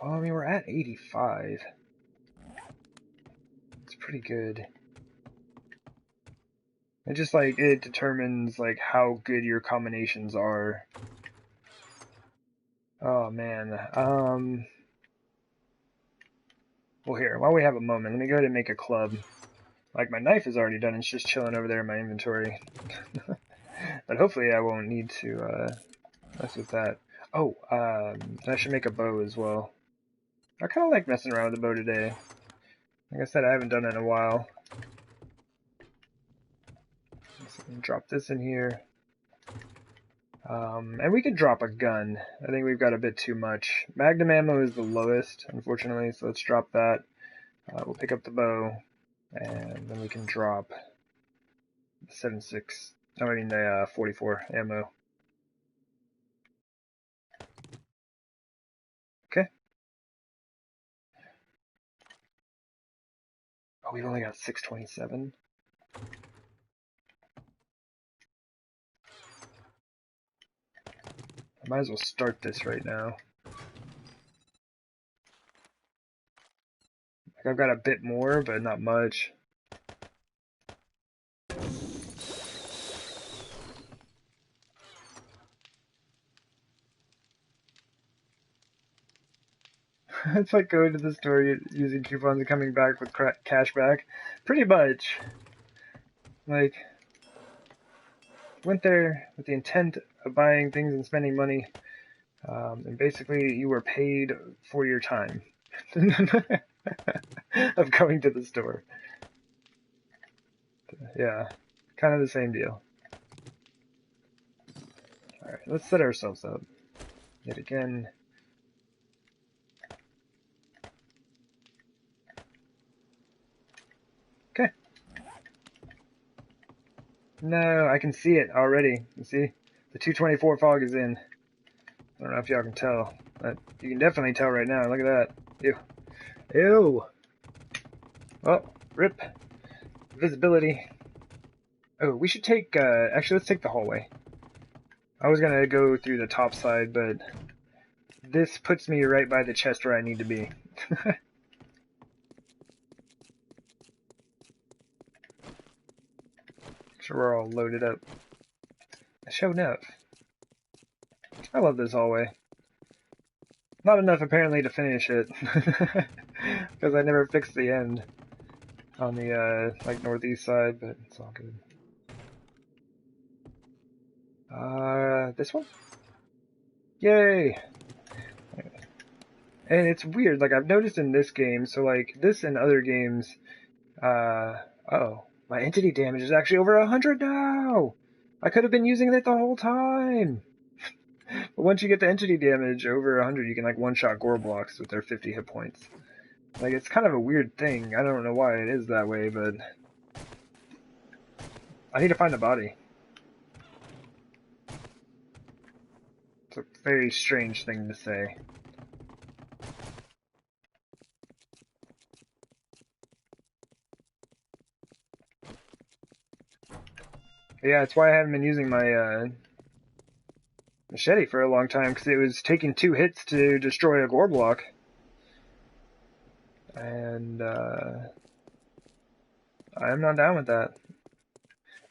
Well, I mean, we're at 85. It's pretty good. It just, like, it determines, like, how good your combinations are. Oh, man. Well, here, while we have a moment, let me go ahead and make a club. Like, my knife is already done. It's just chilling over there in my inventory. But hopefully I won't need to, mess with that. Oh, I should make a bow as well. I kind of like messing around with the bow today. Like I said, I haven't done it in a while. So drop this in here. And we could drop a gun. I think we've got a bit too much. Magnum ammo is the lowest, unfortunately, so let's drop that. We'll pick up the bow, and then we can drop the 7.6. No, I mean the 44 ammo. Okay. Oh, we've only got 627. I might as well start this right now. Like, I've got a bit more, but not much. It's like going to the store using coupons and coming back with cash back. Pretty much. Like, went there with the intent of buying things and spending money, and basically you were paid for your time of going to the store. Yeah, kind of the same deal. Alright, let's set ourselves up. Yet again. Okay. No, I can see it already. You see? The 224 fog is in. I don't know if y'all can tell, but you can definitely tell right now. Look at that. Ew. Ew. Oh, rip. Visibility. Oh, we should take, actually, let's take the hallway. I was gonna go through the top side, but this puts me right by the chest where I need to be. So we're all loaded up. Show enough. I love this hallway. Not enough, apparently, to finish it. Because I never fixed the end on the, like, northeast side, but it's all good. This one? Yay! And it's weird, like, I've noticed in this game, so, like, this and other games, uh-oh. My entity damage is actually over 100 now! I could have been using it the whole time! But once you get the entity damage over 100, you can, like, one-shot gore blocks with their 50 hit points. Like, it's kind of a weird thing. I don't know why it is that way, but I need to find a body. It's a very strange thing to say. Yeah, that's why I haven't been using my machete for a long time, because it was taking 2 hits to destroy a gore block. And I'm not down with that.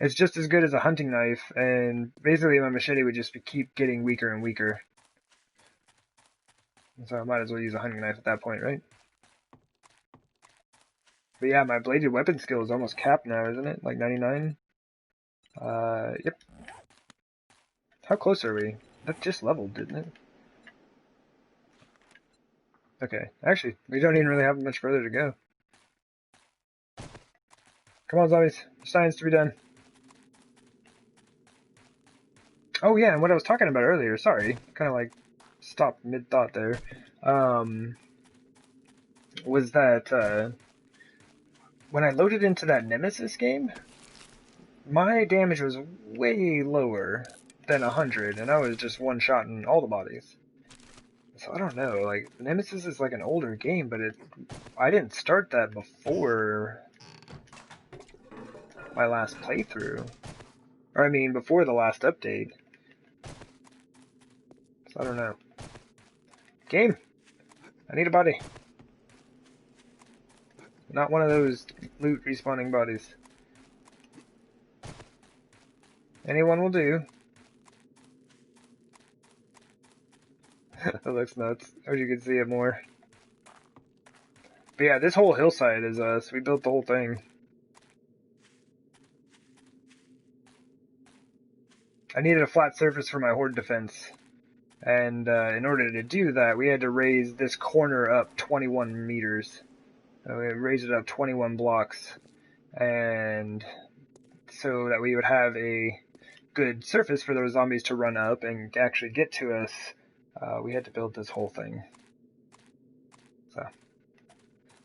It's just as good as a hunting knife, and basically my machete would just keep getting weaker and weaker. So I might as well use a hunting knife at that point, right? But yeah, my bladed weapon skill is almost capped now, isn't it? Like 99? Yep. How close are we? That just leveled, didn't it? Okay. Actually, we don't even really have much further to go. Come on, zombies. Science to be done. Oh yeah, and what I was talking about earlier, sorry. Kind of like stopped mid-thought there. Was that, when I loaded into that Nemesis game, my damage was way lower than 100, and I was just one-shotting all the bodies. So I don't know, like, Nemesis is like an older game, but I didn't start that before my last playthrough. Or I mean, before the last update. So I don't know. Game! I need a body. Not one of those loot respawning bodies. Anyone will do. That looks nuts. I wish you could see it more. But yeah, this whole hillside is us. We built the whole thing. I needed a flat surface for my horde defense. And in order to do that, we had to raise this corner up 21 meters. We raised it up 21 blocks. And so that we would have a good surface for those zombies to run up and actually get to us, we had to build this whole thing. So,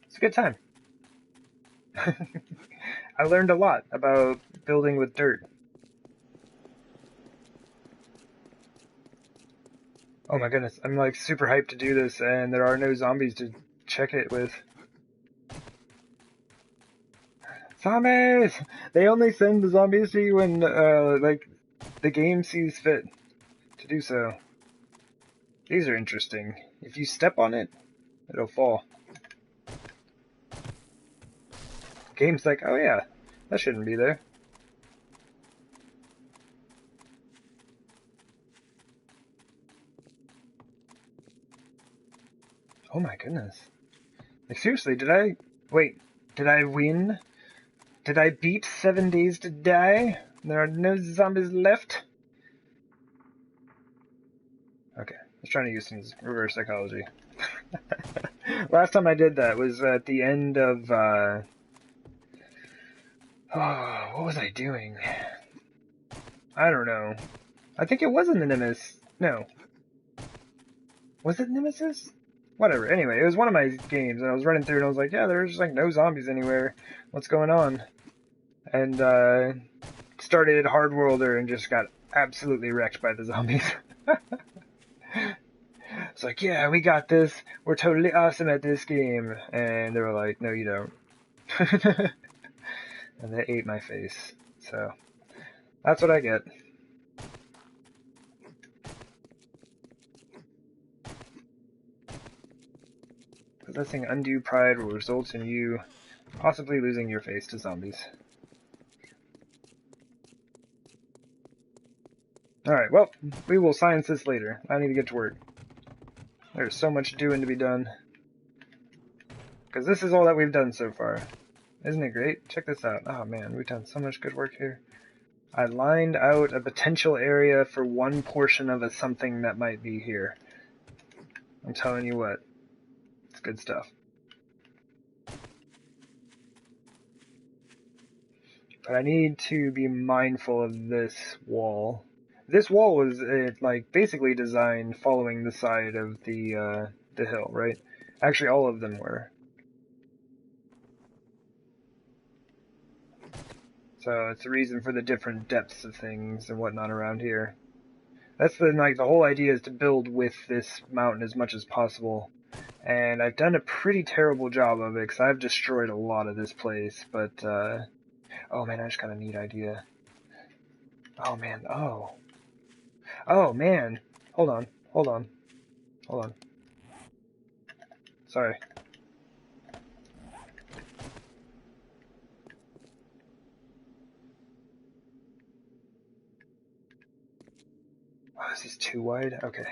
it's a good time. I learned a lot about building with dirt. Oh my goodness, I'm like super hyped to do this, and there are no zombies to check it with. Zombies! They only send the zombies to you when, like, the game sees fit to do so. These are interesting. If you step on it, it'll fall. Game's like, oh yeah, that shouldn't be there. Oh my goodness. Like, seriously, wait, did I win? Did I beat 7 Days to Die? There are no zombies left? Okay, I was trying to use some reverse psychology. Last time I did that was at the end of, oh, what was I doing? I don't know. I think it was in the Nemesis. No. Was it Nemesis? Whatever. Anyway, it was one of my games, and I was running through, and I was like, yeah, there's like no zombies anywhere. What's going on? And, started Hard Worlder and just got absolutely wrecked by the zombies. It's like, yeah, we got this. We're totally awesome at this game. And they were like, no, you don't. And they ate my face. So, that's what I get. Possessing undue pride will result in you possibly losing your face to zombies. Alright, well, we will science this later. I need to get to work. There's so much doing to be done. Because this is all that we've done so far. Isn't it great? Check this out. Oh man, we've done so much good work here. I lined out a potential area for one portion of a something that might be here. I'm telling you what. It's good stuff. But I need to be mindful of this wall. This wall was like basically designed following the side of the hill, right? Actually, all of them were. So it's the reason for the different depths of things and whatnot around here. That's the whole idea is to build with this mountain as much as possible. And I've done a pretty terrible job of it because I've destroyed a lot of this place. But oh man, I just got a neat idea. Oh man, oh. Oh man. Hold on, hold on, hold on. Sorry. Oh, this is too wide? Okay.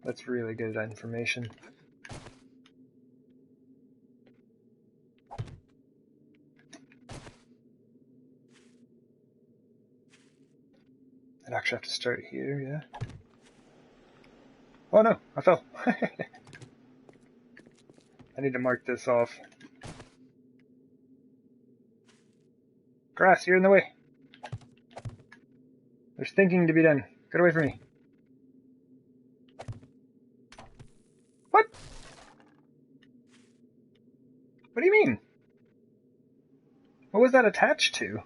That's really good information. I'd actually have to start here, yeah. Oh no, I fell. I need to mark this off. Grass, you're in the way. There's thinking to be done. Get away from me. What? What do you mean? What was that attached to?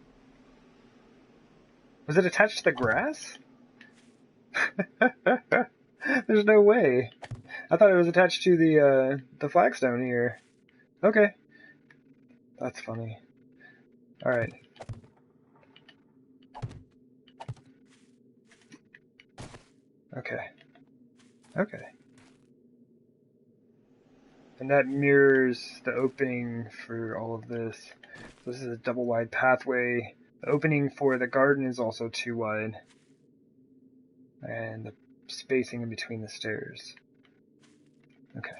Was it attached to the grass? There's no way. I thought it was attached to the flagstone here. Okay. That's funny. Alright. Okay. Okay. And that mirrors the opening for all of this. So this is a double wide pathway. The opening for the garden is also too wide. And the spacing in between the stairs. Okay.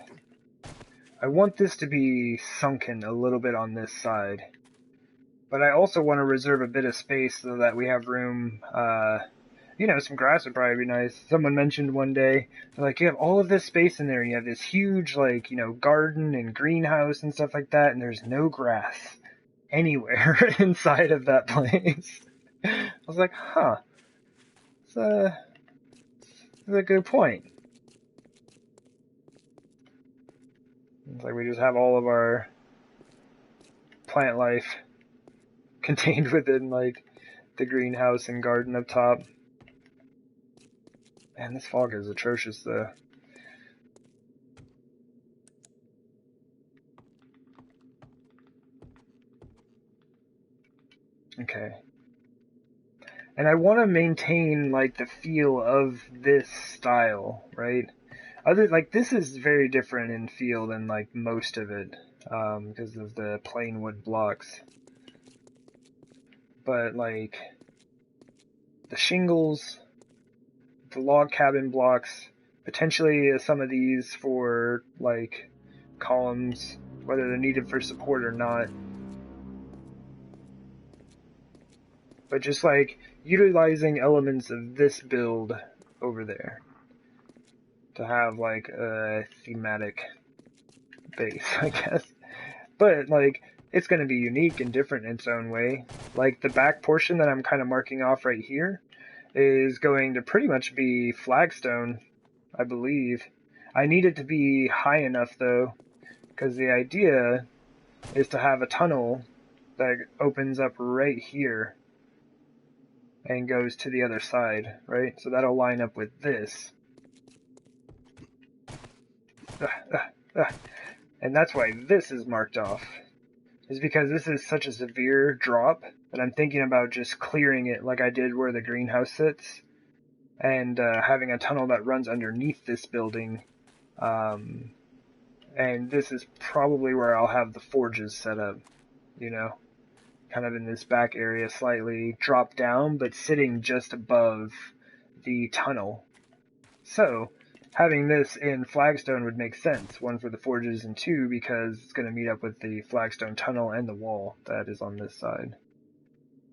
I want this to be sunken a little bit on this side. But I also want to reserve a bit of space so that we have room, you know, some grass would probably be nice. Someone mentioned one day, they're like, you have all of this space in there, and you have this huge, like, you know, garden and greenhouse and stuff like that, and there's no grass anywhere inside of that place. I was like, huh, that's a good point. It's like we just have all of our plant life contained within, like, the greenhouse and garden up top. Man, this fog is atrocious, though. Okay. And I want to maintain, like, the feel of this style, right? Like, this is very different in feel than, like, most of it, because of the plain wood blocks. But, like, the shingles, the log cabin blocks, potentially some of these for, like, columns, whether they're needed for support or not. But just, like, utilizing elements of this build over there to have, like, a thematic base, I guess. But, like, it's going to be unique and different in its own way. Like, the back portion that I'm kind of marking off right here is going to pretty much be flagstone, I believe. I need it to be high enough, though, because the idea is to have a tunnel that opens up right here and goes to the other side, right? So that'll line up with this. And that's why this is marked off. Is because this is such a severe drop that I'm thinking about just clearing it like I did where the greenhouse sits, and having a tunnel that runs underneath this building. And this is probably where I'll have the forges set up, you know, kind of in this back area, slightly dropped down, but sitting just above the tunnel. So, having this in flagstone would make sense, one for the forges and two because it's going to meet up with the flagstone tunnel and the wall that is on this side.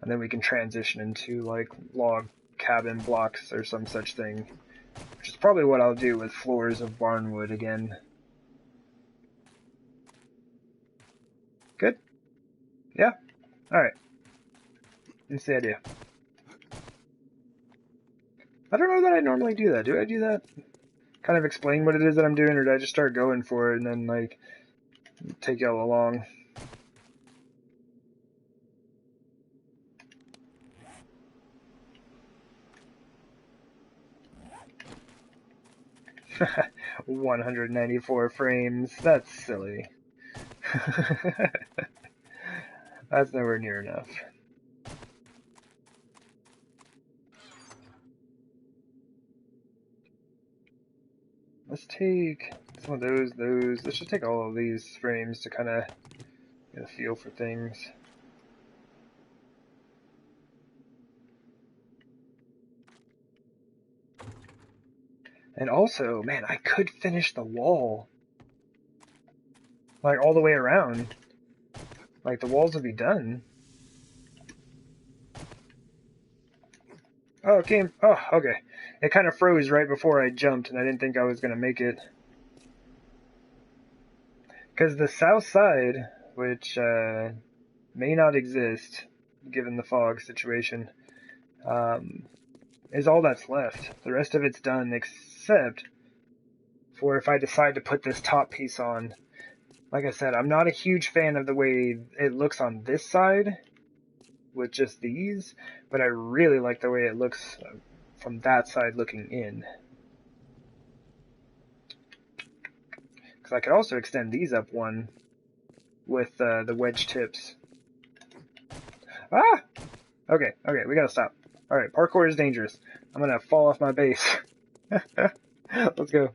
And then we can transition into like log cabin blocks or some such thing, which is probably what I'll do with floors of barnwood again. Good? Yeah? Alright. That's the idea. I don't know that I normally do that. Do I do that? Kind of explain what it is that I'm doing, or do I just start going for it and then, like, take y'all along? $194 frames. That's silly. That's nowhere near enough. Let's take some of those. Let's just take all of these frames to kind of get a feel for things. And also, man, I could finish the wall. Like, all the way around. Like, the walls would be done. Oh, it came. Oh, okay. It kind of froze right before I jumped, and I didn't think I was going to make it. Because the south side, which may not exist, given the fog situation, is all that's left. The rest of it's done, except for if I decide to put this top piece on. Like I said, I'm not a huge fan of the way it looks on this side, with just these, but I really like the way it looks from that side looking in. Because I could also extend these up one with the wedge tips. Ah! Okay, we gotta stop. Alright, parkour is dangerous. I'm gonna fall off my base. Let's go.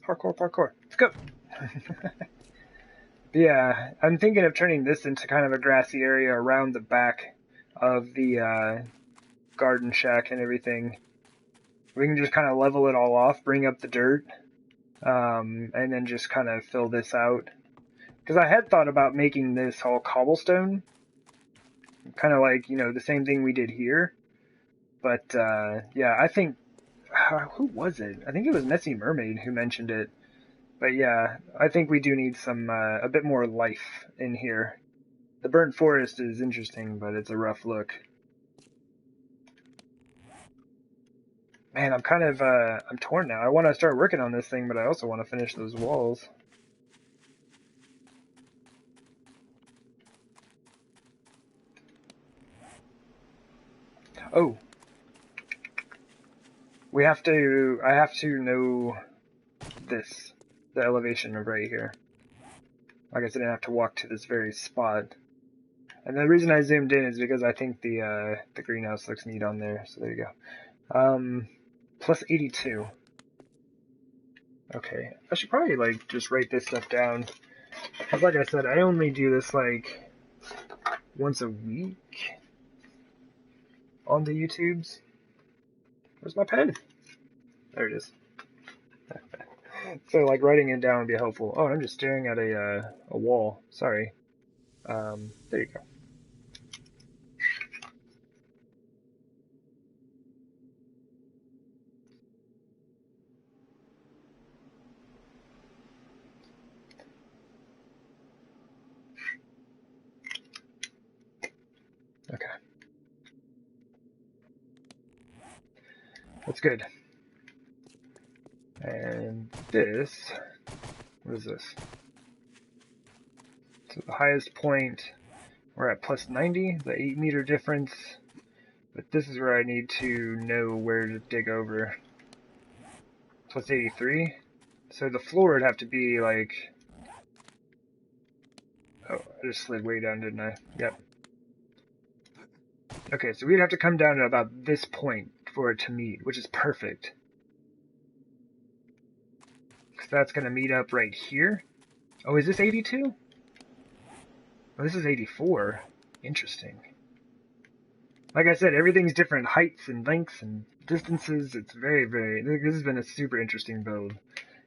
Parkour. Let's go. Yeah, I'm thinking of turning this into kind of a grassy area around the back of the garden shack and everything. We can just kind of level it all off, bring up the dirt, and then just kind of fill this out. Because I had thought about making this all cobblestone, kind of like, you know, the same thing we did here. But, yeah, I think, who was it? I think it was Messy Mermaid who mentioned it. But yeah, I think we do need some, a bit more life in here. The burnt forest is interesting, but it's a rough look. Man, I'm kind of, I'm torn now. I want to start working on this thing, but I also want to finish those walls. Oh. I have to know this. The elevation of right here. Like I said, I didn't have to walk to this very spot. And the reason I zoomed in is because I think the greenhouse looks neat on there. So there you go. Plus 82. Okay, I should probably like just write this stuff down. Cause like I said, I only do this like once a week on the YouTubes. Where's my pen? There it is. So like writing it down would be helpful. Oh, I'm just staring at a wall. Sorry. There you go. Okay. That's good. And this, what is this? So the highest point, we're at plus 90, the 8 meter difference. But this is where I need to know where to dig over. Plus 83. So the floor would have to be like... Oh, I just slid way down, didn't I? Yep. Okay, so we'd have to come down to about this point for it to meet, which is perfect. Because that's going to meet up right here. Oh, is this 82? Oh, this is 84. Interesting. Like I said, everything's different heights and lengths and distances. It's very, this has been a super interesting build.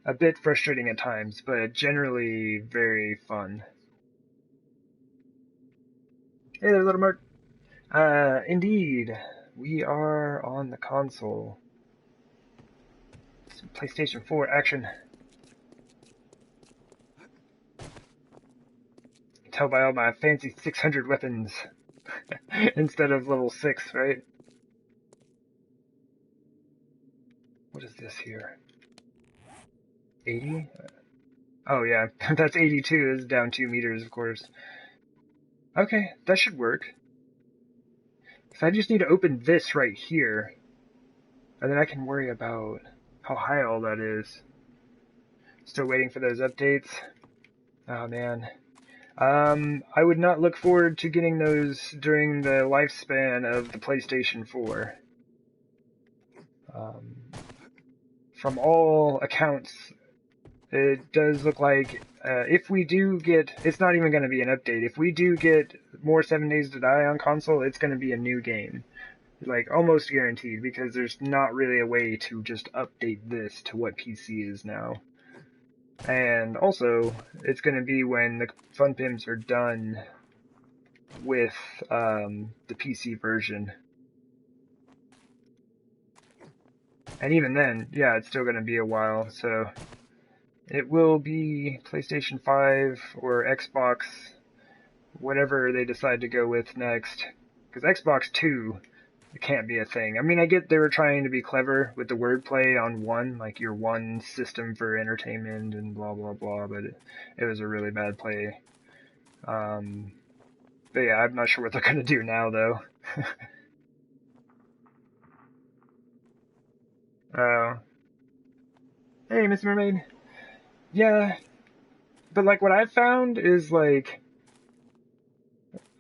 A bit frustrating at times, but generally very fun. Hey there, little Mark. Indeed, we are on the console. Some PlayStation 4 action. You can tell by all my fancy 600 weapons instead of level 6, right? What is this here? 80? Oh yeah, that's 82. Is down 2 meters, of course. Okay, that should work. So I just need to open this right here, and then I can worry about how high all that is. Still waiting for those updates. Oh man. I would not look forward to getting those during the lifespan of the PlayStation 4. From all accounts, it does look like if we do get, it's not even going to be an update. If we do get more 7 Days to Die on console, it's going to be a new game. Like, almost guaranteed, because there's not really a way to just update this to what PC is now. And also, it's going to be when the Fun Pims are done with the PC version. And even then, yeah, it's still going to be a while, so it will be PlayStation 5 or Xbox, whatever they decide to go with next. Because Xbox 2, it can't be a thing. I mean, I get they were trying to be clever with the wordplay on one, like your one system for entertainment and blah blah blah, but it was a really bad play. But yeah, I'm not sure what they're gonna do now though. Oh, hey, Miss Mermaid. Yeah, but like what I've found is like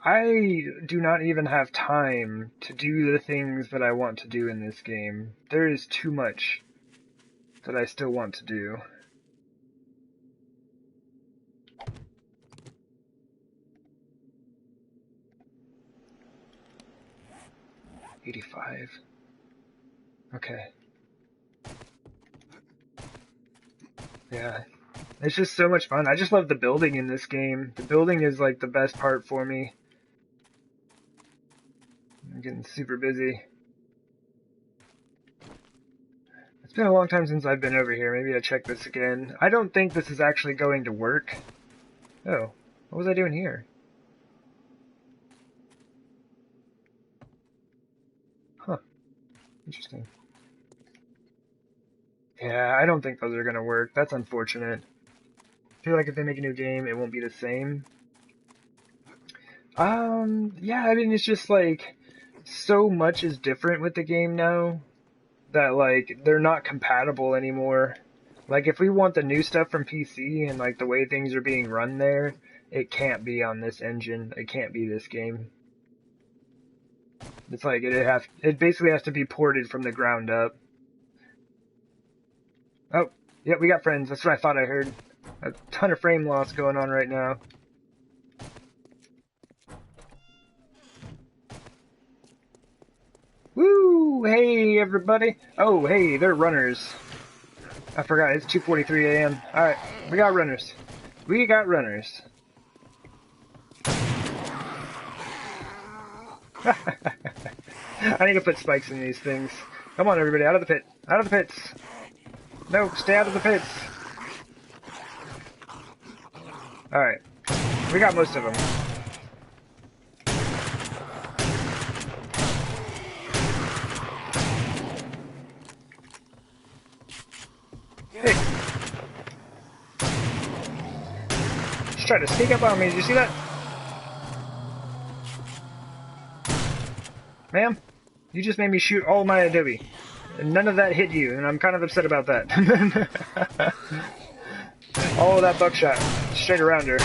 I do not even have time to do the things that I want to do in this game. There is too much that I still want to do. $85. Okay. Yeah. It's just so much fun. I just love the building in this game. The building is like the best part for me. I'm getting super busy. It's been a long time since I've been over here. Maybe I check this again. I don't think this is actually going to work. Oh, what was I doing here? Huh. Interesting. Yeah, I don't think those are gonna work. That's unfortunate. I feel like if they make a new game, it won't be the same. Yeah, I mean, it's just like, so much is different with the game now that, like, they're not compatible anymore. Like, if we want the new stuff from PC and, like, the way things are being run there, it can't be on this engine. It can't be this game. It's like, it basically has to be ported from the ground up. Oh, yeah, we got friends. That's what I thought I heard. A ton of frame loss going on right now. Woo! Hey, everybody. Oh, hey, they're runners. I forgot, it's 2:43 a.m. Alright, we got runners. We got runners. I need to put spikes in these things. Come on, everybody, out of the pit. Out of the pits. No, stay out of the pits. Alright. We got most of them. Hey. Just tried to sneak up on me. Did you see that? Ma'am, you just made me shoot all my adobe. And none of that hit you, and I'm kind of upset about that. All of that buckshot. Straight around her.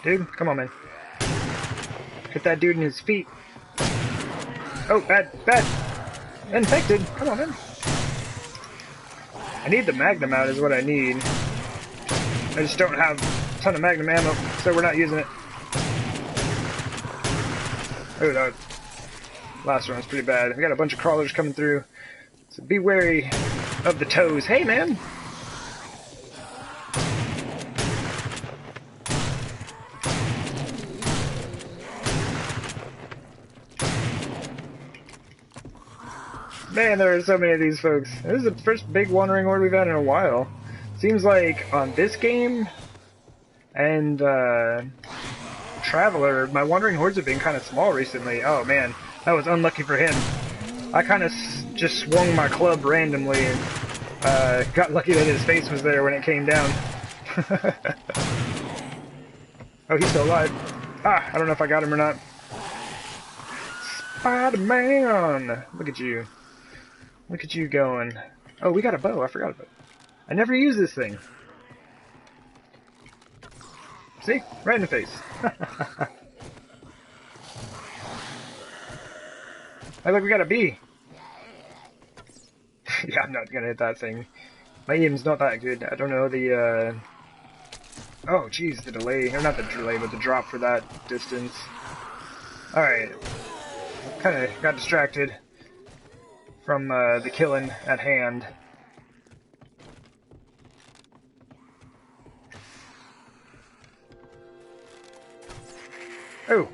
Dude, come on, man. Hit that dude in his feet. Oh, bad, bad. Infected. Come on, man. I need the Magnum out is what I need. I just don't have a ton of Magnum ammo, so we're not using it. Oh, that last one was pretty bad. We got a bunch of crawlers coming through, so be wary of the toes. Hey, man! Man, there are so many of these folks. This is the first big wandering horde we've had in a while. Seems like on this game and Traveler, my wandering hordes have been kind of small recently. Oh man, that was unlucky for him. I kind of just swung my club randomly and got lucky that his face was there when it came down. Oh, he's still alive. Ah, I don't know if I got him or not. Spider-Man! Look at you. Look at you going. Oh, we got a bow. I forgot about it. I never use this thing. See? Right in the face. Hey, look, we got a bee. Yeah, I'm not gonna hit that thing. My aim's not that good. I don't know the, Oh, jeez, the delay. Or not the delay, but the drop for that distance. Alright. Kinda got distracted from, the killing at hand. Oh!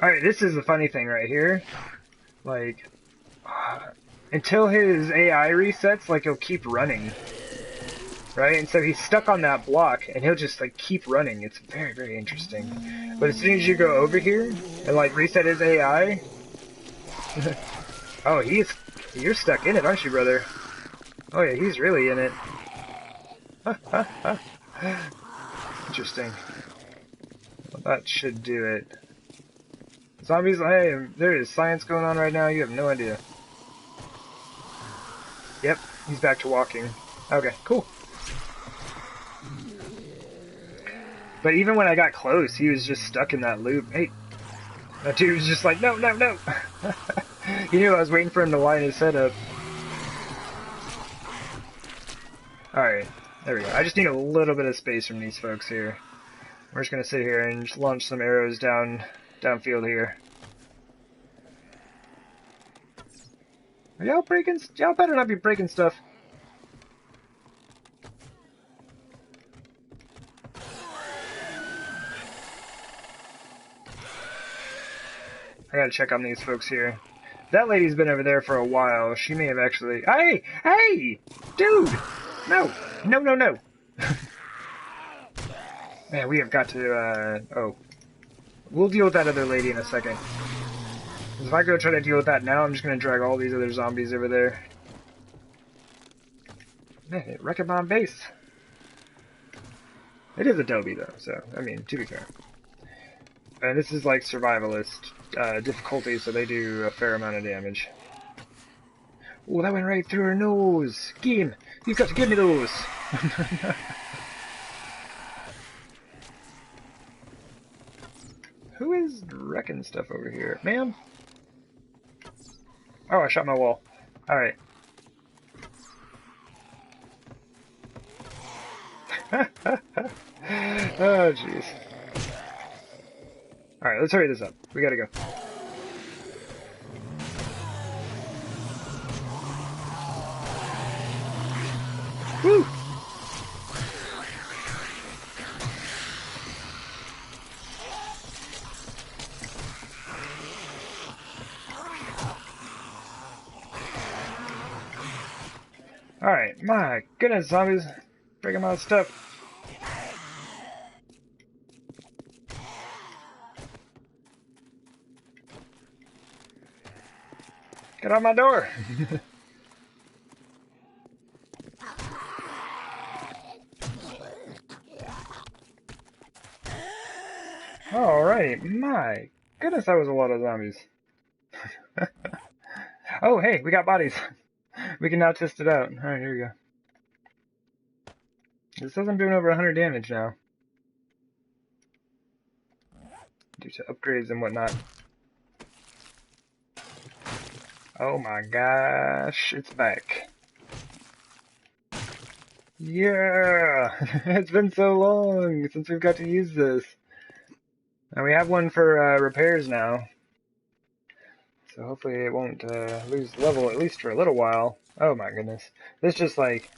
Alright, this is the funny thing right here. Like, until his AI resets, like, he'll keep running. Right? And so he's stuck on that block, and he'll just, like, keep running. It's very, very interesting. But as soon as you go over here, and, like, reset his AI... Oh, you're stuck in it, aren't you, brother? Oh, yeah, he's really in it. Interesting. Well, that should do it. Zombies, hey, there is science going on right now, you have no idea. Yep, he's back to walking. Okay, cool. But even when I got close, he was just stuck in that loop. Hey, that dude was just like, no, no, no. He knew I was waiting for him to line his head up. Alright, there we go. I just need a little bit of space from these folks here. We're just gonna sit here and just launch some arrows downfield here. Are y'all breaking? Y'all better not be breaking stuff. I gotta check on these folks here. That lady's been over there for a while. She may have actually... Hey! Hey! Dude! No! No, no, no! Man, we have got to, Oh. We'll deal with that other lady in a second. Because if I go try to deal with that now, I'm just gonna drag all these other zombies over there. Man, wrecking my base. It is Adobe, though, so, I mean, to be fair. And this is, like, survivalist difficulty, so they do a fair amount of damage. Oh, that went right through her nose! Game! You've got to give me those! Who is wrecking stuff over here? Ma'am? Oh, I shot my wall. Alright. Oh, jeez. Alright, let's hurry this up. We gotta go. Woo! Alright, my goodness, zombies. Breaking my stuff. Get out my door! Alright, my goodness, that was a lot of zombies. Oh, hey, we got bodies. We can now test it out. Alright, here we go. It says I'm doing over 100 damage now. Due to upgrades and whatnot. Oh my gosh, it's back. Yeah! It's been so long since we've got to use this. And we have one for repairs now. So hopefully it won't lose level, at least for a little while. Oh my goodness. This just like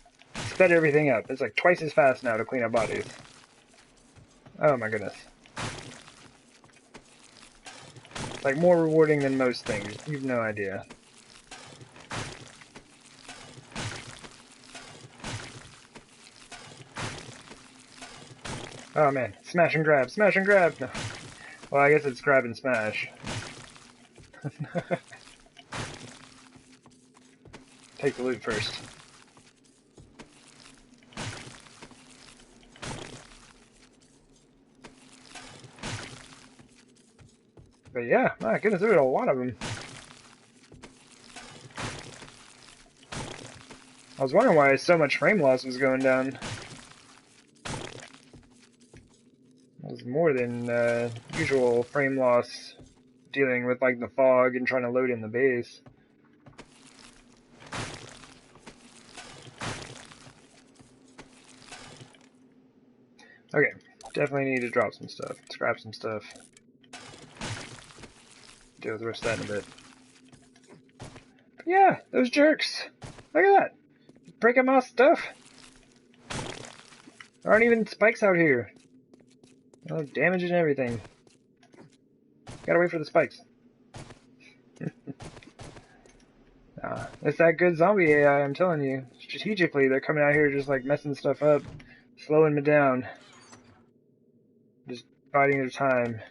sped everything up. It's like twice as fast now to clean up bodies. Oh my goodness. It's like more rewarding than most things. You've no idea. Oh man, smash and grab, smash and grab! No. Well, I guess it's grab and smash. Take the loot first. But yeah, my goodness, there were a lot of them. I was wondering why so much frame loss was going down. It was more than usual frame loss dealing with like the fog and trying to load in the base. Okay, definitely need to drop some stuff, scrap some stuff. Deal with the rest of that in a bit. But yeah, those jerks! Look at that! Breaking my stuff! There aren't even spikes out here. Oh, damage and everything. Gotta wait for the spikes. It's that good zombie AI, I'm telling you. Strategically, they're coming out here just like messing stuff up, slowing me down. Just biding their time.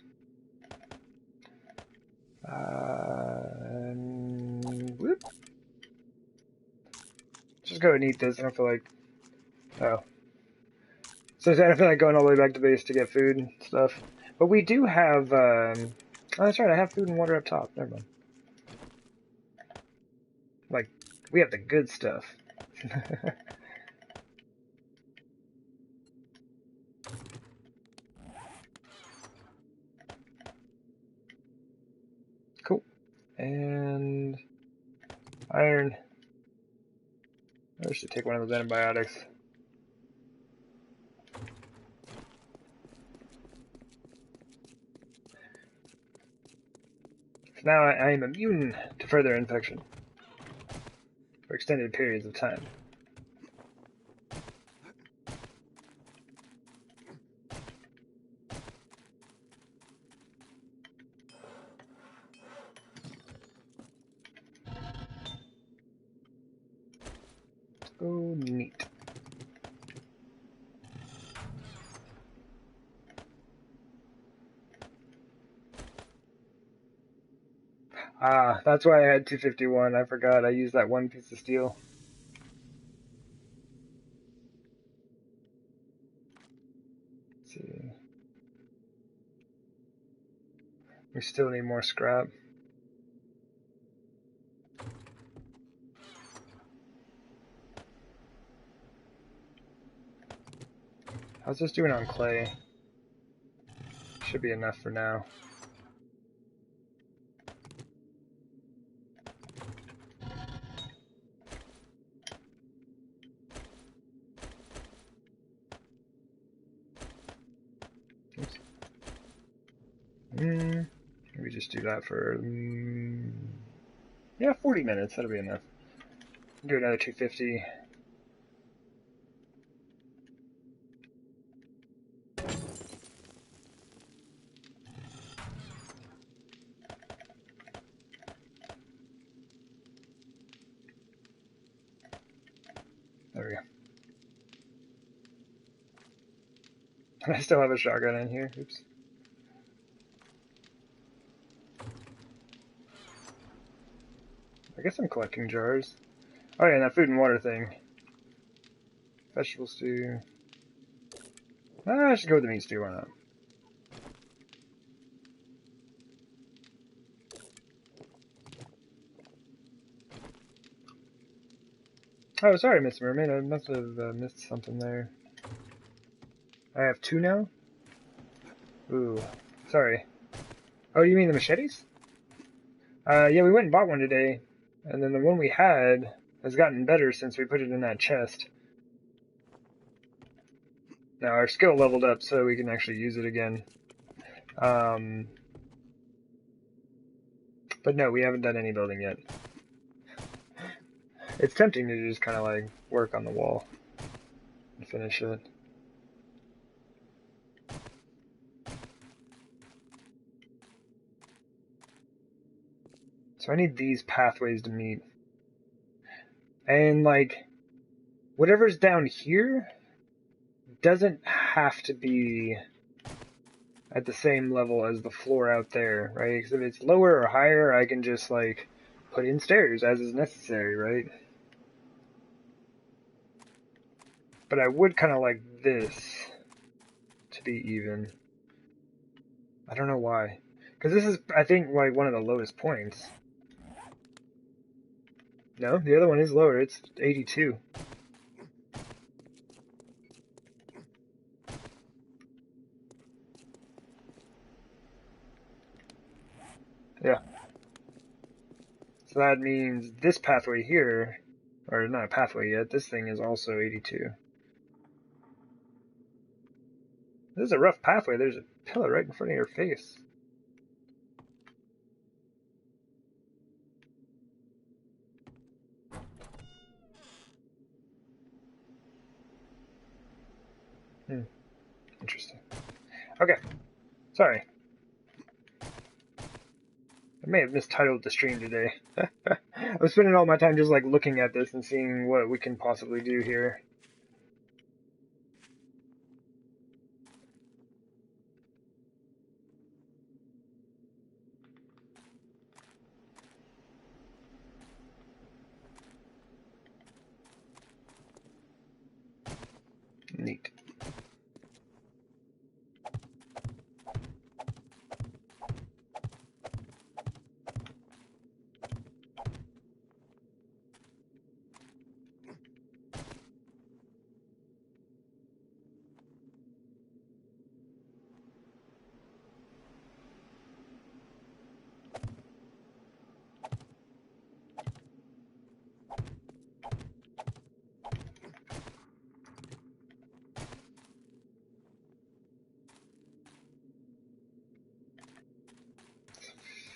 Whoop. Just go and eat this. I don't feel like. Oh. So I don't feel like going all the way back to base to get food and stuff. But we do have. Oh, that's right. I have food and water up top. Never mind. Like, we have the good stuff. Cool. And iron. I should take one of those antibiotics. So now I am immune to further infection for extended periods of time. Oh, neat. Ah, that's why I had 251. I forgot I used that one piece of steel. Let's see. We still need more scrap. How's this doing on clay? Should be enough for now. Oops. Maybe just do that for yeah, 40 minutes. That'll be enough. Do another 250. There we go. I still have a shotgun in here. Oops. I guess I'm collecting jars. Oh yeah, and that food and water thing. Vegetable stew. I should go with the meat stew, why not? Oh, sorry, Miss Mermaid. I must have missed something there. I have 2 now? Ooh, sorry. Oh, you mean the machetes? Yeah, we went and bought one today. And then the one we had has gotten better since we put it in that chest. Now our skill leveled up so we can actually use it again. But no, we haven't done any building yet. It's tempting to just kind of like work on the wall and finish it. So I need these pathways to meet. And like, whatever's down here doesn't have to be at the same level as the floor out there, right? Because if it's lower or higher, I can just like put in stairs as is necessary, right? But I would kind of like this to be even. I don't know why. Because this is, I think, like one of the lowest points. No, the other one is lower. It's 82. Yeah. So that means this pathway here, or not a pathway yet, this thing is also 82. This is a rough pathway. There's a pillar right in front of your face. Interesting. Okay. Sorry. I may have mistitled the stream today. I'm spending all my time just like looking at this and seeing what we can possibly do here. Neat.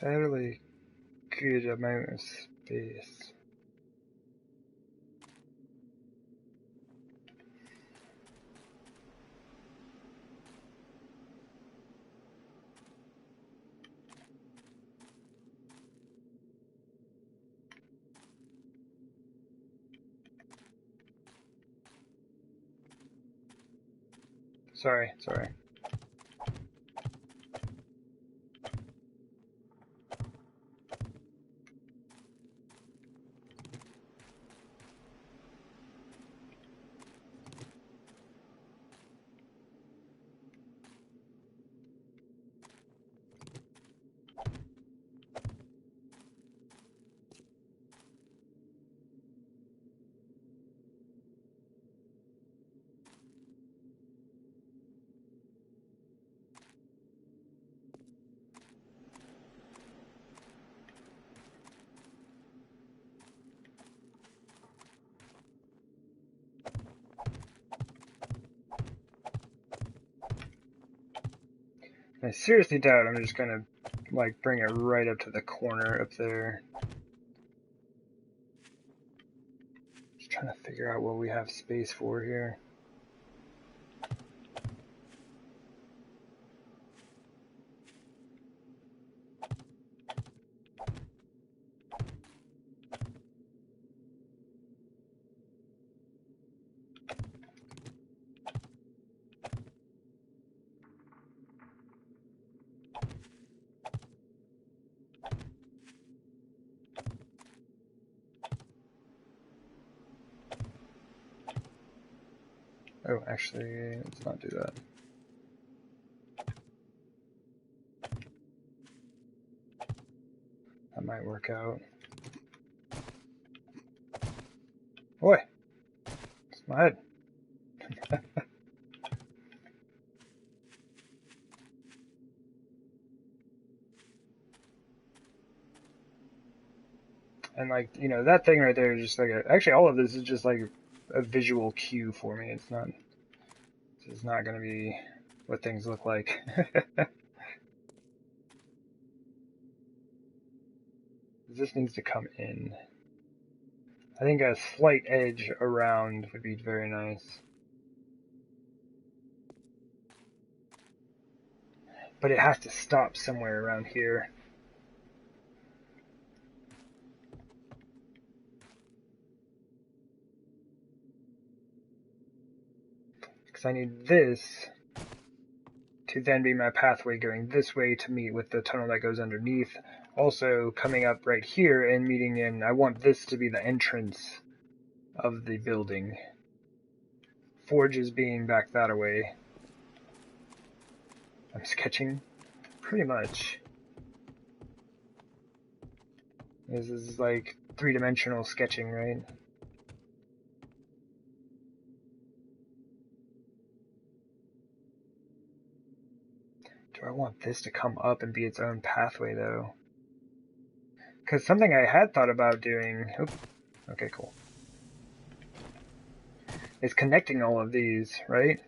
Fairly good amount of space. Sorry. I seriously doubt I'm just gonna like bring it right up to the corner up there. Just trying to figure out what we have space for here. Oh, actually, let's not do that. That might work out. Boy, it's my head. And like, you know, that thing right there is just like actually all of this is just like a visual cue for me. It's not gonna be what things look like. This needs to come in. I think a slight edge around would be very nice. But it has to stop somewhere around here. Because I need this to then be my pathway going this way to meet with the tunnel that goes underneath. Also coming up right here and meeting in, I want this to be the entrance of the building. Forges being back that way. I'm sketching pretty much. This is like three-dimensional sketching, right? Do I want this to come up and be its own pathway, though? Because something I had thought about doing... Oops. Okay, cool. Is connecting all of these, right?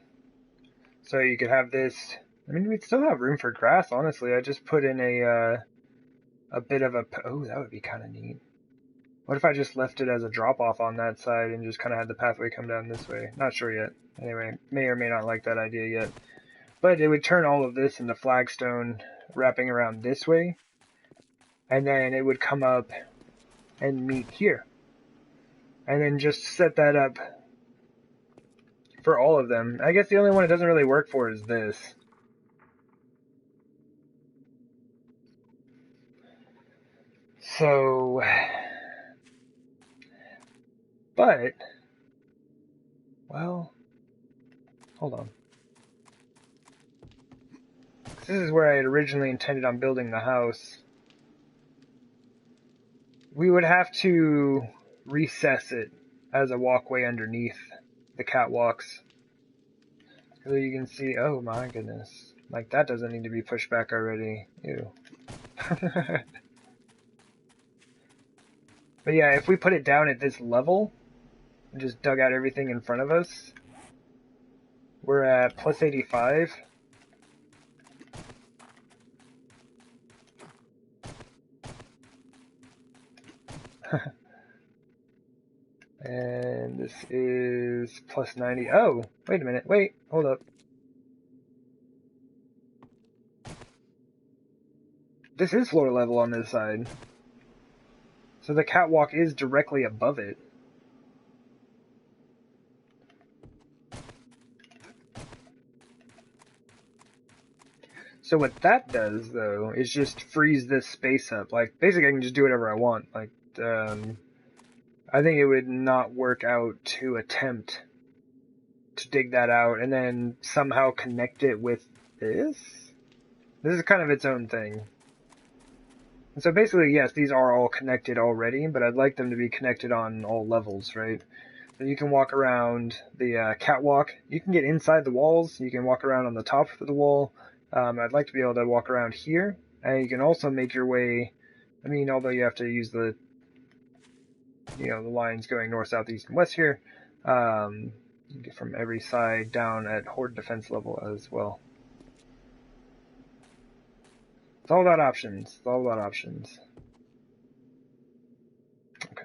So you could have this... I mean, we'd still have room for grass, honestly. I just put in a bit of a... Oh, that would be kind of neat. What if I just left it as a drop-off on that side and just kind of had the pathway come down this way? Not sure yet. Anyway, may or may not like that idea yet. But it would turn all of this into flagstone wrapping around this way. And then it would come up and meet here. And then just set that up for all of them. I guess the only one it doesn't really work for is this. So... But... Well... Hold on. This is where I had originally intended on building the house. We would have to recess it as a walkway underneath the catwalks. So you can see, oh my goodness. Like, that doesn't need to be pushed back already. Ew. But yeah, if we put it down at this level, and just dug out everything in front of us, we're at plus 85. And this is plus 90. Oh, wait a minute. Wait, hold up. This is floor level on this side. So the catwalk is directly above it. So what that does, though, is just freeze this space up. Like, basically I can just do whatever I want. Like, I think it would not work out to attempt to dig that out and then somehow connect it with this. This is kind of its own thing. And so basically, yes, these are all connected already, but I'd like them to be connected on all levels, right? So you can walk around the catwalk. You can get inside the walls. You can walk around on the top of the wall. I'd like to be able to walk around here. And you can also make your way, I mean, although you have to use the, you know, the lines going north, south, east, and west here. You get from every side down at Horde defense level as well. It's all about options. It's all about options. Okay.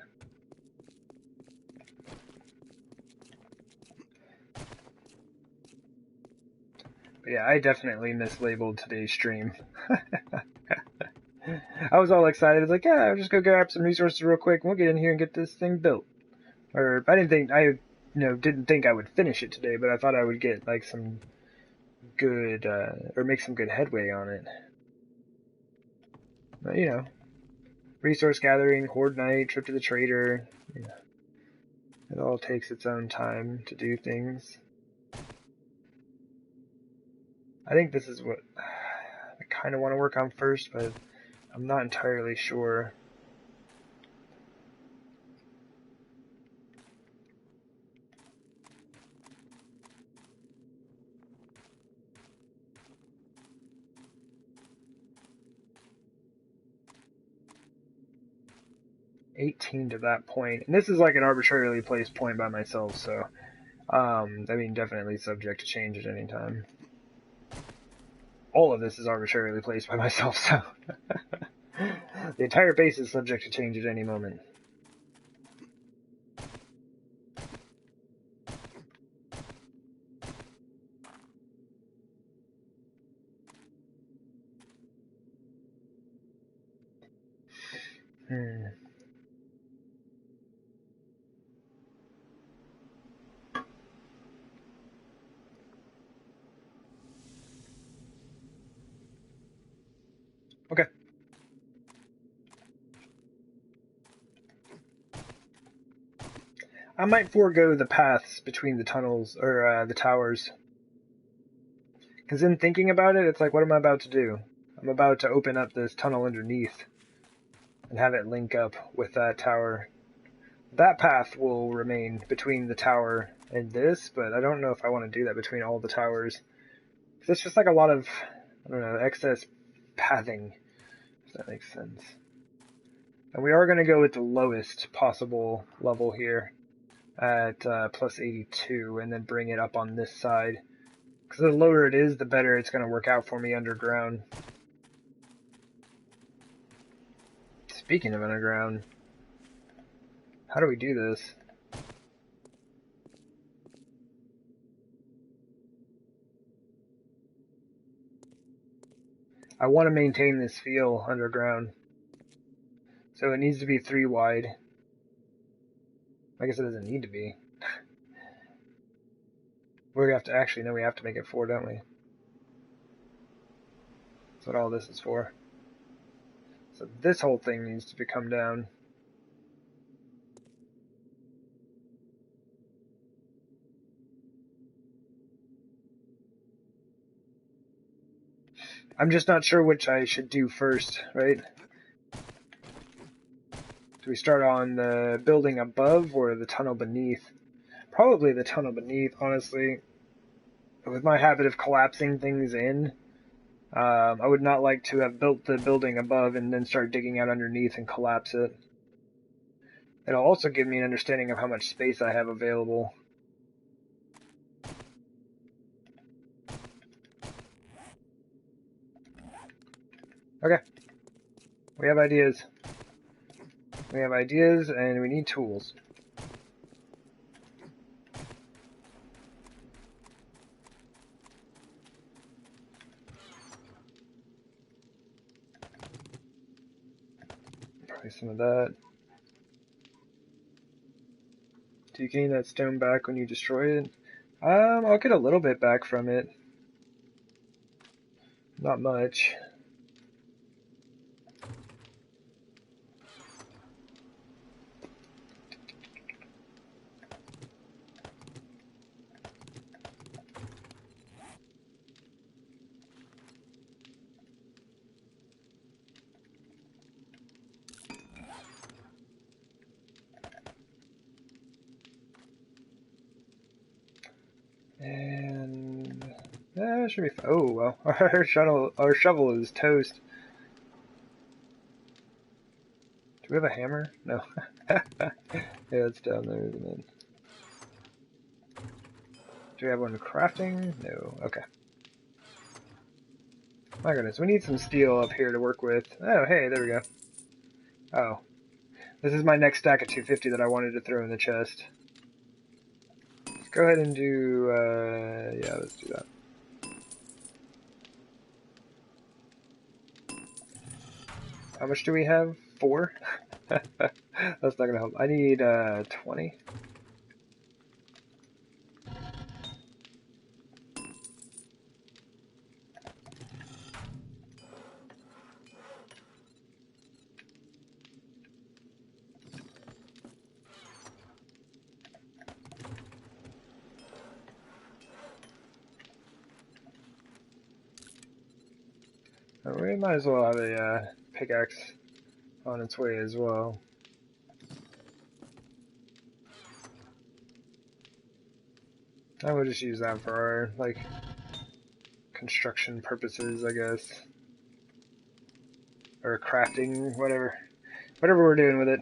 But yeah, I definitely mislabeled today's stream. I was all excited. I was like, yeah, I'll just go grab some resources real quick and we'll get in here and get this thing built. Or I didn't think I would finish it today, but I thought I would get like some good, or make some good headway on it. But, you know, resource gathering, Horde night, trip to the trader, you know, it all takes its own time to do things. I think this is what I kind of want to work on first, but I'm not entirely sure. $18 to that point, and this is like an arbitrarily placed point by myself, so I mean, definitely subject to change at any time. All of this is arbitrarily placed by myself, so the entire base is subject to change at any moment. Okay. I might forego the paths between the tunnels, or the towers. Because in thinking about it, it's like, what am I about to do? I'm about to open up this tunnel underneath. and have it link up with that tower. That path will remain between the tower and this, but I don't know if I want to do that between all the towers. It's just like a lot of, I don't know, excess pathing, if that makes sense. And we are going to go with the lowest possible level here at plus 82 and then bring it up on this side. Because the lower it is, the better it's going to work out for me underground. Speaking of underground, how do we do this? I want to maintain this feel underground. So it needs to be 3 wide. I guess it doesn't need to be. We have to actually, no, we have to make it 4, don't we? That's what all this is for. So this whole thing needs to come down. I'm just not sure which I should do first, right? Do we start on the building above or the tunnel beneath? Probably the tunnel beneath, honestly. With my habit of collapsing things in, I would not like to have built the building above and then start digging out underneath and collapse it. It'll also give me an understanding of how much space I have available. Okay. We have ideas. We have ideas and we need tools. Probably some of that. Do you gain that stone back when you destroy it? I'll get a little bit back from it. Not much. And it should be. Oh well, our shovel is toast. Do we have a hammer? No. Yeah, it's down there, isn't it? Do we have one crafting? No. Okay. My goodness, we need some steel up here to work with. Oh, hey, there we go. Oh. This is my next stack of 250 that I wanted to throw in the chest. Let's go ahead and do, yeah, let's do that. How much do we have? 4? That's not gonna help. I need, 20. We might as well have a pickaxe on its way as well. I would just use that for our, like, construction purposes, I guess. Or crafting, whatever. Whatever we're doing with it.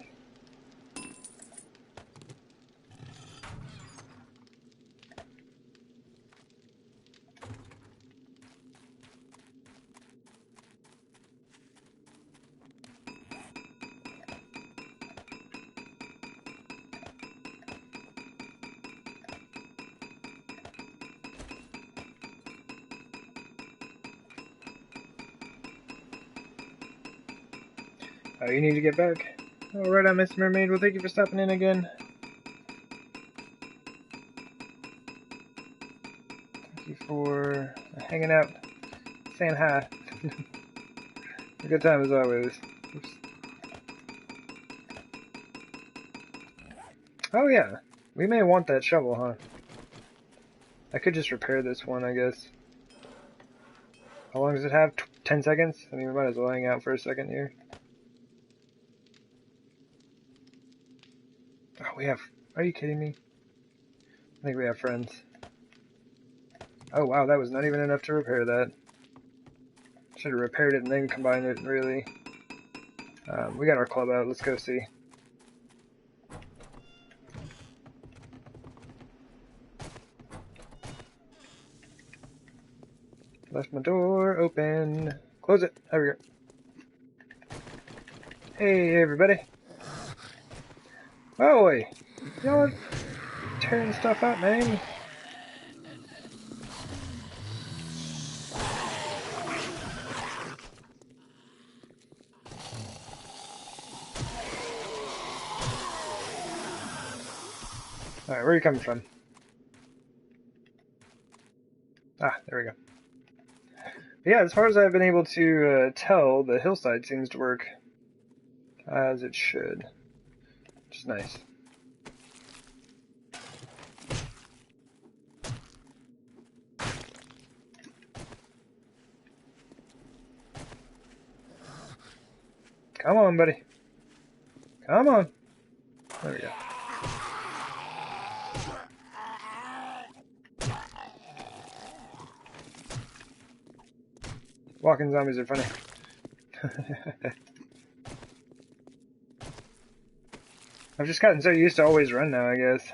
Oh, you need to get back. Alright, I'm Miss Mermaid. Well, thank you for stopping in again. Thank you for hanging out, saying hi. A good time as always. Oops. Oh yeah, we may want that shovel, huh? I could just repair this one, I guess. How long does it have? 10 seconds? I mean, we might as well hang out for a second here. Oh, we have... Are you kidding me? I think we have friends. Oh wow, that was not even enough to repair that. Should have repaired it and then combined it, really. We got our club out, let's go see. Left my door open. Close it. There we go. Hey, everybody. Boy, y'all tearing stuff up, man. Alright, where are you coming from? Ah, there we go. But yeah, as far as I've been able to tell, the hillside seems to work as it should. Which is nice. Come on, buddy. Come on. There we go. Walking zombies are funny. I've just gotten so used to always run now, I guess.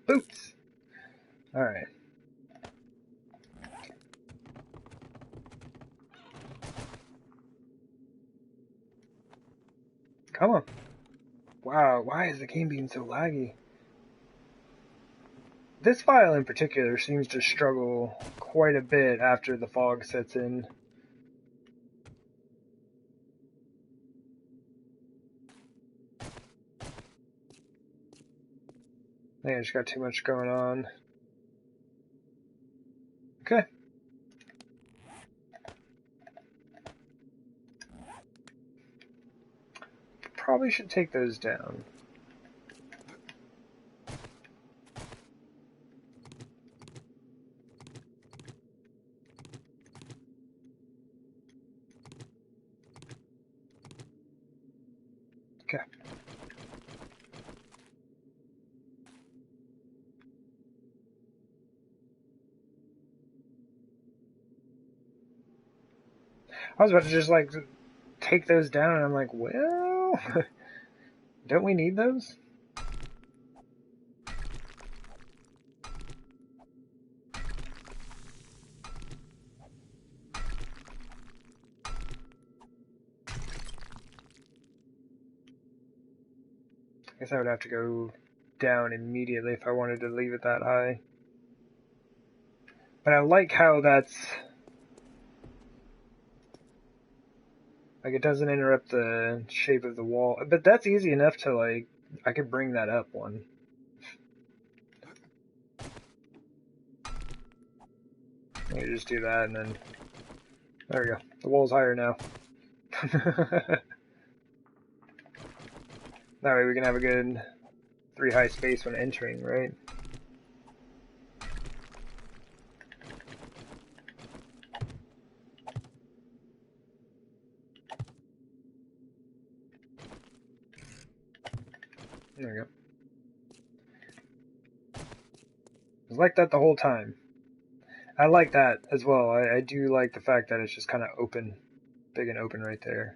Boots! Alright. Come on. Wow, why is the game being so laggy? This file in particular seems to struggle quite a bit after the fog sets in. I think I just got too much going on. Okay. Probably should take those down. Okay. I was about to just like take those down and I'm like, well, don't we need those? I guess I would have to go down immediately if I wanted to leave it that high. But I like how that's... like, it doesn't interrupt the shape of the wall. But that's easy enough to, like, I could bring that up one. Let me just do that and then... there we go. The wall's higher now. That way we can have a good 3 high space when entering, right? There we go. It was like that the whole time. I like that as well. I do like the fact that it's just kind of open, big and open right there.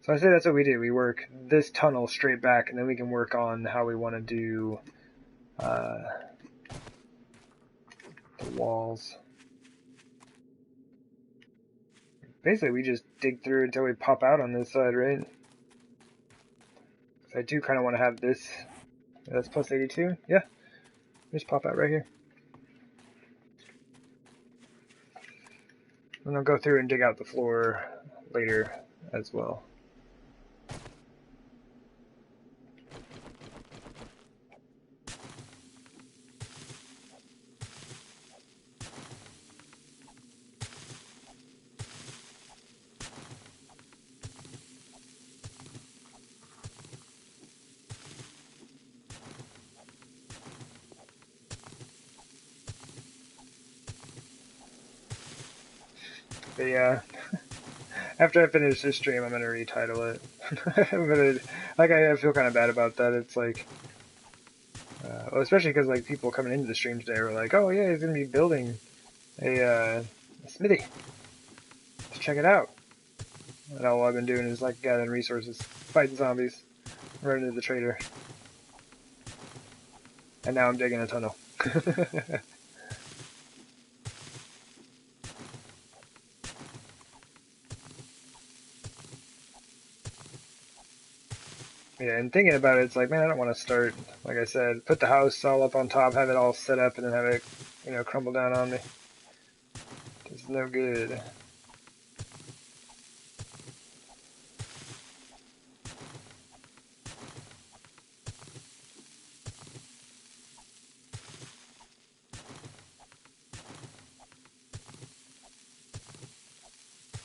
So I say that's what we do. We work this tunnel straight back, and then we can work on how we want to do the walls. Basically, we just dig through until we pop out on this side, right? So I do kind of want to have this. That's plus 82. Yeah, just pop out right here. And I'll go through and dig out the floor later as well. But yeah, after I finish this stream, I'm gonna retitle it. I'm gonna, like, I feel kind of bad about that. It's like, well, especially because like people coming into the stream today were like, "Oh yeah, he's gonna be building a smithy. Let's check it out." And all I've been doing is like gathering resources, fighting zombies, running into the trader, and now I'm digging a tunnel. Yeah, and thinking about it, it's like, man, I don't want to start, like I said, put the house all up on top, have it all set up, and then have it, crumble down on me. It's no good.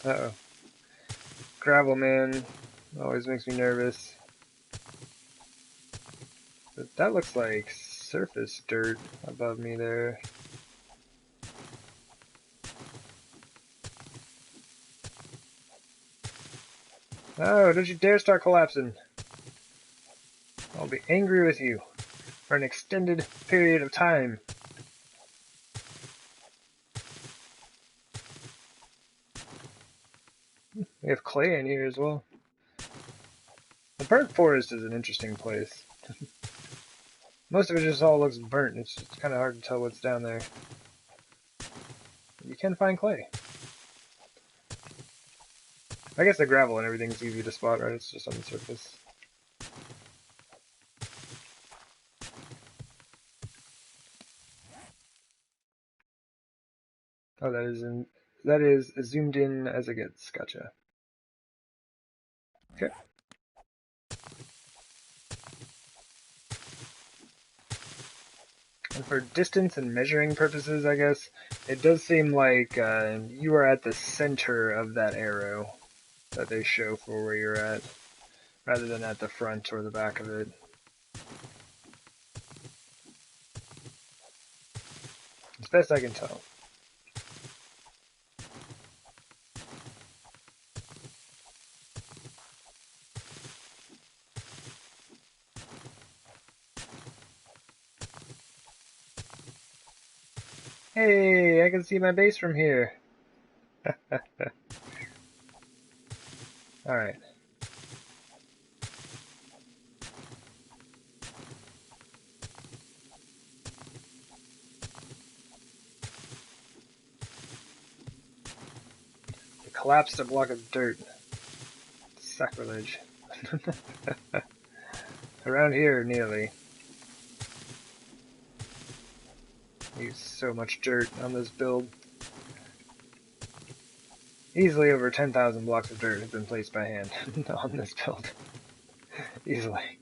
Uh-oh. Gravel, man, always makes me nervous. But that looks like surface dirt above me there. Oh, don't you dare start collapsing. I'll be angry with you for an extended period of time. We have clay in here as well. The burnt forest is an interesting place. Most of it just all looks burnt. It's kind of hard to tell what's down there. You can find clay. I guess the gravel and everything's easy to spot, right? It's just on the surface. Oh, that is zoomed in as it gets. Gotcha. Okay. And for distance and measuring purposes, I guess, it does seem like you are at the center of that arrow that they show for where you're at, rather than at the front or the back of it. As best I can tell. Hey, I can see my base from here. Alright. It collapsed a block of dirt. Sacrilege. Around here, nearly. Use so much dirt on this build. Easily over 10,000 blocks of dirt have been placed by hand on this build. Easily.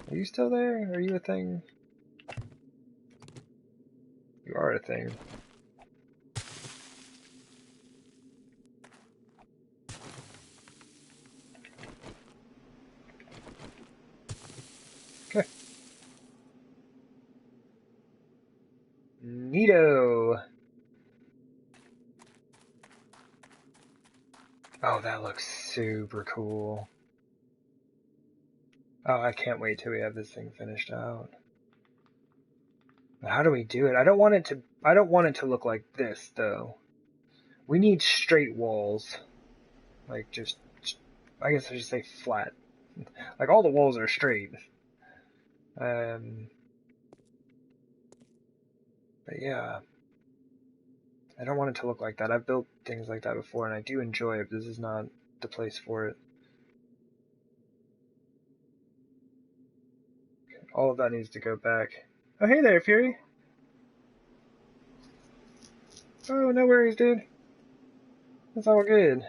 Are you still there? Are you a thing? You are a thing. Okay. Neato! Oh, that looks super cool. Oh, I can't wait till we have this thing finished out. But how do we do it? I don't want it to look like this, though. We need straight walls. Like, just, I guess I should say flat. Like, all the walls are straight. But yeah. I don't want it to look like that. I've built things like that before, and I do enjoy it, but this is not the place for it. All of that needs to go back. Oh, hey there, Fury! Oh, no worries, dude. It's all good.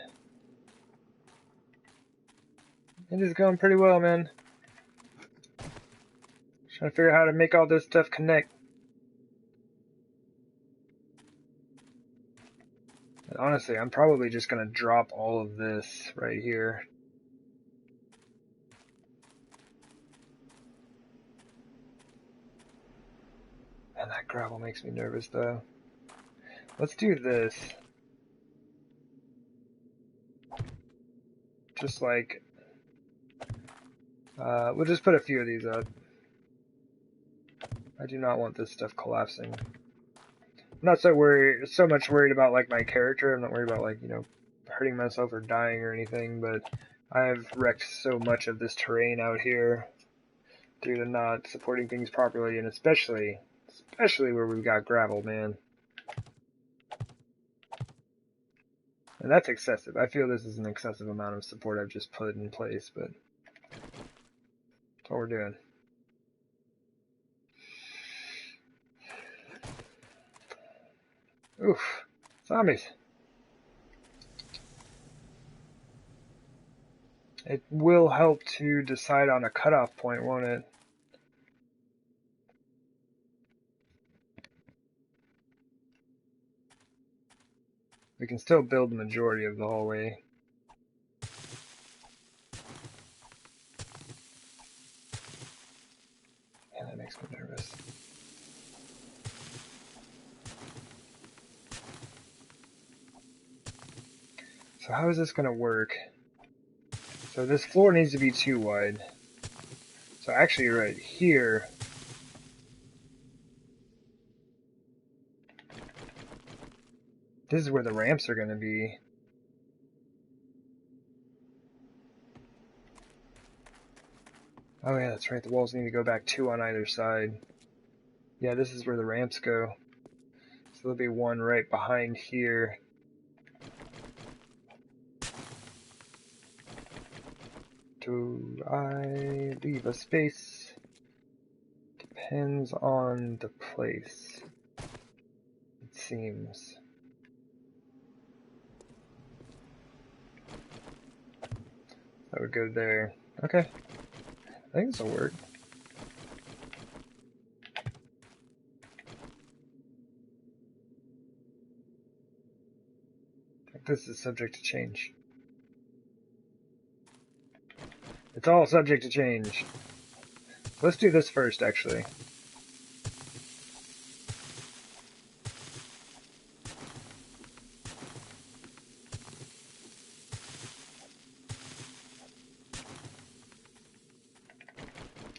It is going pretty well, man. Trying to figure out how to make all this stuff connect. And honestly, I'm probably just gonna drop all of this right here. And that gravel makes me nervous, though. Let's do this. Just like... we'll just put a few of these up. I do not want this stuff collapsing. I'm not so much worried about like my character. I'm not worried about like, you know, hurting myself or dying or anything, but I've wrecked so much of this terrain out here due to not supporting things properly, and especially where we've got gravel, man. And that's excessive. I feel this is an excessive amount of support I've just put in place, but that's what we're doing. Oof. Zombies. It will help to decide on a cutoff point, won't it? We can still build the majority of the hallway. Man, that makes me nervous. So how is this going to work? So this floor needs to be too wide. So actually right here, this is where the ramps are going to be. Oh yeah, that's right, the walls need to go back 2 on either side. Yeah, this is where the ramps go. So there'll be one right behind here. Do I leave a space? Depends on the place, it seems. That would go there. Okay. I think this will work. I think this is subject to change. It's all subject to change. Let's do this first, actually.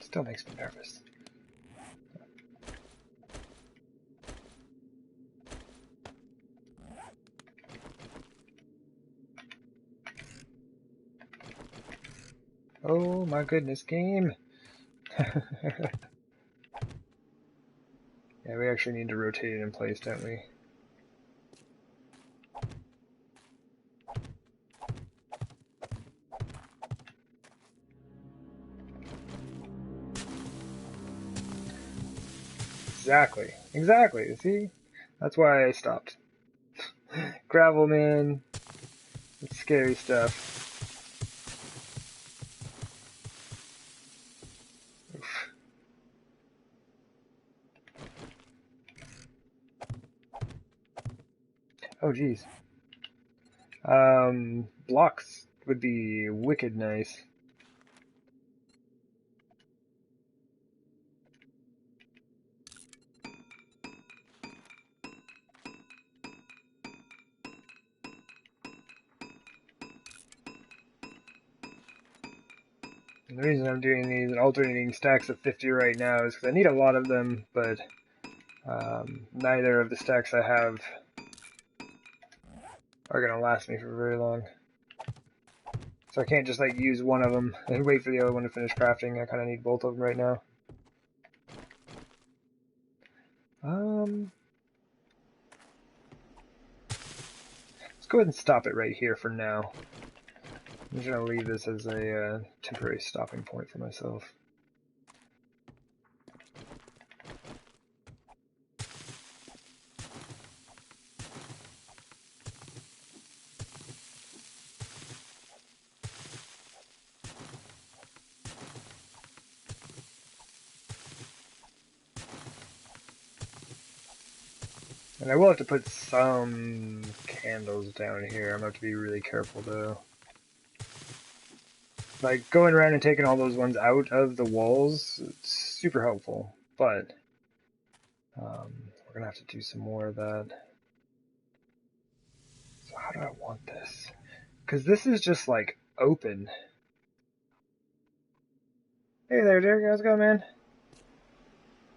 Still makes me nervous. Oh my goodness, game! Yeah, we actually need to rotate it in place, don't we? Exactly. Exactly. See? That's why I stopped. Gravel, man. It's scary stuff. Oof. Oh, geez. Blocks would be wicked nice. And the reason I'm doing these alternating stacks of 50 right now is because I need a lot of them, but neither of the stacks I have are going to last me for very long. So I can't just like use one of them and wait for the other one to finish crafting. I kind of need both of them right now. Let's go ahead and stop it right here for now. I'm just going to leave this as a temporary stopping point for myself. And I will have to put some candles down here. I'm going to have to be really careful though. Like going around and taking all those ones out of the walls, it's super helpful. But we're going to have to do some more of that. So how do I want this? Because this is just like open. Hey there, Derek. How's it going, man?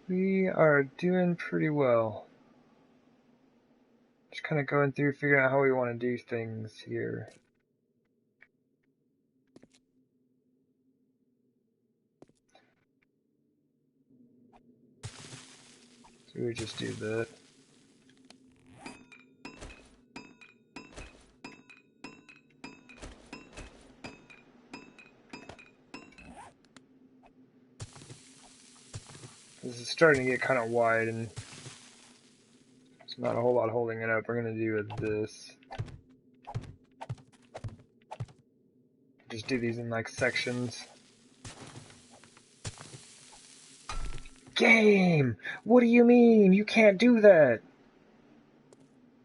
We are doing pretty well. Just kind of going through, figuring out how we want to do things here. So we just do that. This is starting to get kind of wide and there's not a whole lot holding it up. We're going to do with this. Just do these in like sections. Game! What do you mean? You can't do that!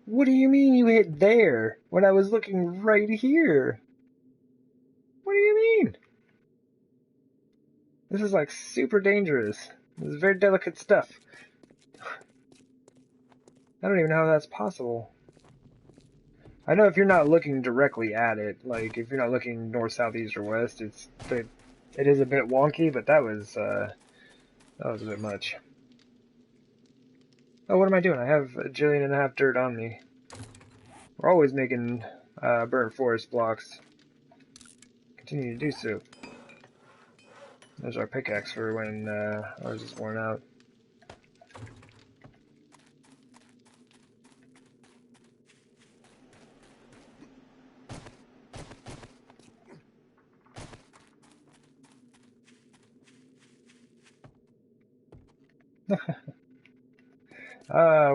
What do you mean you hit there when I was looking right here? What do you mean? This is like super dangerous. This is very delicate stuff. I don't even know how that's possible. I know if you're not looking directly at it, like if you're not looking north, south, east, or west, it is a bit wonky, but that was a bit much. Oh, what am I doing? I have 1.5 million dirt on me. We're always making burnt forest blocks. Continue to do so. There's our pickaxe for when ours is worn out.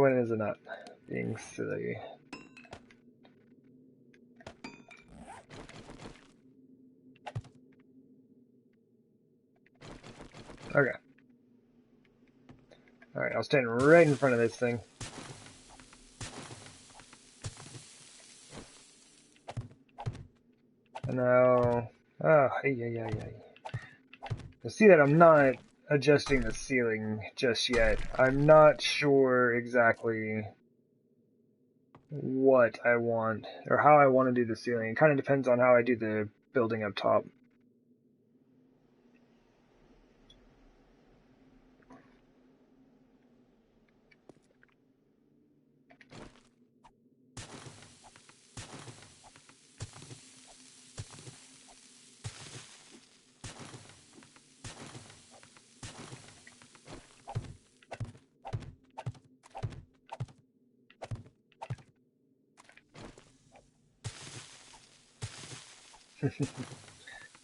When is it not? Being silly. Okay. Alright, I'll stand right in front of this thing. And now... Oh, yeah. You'll see that I'm not adjusting the ceiling just yet. I'm not sure exactly what I want, or how I want to do the ceiling. It kind of depends on how I do the building up top.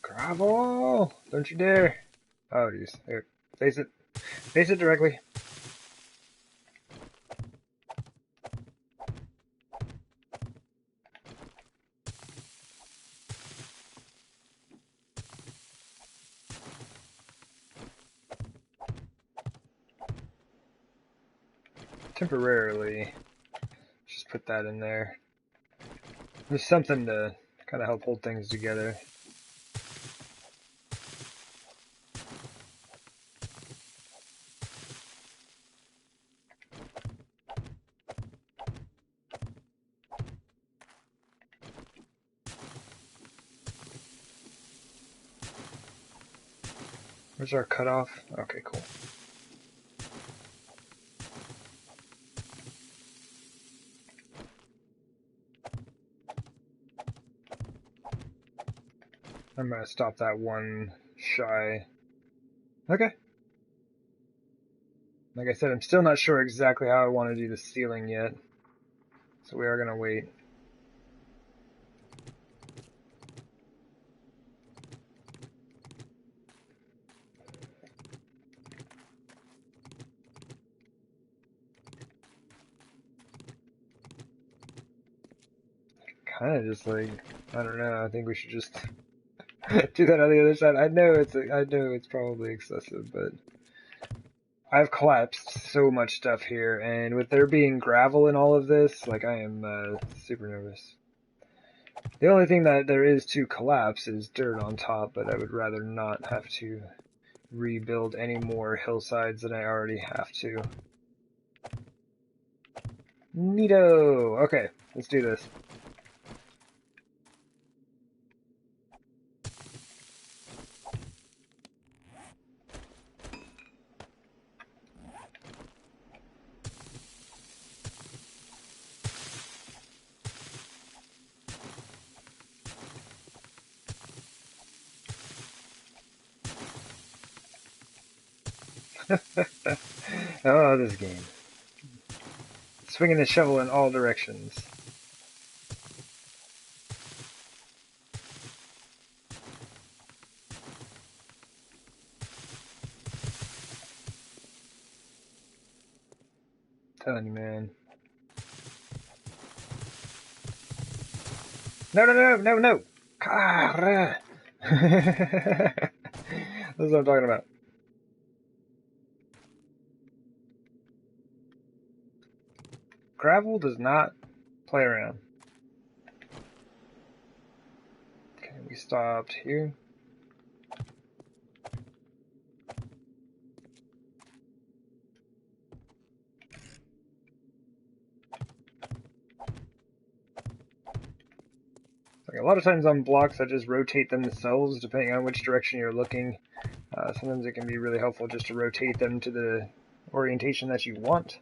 Gravel! Don't you dare! Oh, jeez. Here, face it. Face it directly. Temporarily. Just put that in there. There's something to kind of help hold things together. Where's our cutoff? Okay, cool. I'm gonna stop that one shy. Okay. Like I said, I'm still not sure exactly how I want to do the ceiling yet. So we are gonna wait. Kind of just like, I don't know, I think we should just do that on the other side. I know it's probably excessive, but I've collapsed so much stuff here, and with there being gravel in all of this, like, I am super nervous. The only thing that there is to collapse is dirt on top, but I would rather not have to rebuild any more hillsides than I already have to. Neato! Okay, let's do this. Oh, this game. Swinging the shovel in all directions. Telling you, man. No, no, no, no, no! That's what I'm talking about. Gravel does not play around. Okay, we stopped here. Like a lot of times on blocks, I just rotate them themselves depending on which direction you're looking. Sometimes it can be really helpful just to rotate them to the orientation that you want.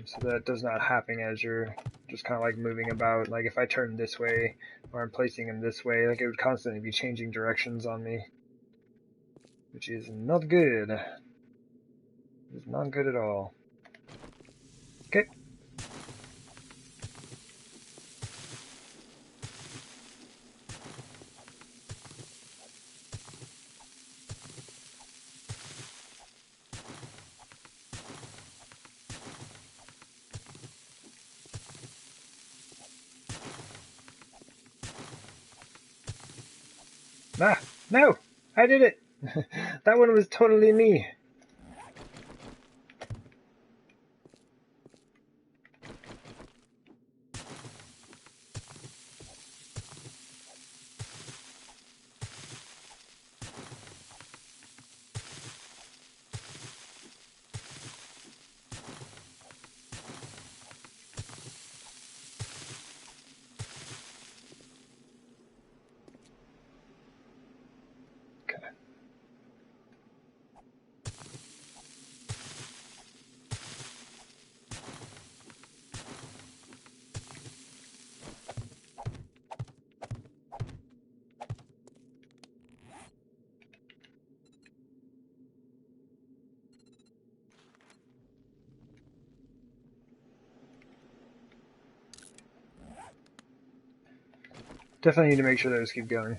So that does not happen as you're just kind of like moving about. Like if I turn this way or I'm placing them this way, like it would constantly be changing directions on me, which is not good. It's not good at all. Okay. Ah, no! I did it! That one was totally me. Okay. Definitely need to make sure those keep going.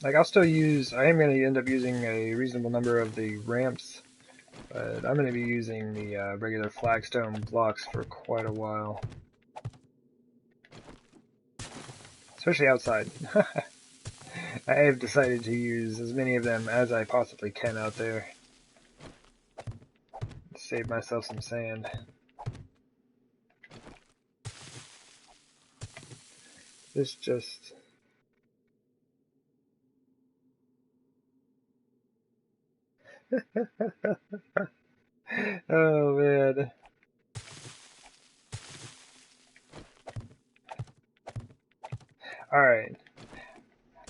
Like, I'll still use, I am going to end up using a reasonable number of the ramps, but I'm going to be using the regular flagstone blocks for quite a while. Especially outside. I have decided to use as many of them as I possibly can out there. Save myself some sand. This just... Oh, man. Alright.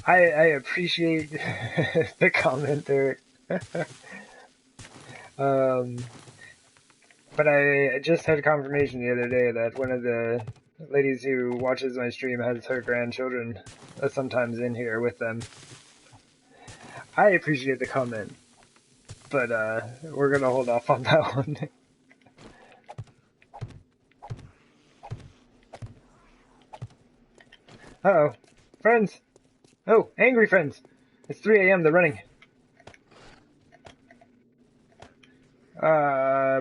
I appreciate the comment there. But I just had confirmation the other day that one of the ladies who watches my stream has her grandchildren sometimes in here with them. I appreciate the comment, but we're gonna hold off on that one. Uh-oh. Friends! Oh, angry friends! It's 3 a.m., they're running.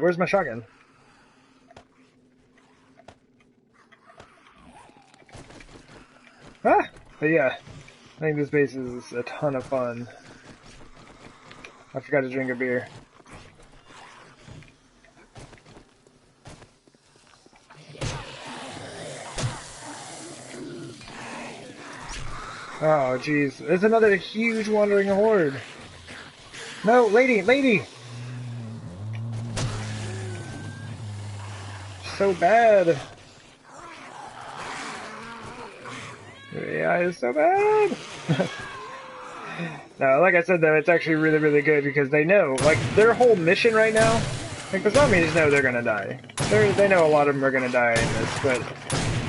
Where's my shotgun? Ah! But yeah, I think this base is a ton of fun. I forgot to drink a beer. Oh, jeez. There's another huge wandering horde. No, lady, lady! So bad. Yeah, it's so bad. No, like I said though, it's actually really, really good because they know, like, their whole mission right now, like, the zombies know they're gonna die. They know a lot of them are gonna die in this, but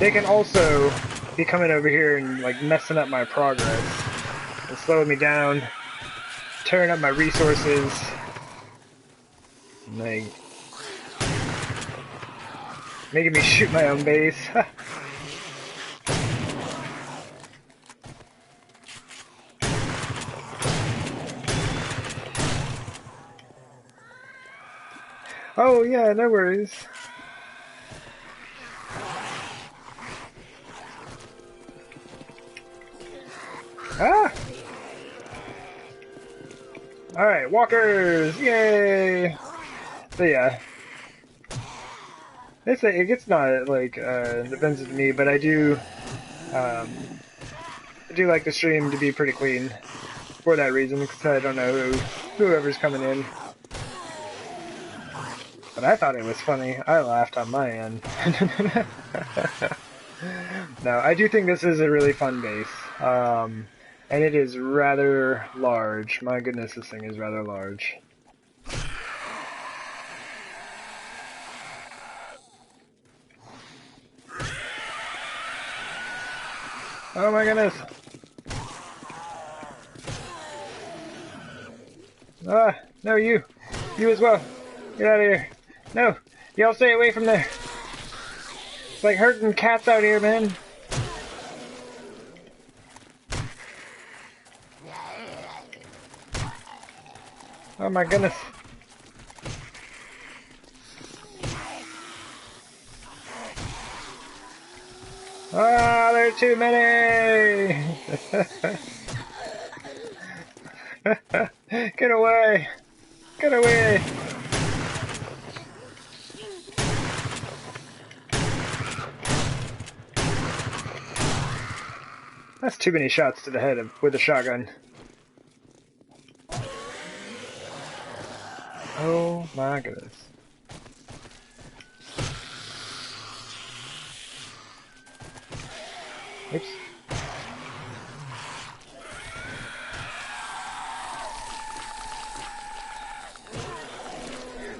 they can also be coming over here and, like, messing up my progress. And slowing me down, tearing up my resources, and, like, making me shoot my own base. Oh yeah, no worries. Ah! Alright, walkers! Yay! So yeah. It gets not, like, defensive to me, but I do like the stream to be pretty clean for that reason, because I don't know whoever's coming in. But I thought it was funny. I laughed on my end. No, I do think this is a really fun base. And it is rather large. My goodness, this thing is rather large. Oh my goodness! Ah, no, you! You as well! Get out of here! No! Y'all stay away from there! It's like herding cats out here, man! Oh my goodness! Ah, there are too many! Get away! Get away! That's too many shots to the head with a shotgun. Oh my goodness. Oops.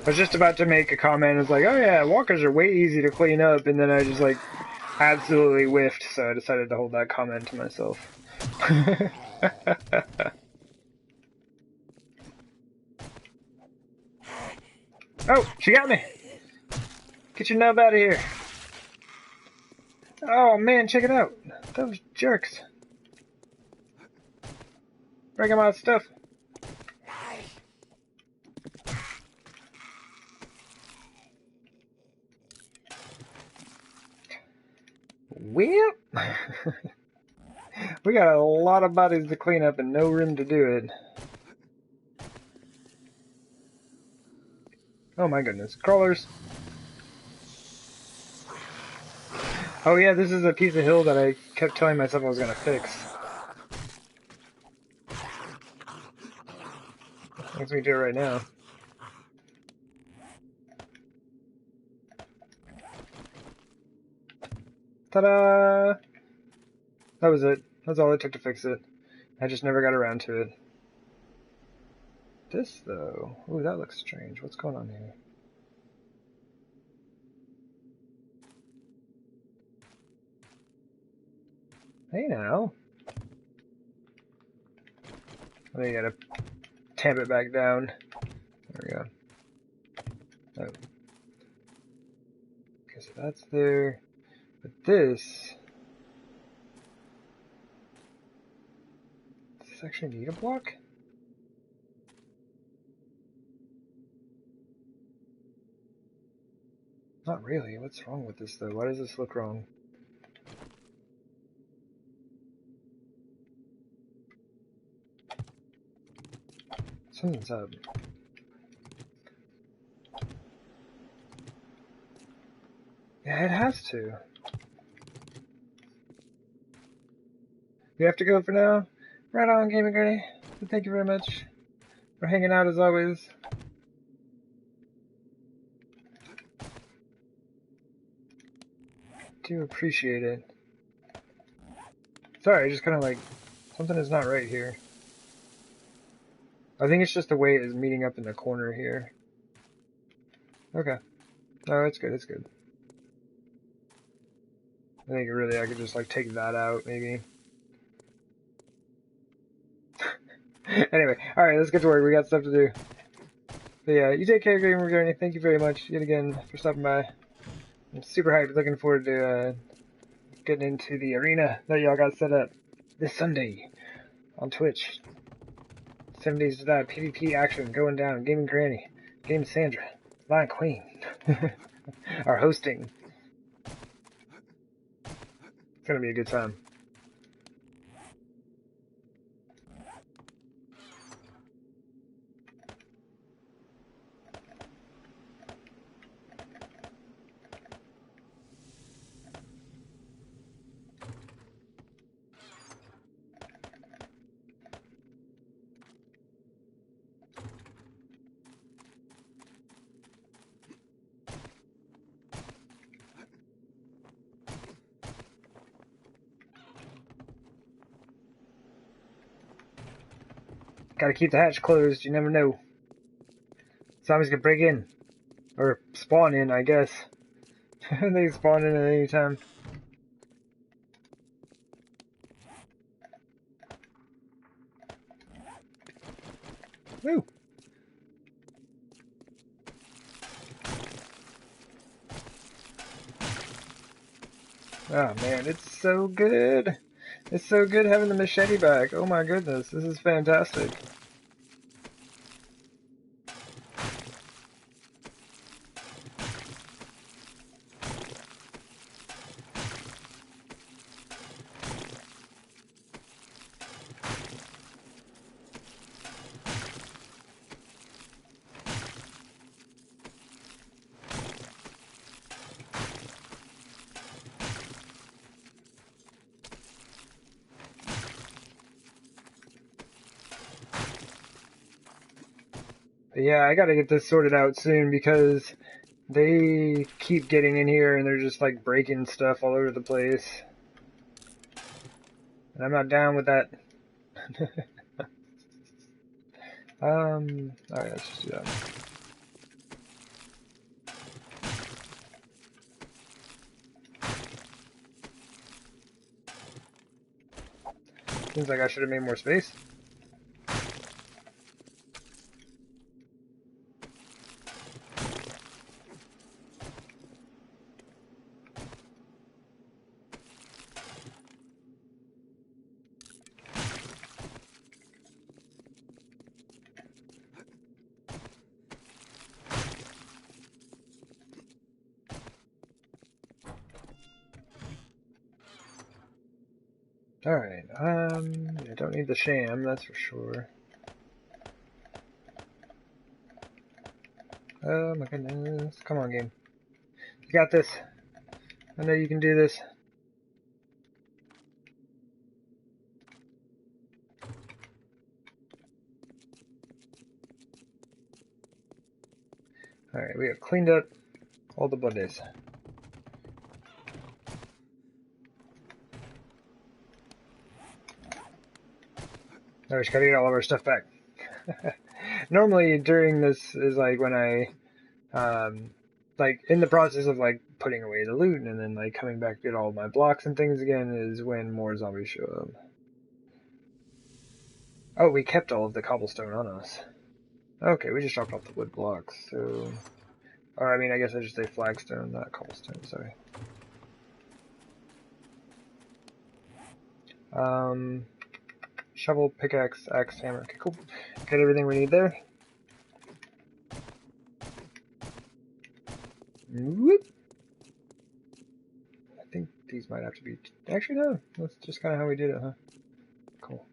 I was just about to make a comment. It's like, oh yeah, walkers are way easy to clean up, and then I just like absolutely whiffed, so I decided to hold that comment to myself. Oh, she got me! Get your nub out of here! Oh man, check it out! Those jerks! Breaking my stuff! Well, we got a lot of bodies to clean up and no room to do it. Oh my goodness, crawlers! Oh yeah, this is a piece of hill that I kept telling myself I was gonna fix. Let's me do it right now. Ta-da! That was it. That's all it took to fix it. I just never got around to it. This, though... Ooh, that looks strange. What's going on here? Hey, now. Oh, you gotta tamp it back down. There we go. Oh. Okay, so that's there. But this... Does this actually need a block? Not really. What's wrong with this, though? Why does this look wrong? cleans up. Yeah, it has to. You have to go for now? Right on, Gaming Granny. Thank you very much for hanging out as always. Do appreciate it. Sorry, I just kind of like, something is not right here. I think it's just the way it is meeting up in the corner here. Okay. No, it's good, it's good. I think really I could just like take that out, maybe. Anyway, alright, let's get to work. We got stuff to do. But yeah, you take care, Gamer Journey. Thank you very much yet again for stopping by. I'm super hyped. Looking forward to getting into the arena that y'all got set up this Sunday on Twitch. 7 days to die. PvP action going down. Gaming Granny. Game Sandra. Lion Queen. Are hosting. It's gonna be a good time. Gotta keep the hatch closed, you never know. Zombies can break in. Or spawn in, I guess. They can spawn in at any time. Woo! Oh man, it's so good! It's so good having the machete back. Oh my goodness, this is fantastic. But yeah, I gotta get this sorted out soon because they keep getting in here and they're just like breaking stuff all over the place. And I'm not down with that. Alright, let's just do that. Seems like I should have made more space. Alright, I don't need the sham, that's for sure. Oh my goodness. Come on, game. You got this. I know you can do this. Alright, we have cleaned up all the bodies. Now we just gotta get all of our stuff back. Normally during this is like when I, like in the process of like putting away the loot and then like coming back to get all my blocks and things again is when more zombies show up. Oh, we kept all of the cobblestone on us. Okay, we just dropped off the wood blocks, so... Or, I mean, I guess I should say flagstone, not cobblestone, sorry. Shovel, pickaxe, axe, hammer. Okay, cool. Got everything we need there. Whoop! I think these might have to be... Actually, no. That's just kind of how we did it, huh? Cool.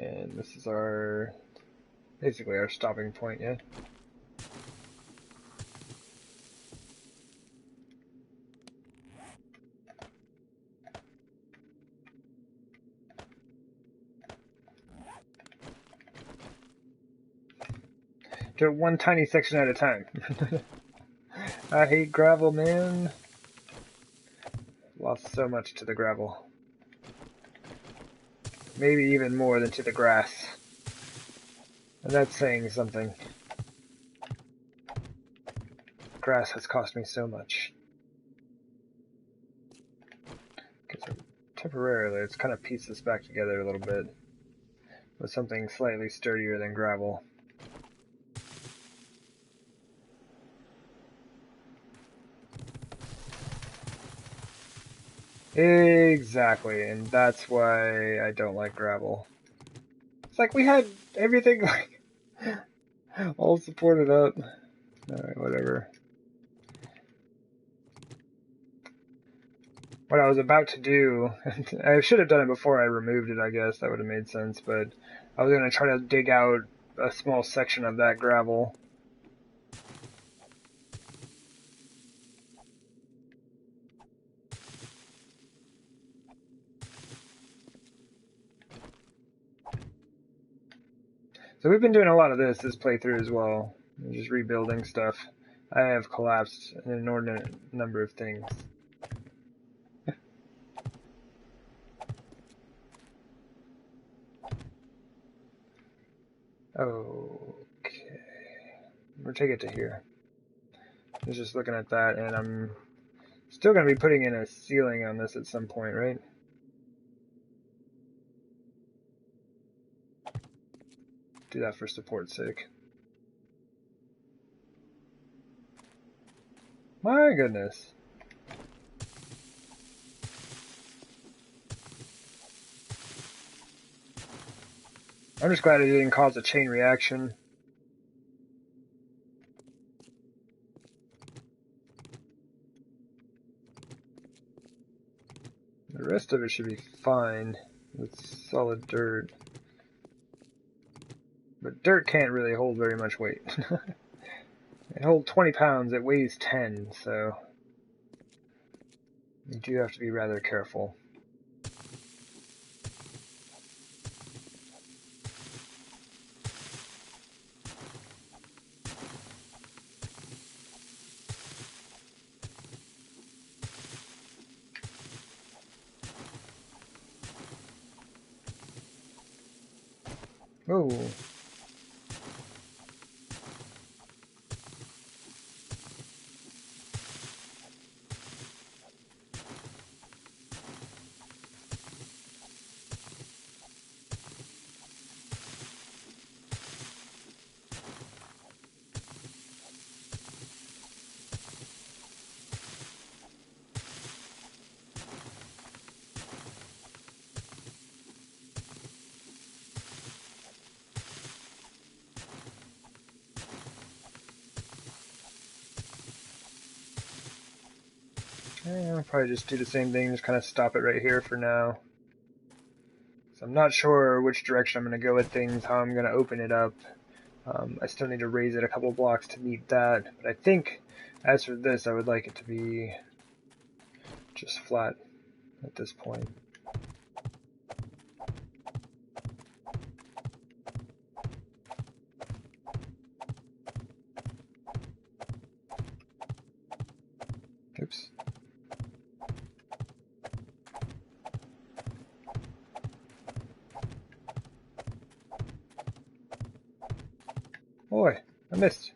And this is our, basically our stopping point, yeah? Do it one tiny section at a time. I hate gravel, man. Lost so much to the gravel. Maybe even more than to the grass. And that's saying something. Grass has cost me so much. Temporarily, let's kind of piece this back together a little bit with something slightly sturdier than gravel. Exactly, and that's why I don't like gravel. It's like we had everything like all supported up. Alright, whatever. What I was about to do, I should have done it before I removed it, I guess. That would have made sense, but I was going to try to dig out a small section of that gravel. So we've been doing a lot of this playthrough as well. Just rebuilding stuff. I have collapsed an inordinate number of things. Okay. We'll take it to here. I was just looking at that, and I'm still going to be putting in a ceiling on this at some point, right? Do that for support's sake. My goodness. I'm just glad it didn't cause a chain reaction. The rest of it should be fine with solid dirt. But dirt can't really hold very much weight. It holds 20 pounds, it weighs 10, so you do have to be rather careful. Oh. I'll probably just do the same thing, just kind of stop it right here for now. So I'm not sure which direction I'm going to go with things, how I'm going to open it up. I still need to raise it a couple blocks to meet that, but I think as for this, I would like it to be just flat at this point. Oops. Boy, I missed.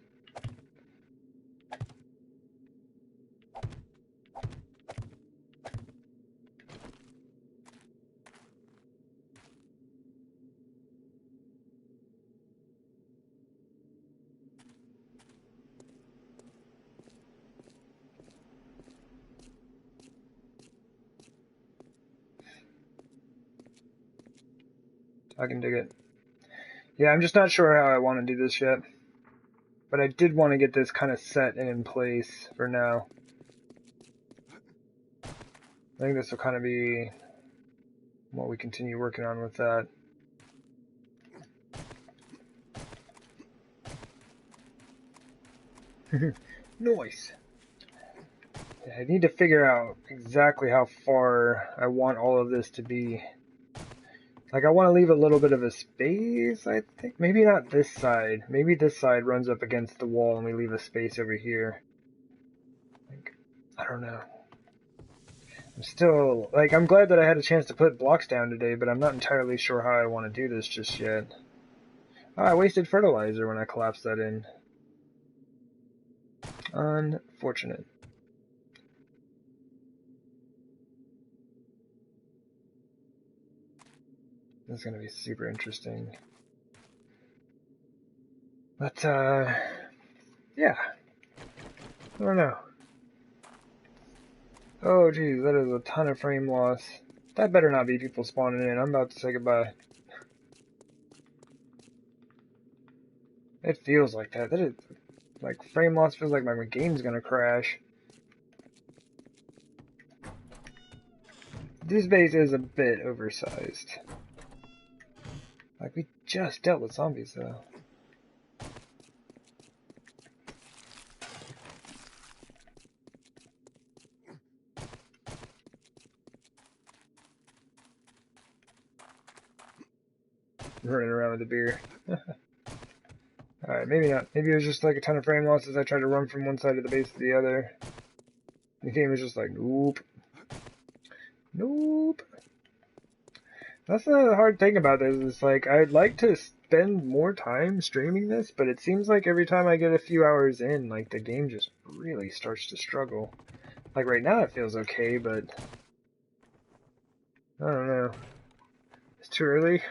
I can dig it. Yeah, I'm just not sure how I want to do this yet. But I did want to get this kind of set and in place for now. I think this will kind of be what we continue working on with that. Nice. I need to figure out exactly how far I want all of this to be. Like, I want to leave a little bit of a space, I think. Maybe not this side. Maybe this side runs up against the wall and we leave a space over here. Like, I don't know. I'm still, like, I'm glad that I had a chance to put blocks down today, but I'm not entirely sure how I want to do this just yet. Oh, I wasted fertilizer when I collapsed that in. Unfortunate. This is going to be super interesting. But, yeah. I don't know. Oh, geez, that is a ton of frame loss. That better not be people spawning in. I'm about to say goodbye. It feels like that. That is, like, frame loss feels like my game's gonna crash. This base is a bit oversized. Like, we just dealt with zombies, though. Running around with a beer. Alright, maybe not. Maybe it was just like a ton of frame loss as I tried to run from one side of the base to the other. The game was just like, nope. Nope. That's the hard thing about this, is like, I'd like to spend more time streaming this, but it seems like every time I get a few hours in, like, the game just really starts to struggle. Like, right now it feels okay, but I don't know. It's too early.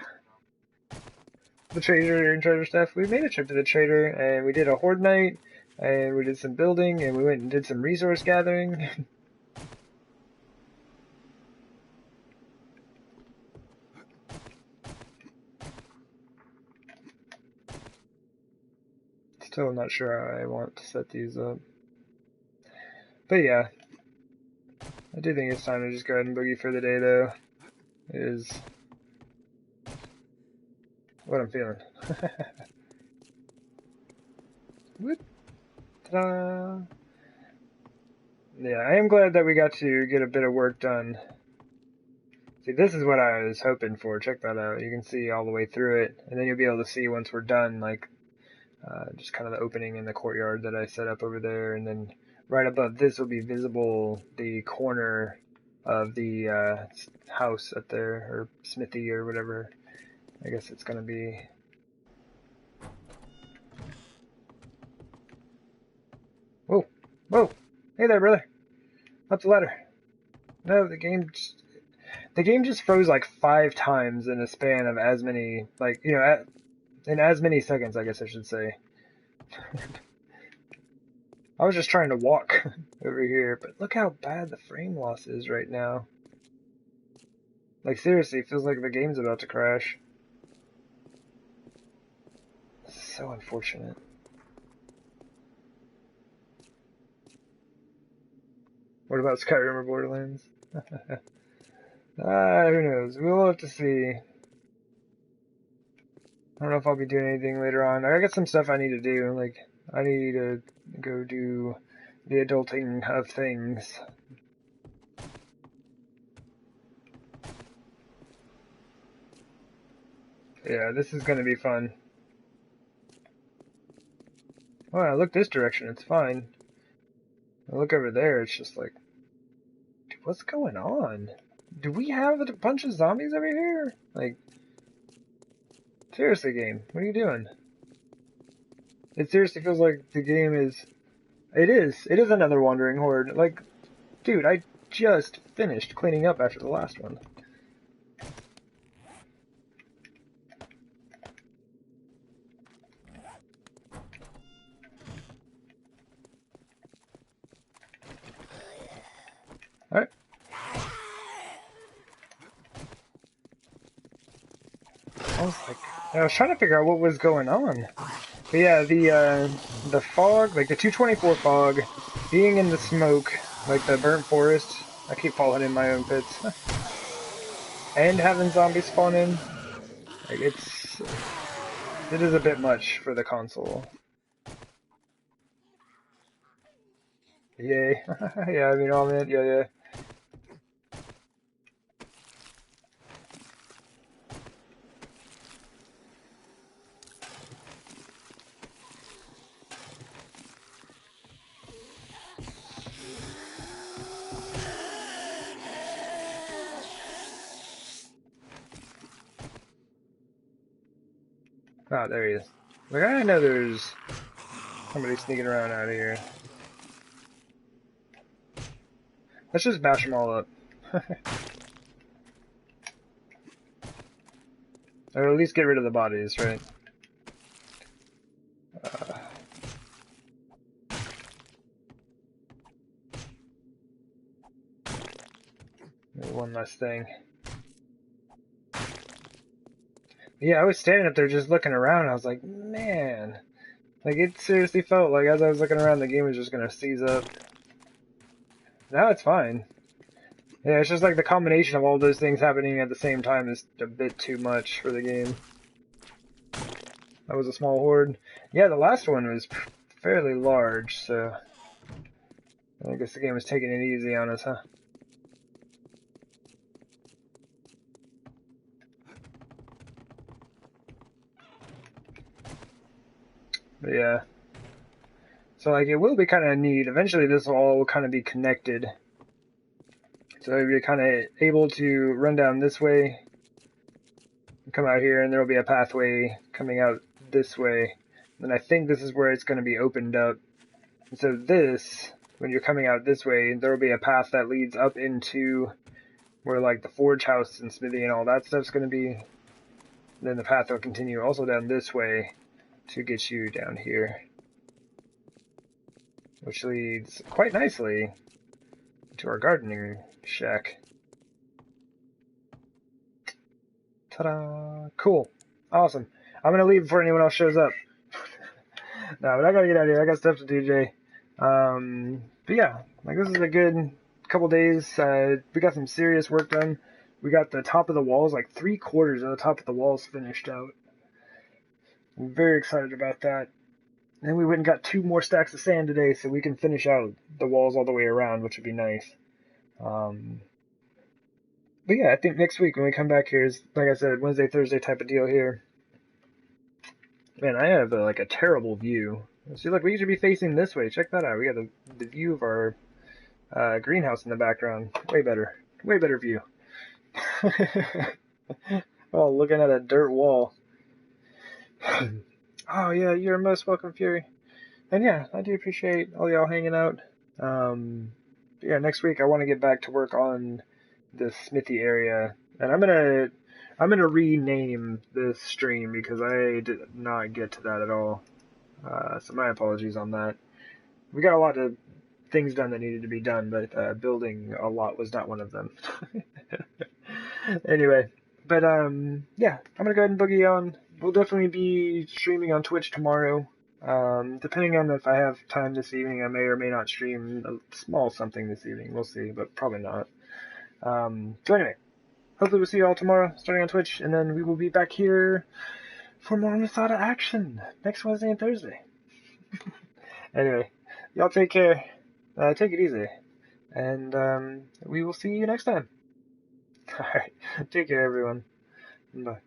The trader and trader stuff. We made a trip to the trader, and we did a horde night, and we did some building, and we went and did some resource gathering. Still not sure how I want to set these up. But yeah, I do think it's time to just go ahead and boogie for the day, though. Is what I'm feeling. Whoop. Ta-da! Yeah, I am glad that we got to get a bit of work done. See, this is what I was hoping for. Check that out. You can see all the way through it, and then you'll be able to see once we're done, like, just kind of the opening in the courtyard that I set up over there, and then right above this will be visible the corner of the house up there, or smithy, or whatever I guess it's gonna be. Whoa, whoa, hey there, brother. Up the ladder. No, the game just froze like 5 times in a span of as many, like, you know, in as many seconds, I guess I should say. I was just trying to walk over here, but look how bad the frame loss is right now. Like, seriously, it feels like the game's about to crash. This is so unfortunate. What about Skyrim or Borderlands? Who knows? We'll have to see. I don't know if I'll be doing anything later on. I got some stuff I need to do. Like, I need to go do the adulting of things. Yeah, this is gonna be fun. Oh, I look this direction, it's fine. I look over there, it's just like, dude, what's going on? Do we have a bunch of zombies over here? Like, seriously, game, what are you doing? It seriously feels like the game is... It is another wandering horde. Like, dude, I just finished cleaning up after the last one. Alright. I was trying to figure out what was going on. But yeah, the fog, like the 224 fog, being in the smoke, like the burnt forest, I keep falling in my own pits, and having zombies spawn in, like it is a bit much for the console. Yay. Yeah, I mean, oh man, yeah, yeah. Oh, there he is. Like, I know there's somebody sneaking around out here. Let's just bash them all up. Or at least get rid of the bodies, right? Uh, one less thing. Yeah, I was standing up there just looking around, and I was like, man. Like, it seriously felt like as I was looking around, the game was just gonna seize up. Now it's fine. Yeah, it's just like the combination of all those things happening at the same time is a bit too much for the game. That was a small horde. Yeah, the last one was fairly large, so I guess the game was taking it easy on us, huh? But yeah. So like it will be kind of neat. Eventually this will all kind of be connected. So you're kind of able to run down this way, come out here, and there will be a pathway coming out this way. And I think this is where it's going to be opened up. And so this, when you're coming out this way, there will be a path that leads up into where like the forge house and smithy and all that stuff's going to be. And then the path will continue also down this way to get you down here, which leads quite nicely to our gardening shack. Ta-da! Cool. Awesome. I'm gonna leave before anyone else shows up. No, but I gotta get out of here. I got stuff to do, Jay. But yeah, like this is a good couple days. We got some serious work done. We got the top of the walls, like 3/4 of the top of the walls finished out. I'm very excited about that. And we went and got 2 more stacks of sand today, so we can finish out the walls all the way around, which would be nice. But yeah, I think next week when we come back here is, like I said, Wednesday, Thursday type of deal here. Man, I have like a terrible view. See, look, we used to be facing this way. Check that out. We got the view of our greenhouse in the background. Way better. Way better view. Oh, looking at a dirt wall. Oh, yeah, you're most welcome, Fury. And yeah, I do appreciate all y'all hanging out. Yeah, next week I want to get back to work on the smithy area. And I'm gonna rename this stream because I did not get to that at all. So my apologies on that. We got a lot of things done that needed to be done, but building a lot was not one of them. Anyway, but yeah, I'm gonna go ahead and boogie on. We'll definitely be streaming on Twitch tomorrow. Depending on if I have time this evening, I may or may not stream a small something this evening. We'll see, but probably not. So anyway, hopefully we'll see you all tomorrow, starting on Twitch, and then we will be back here for more Masada action next Wednesday and Thursday. Anyway, y'all take care. Take it easy. And we will see you next time. Alright, take care everyone. Bye.